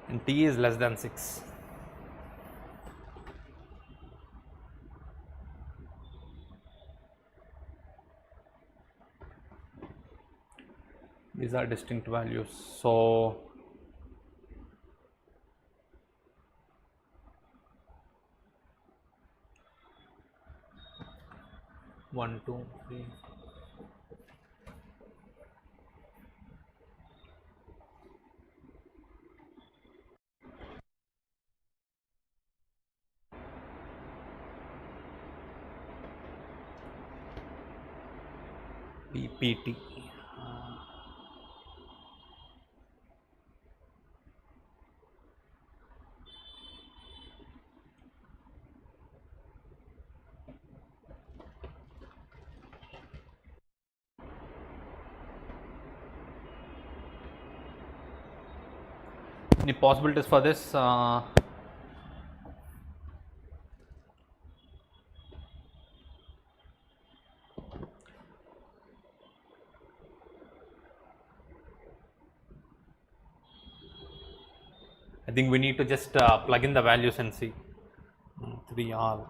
and T is less than 6. These are distinct values. So 1, 2, 3. PPT. Any possibilities for this? I think we need to just plug in the values and see. 3R.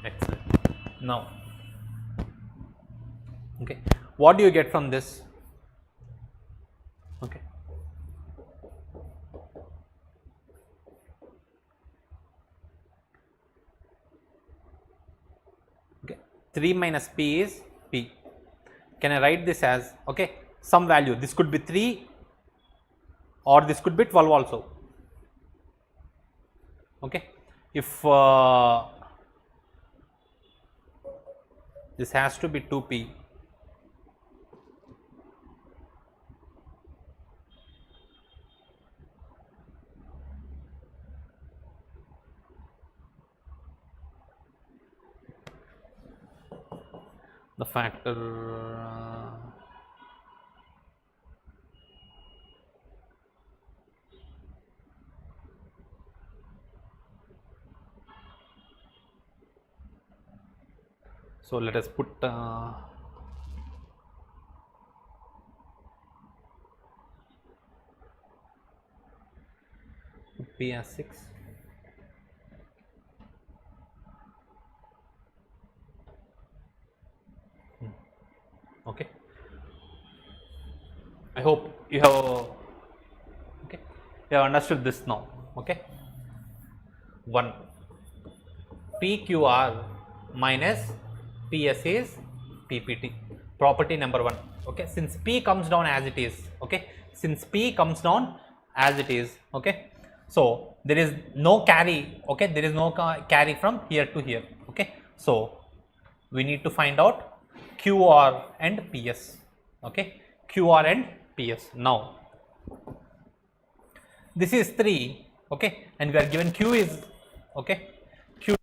Excellent. Now, okay, what do you get from this? Okay. Okay, 3 minus P is P. Can I write this as, okay, some value? This could be 3 or this could be 12 also. Okay, if this has to be 2P. The factor so let us put P as 6. Okay, I hope you have, okay, you have understood this now. Okay, 1 PQR minus PS is PPT, property number 1. Okay, since P comes down as it is, okay, since P comes down as it is, okay, so there is no carry, okay, there is no carry from here to here. Okay, so we need to find out QR and PS. Okay, QR and PS. Now this is 3, okay, and we are given Q is, okay, Q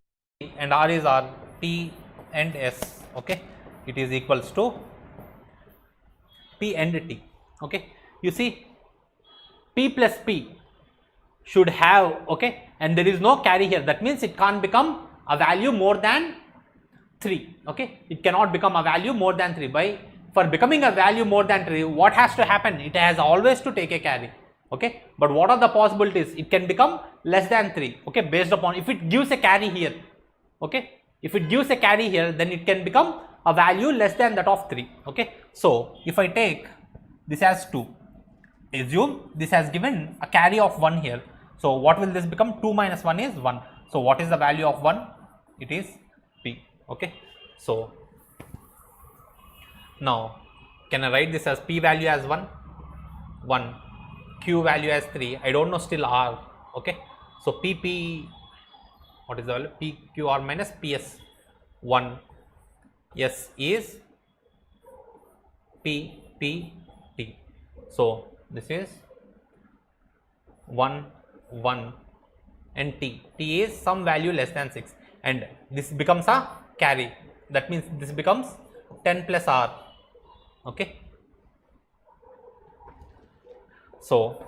and R is R, P and S, okay, it is equals to P and T. Okay, you see P plus P should have, okay, and there is no carry here, that means it can't become a value more than 3. Okay, it cannot become a value more than 3. By for becoming a value more than 3, what has to happen? It has always to take a carry. Okay, but what are the possibilities? It can become less than 3. Okay, based upon if it gives a carry here. Okay, if it gives a carry here, then it can become a value less than that of 3. Okay, so if I take this as 2, assume this has given a carry of 1 here. So what will this become? 2 minus 1 is 1. So what is the value of 1? It is P. Okay, so now can I write this as P value as 1, Q value as 3, I don't know still R. Okay, so PP, what is the value? PQR minus PS 1, S is P. So this is 1 and T is some value less than 6, and this becomes a carry, that means this becomes 10 plus R. Okay, so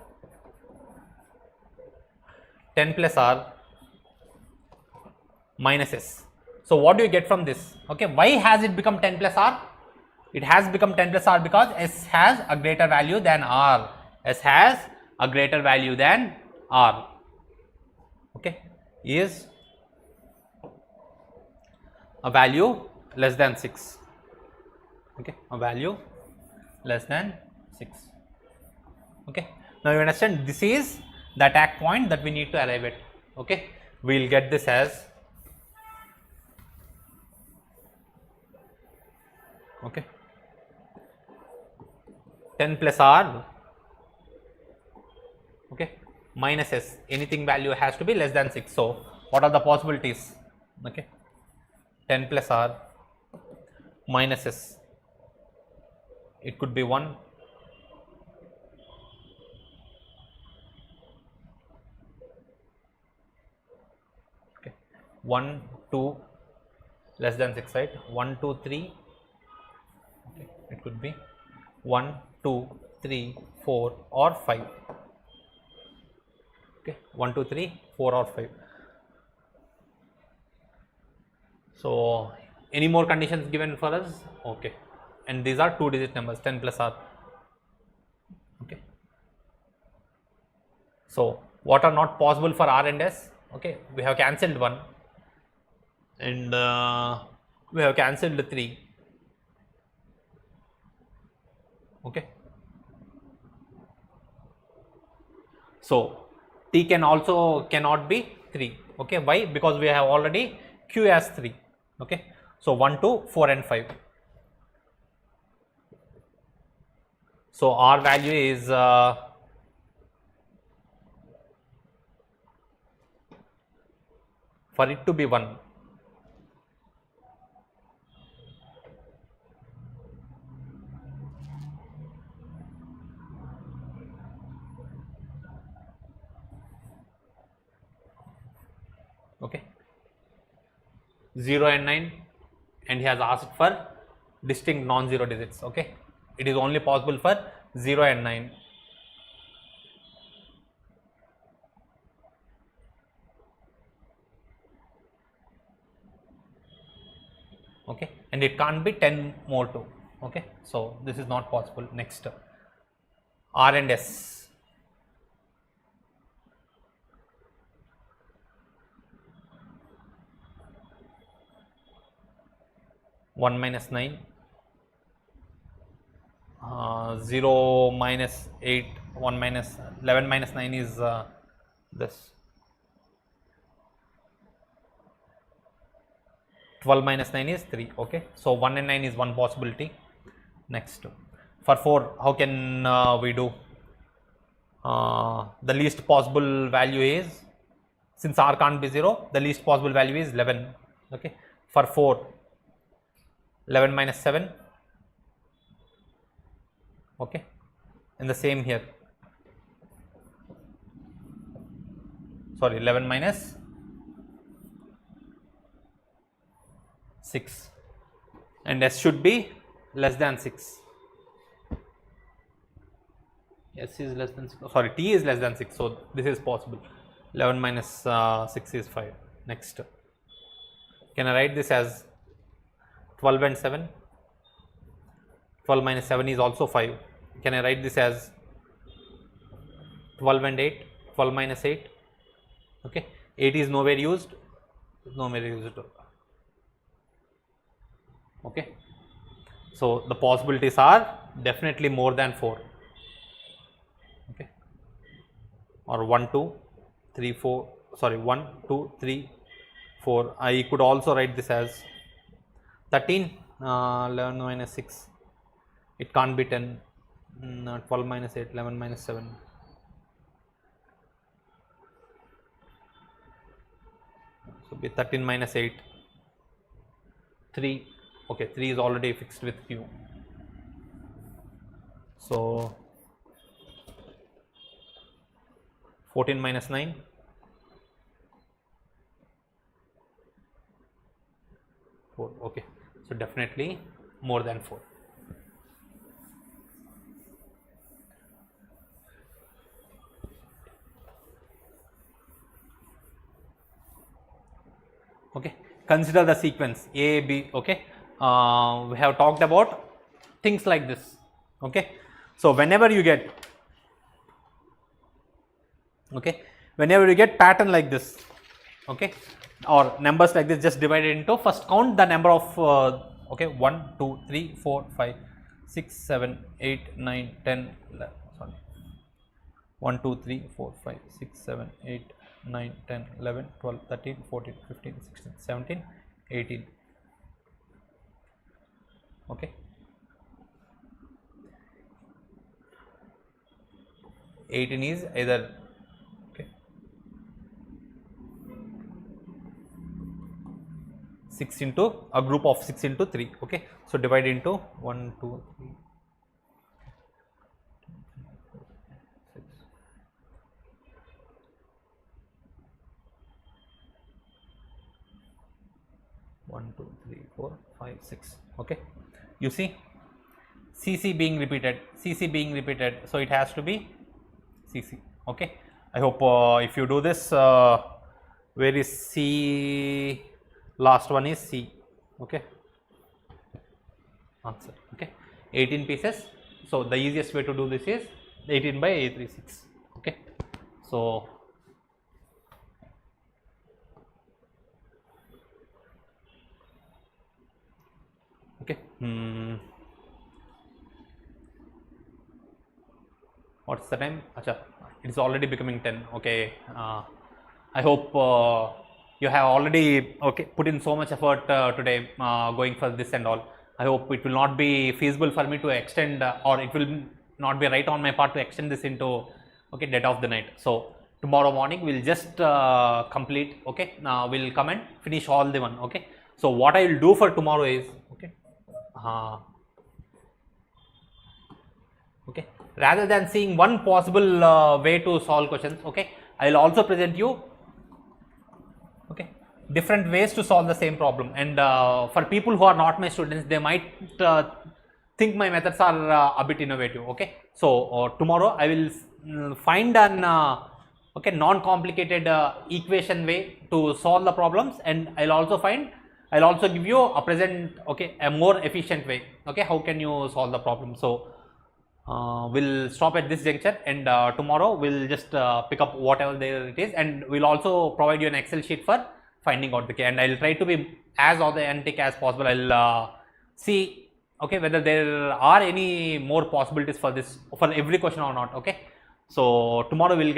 10 plus R minus S. So what do you get from this? Okay, why has it become 10 plus R? It has become 10 plus R because S has a greater value than R. S has a greater value than R. Okay, is a value less than 6. Okay, a value less than 6. Okay, now you understand this is the attack point that we need to arrive at. Okay, we will get this as, okay, 10 plus r, okay, minus s, anything value has to be less than 6. So what are the possibilities? Okay, 10 plus r minus s, it could be 1, okay, 1, 2, less than 6, right? 1, 2, 3, okay, it could be 1, 2, 3, 4 or 5. Okay, 1, 2, 3, 4 or 5. So any more conditions given for us? Okay, and these are 2-digit numbers, 10 plus r. Okay, so what are not possible for r and s? Okay, we have cancelled 1 and we have cancelled 3. Okay, so t can also cannot be 3. Okay, why? Because we have already q as 3. Okay, so 1, 2, 4 and 5. So r value is for it to be 1. Okay, 0 and 9, and he has asked for distinct non-zero digits. Okay, it is only possible for 0 and 9. Okay, and it can't be 10 more too. Okay, so this is not possible. Next, r and s. 1 minus 9, 0 minus 8, 1 minus 11 minus 9 is this. 12 minus 9 is 3. Okay, so 1 and 9 is one possibility. Next, for 4, how can we do? The least possible value is, since r can't be 0, the least possible value is 11. Okay, for 4, 11 minus 7. Okay, and the same here. Sorry, 11 minus 6, and s should be less than 6. S is less than 6. Sorry, t is less than 6. So this is possible. 11 minus 6 is 5. Next, can I write this as 12 and 7? 12 minus 7 is also 5. Can I write this as 12 and 8? 12 minus 8. Okay, 8 is nowhere used. Okay, so the possibilities are definitely more than 4. Okay, or 1, 2, 3, 4. Sorry, 1, 2, 3, 4. I could also write this as 13. 11 minus 6. It can't be 10. 12 minus 8. 11 minus 7. So be 13 minus 8. 3. Okay, 3 is already fixed with q. So 14 minus 9. 4. Okay, so definitely more than 4. Okay, consider the sequence A, B. Okay, we have talked about things like this. Okay, so whenever you get pattern like this, okay, or numbers like this, just divide it into, first count the number of okay, 1 2 3 4 5 6 7 8 9 10 11, sorry, 1 2 3 4 5 6 7 8 9 10 11 12 13 14 15 16 17 18. Okay, 18 is either, okay, 6 into a group of 6 into 3. Okay, so divide into 1 2 3 6. 1 2 3 4 5 6. Okay, you see CC being repeated, CC being repeated, so it has to be CC. Okay, I hope if you do this, where is C, last one is C. Okay, answer. Okay, 18 pieces. So the easiest way to do this is 18 by 836. Okay, so okay, what's the time? Acha, it's already becoming 10. Okay, I hope you have already, okay, put in so much effort today going for this and all. I hope it will not be feasible for me to extend or it will not be right on my part to extend this into, okay, dead of the night. So tomorrow morning we'll just complete. Okay, now we'll come and finish all the one. Okay, so what I will do for tomorrow is, okay, okay, rather than seeing one possible way to solve questions, okay, I will also present you, okay, different ways to solve the same problem. And for people who are not my students, they might think my methods are a bit innovative. Okay, so tomorrow I will find an okay, non-complicated equation way to solve the problems, and I'll also give you a present, okay, a more efficient way. Okay, how can you solve the problem? So we'll stop at this juncture, and tomorrow we'll just pick up whatever there it is, and we'll also provide you an Excel sheet for finding out the key. And I'll try to be as authentic as possible. I'll see, okay, whether there are any more possibilities for this, for every question or not. Okay, so tomorrow you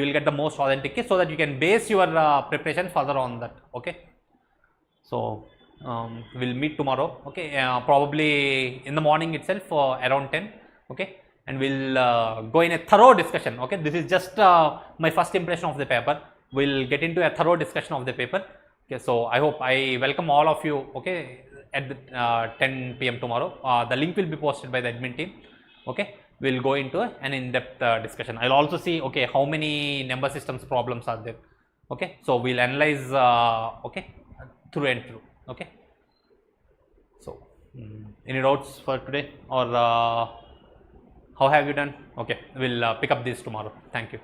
will get the most authentic key, so that you can base your preparation further on that. Okay, so we'll meet tomorrow. Okay, probably in the morning itself around 10. Okay, and we'll go in a thorough discussion. Okay, this is just my first impression of the paper. We'll get into a thorough discussion of the paper. Okay, so I hope I welcome all of you. Okay, at the, 10 p.m. tomorrow. The link will be posted by the admin team. Okay, we'll go into an in-depth discussion. I'll also see, okay, how many number systems problems are there. Okay, so we'll analyze okay, through and through. Okay, so any doubts for today, or how have you done? Okay, we'll pick up this tomorrow. Thank you.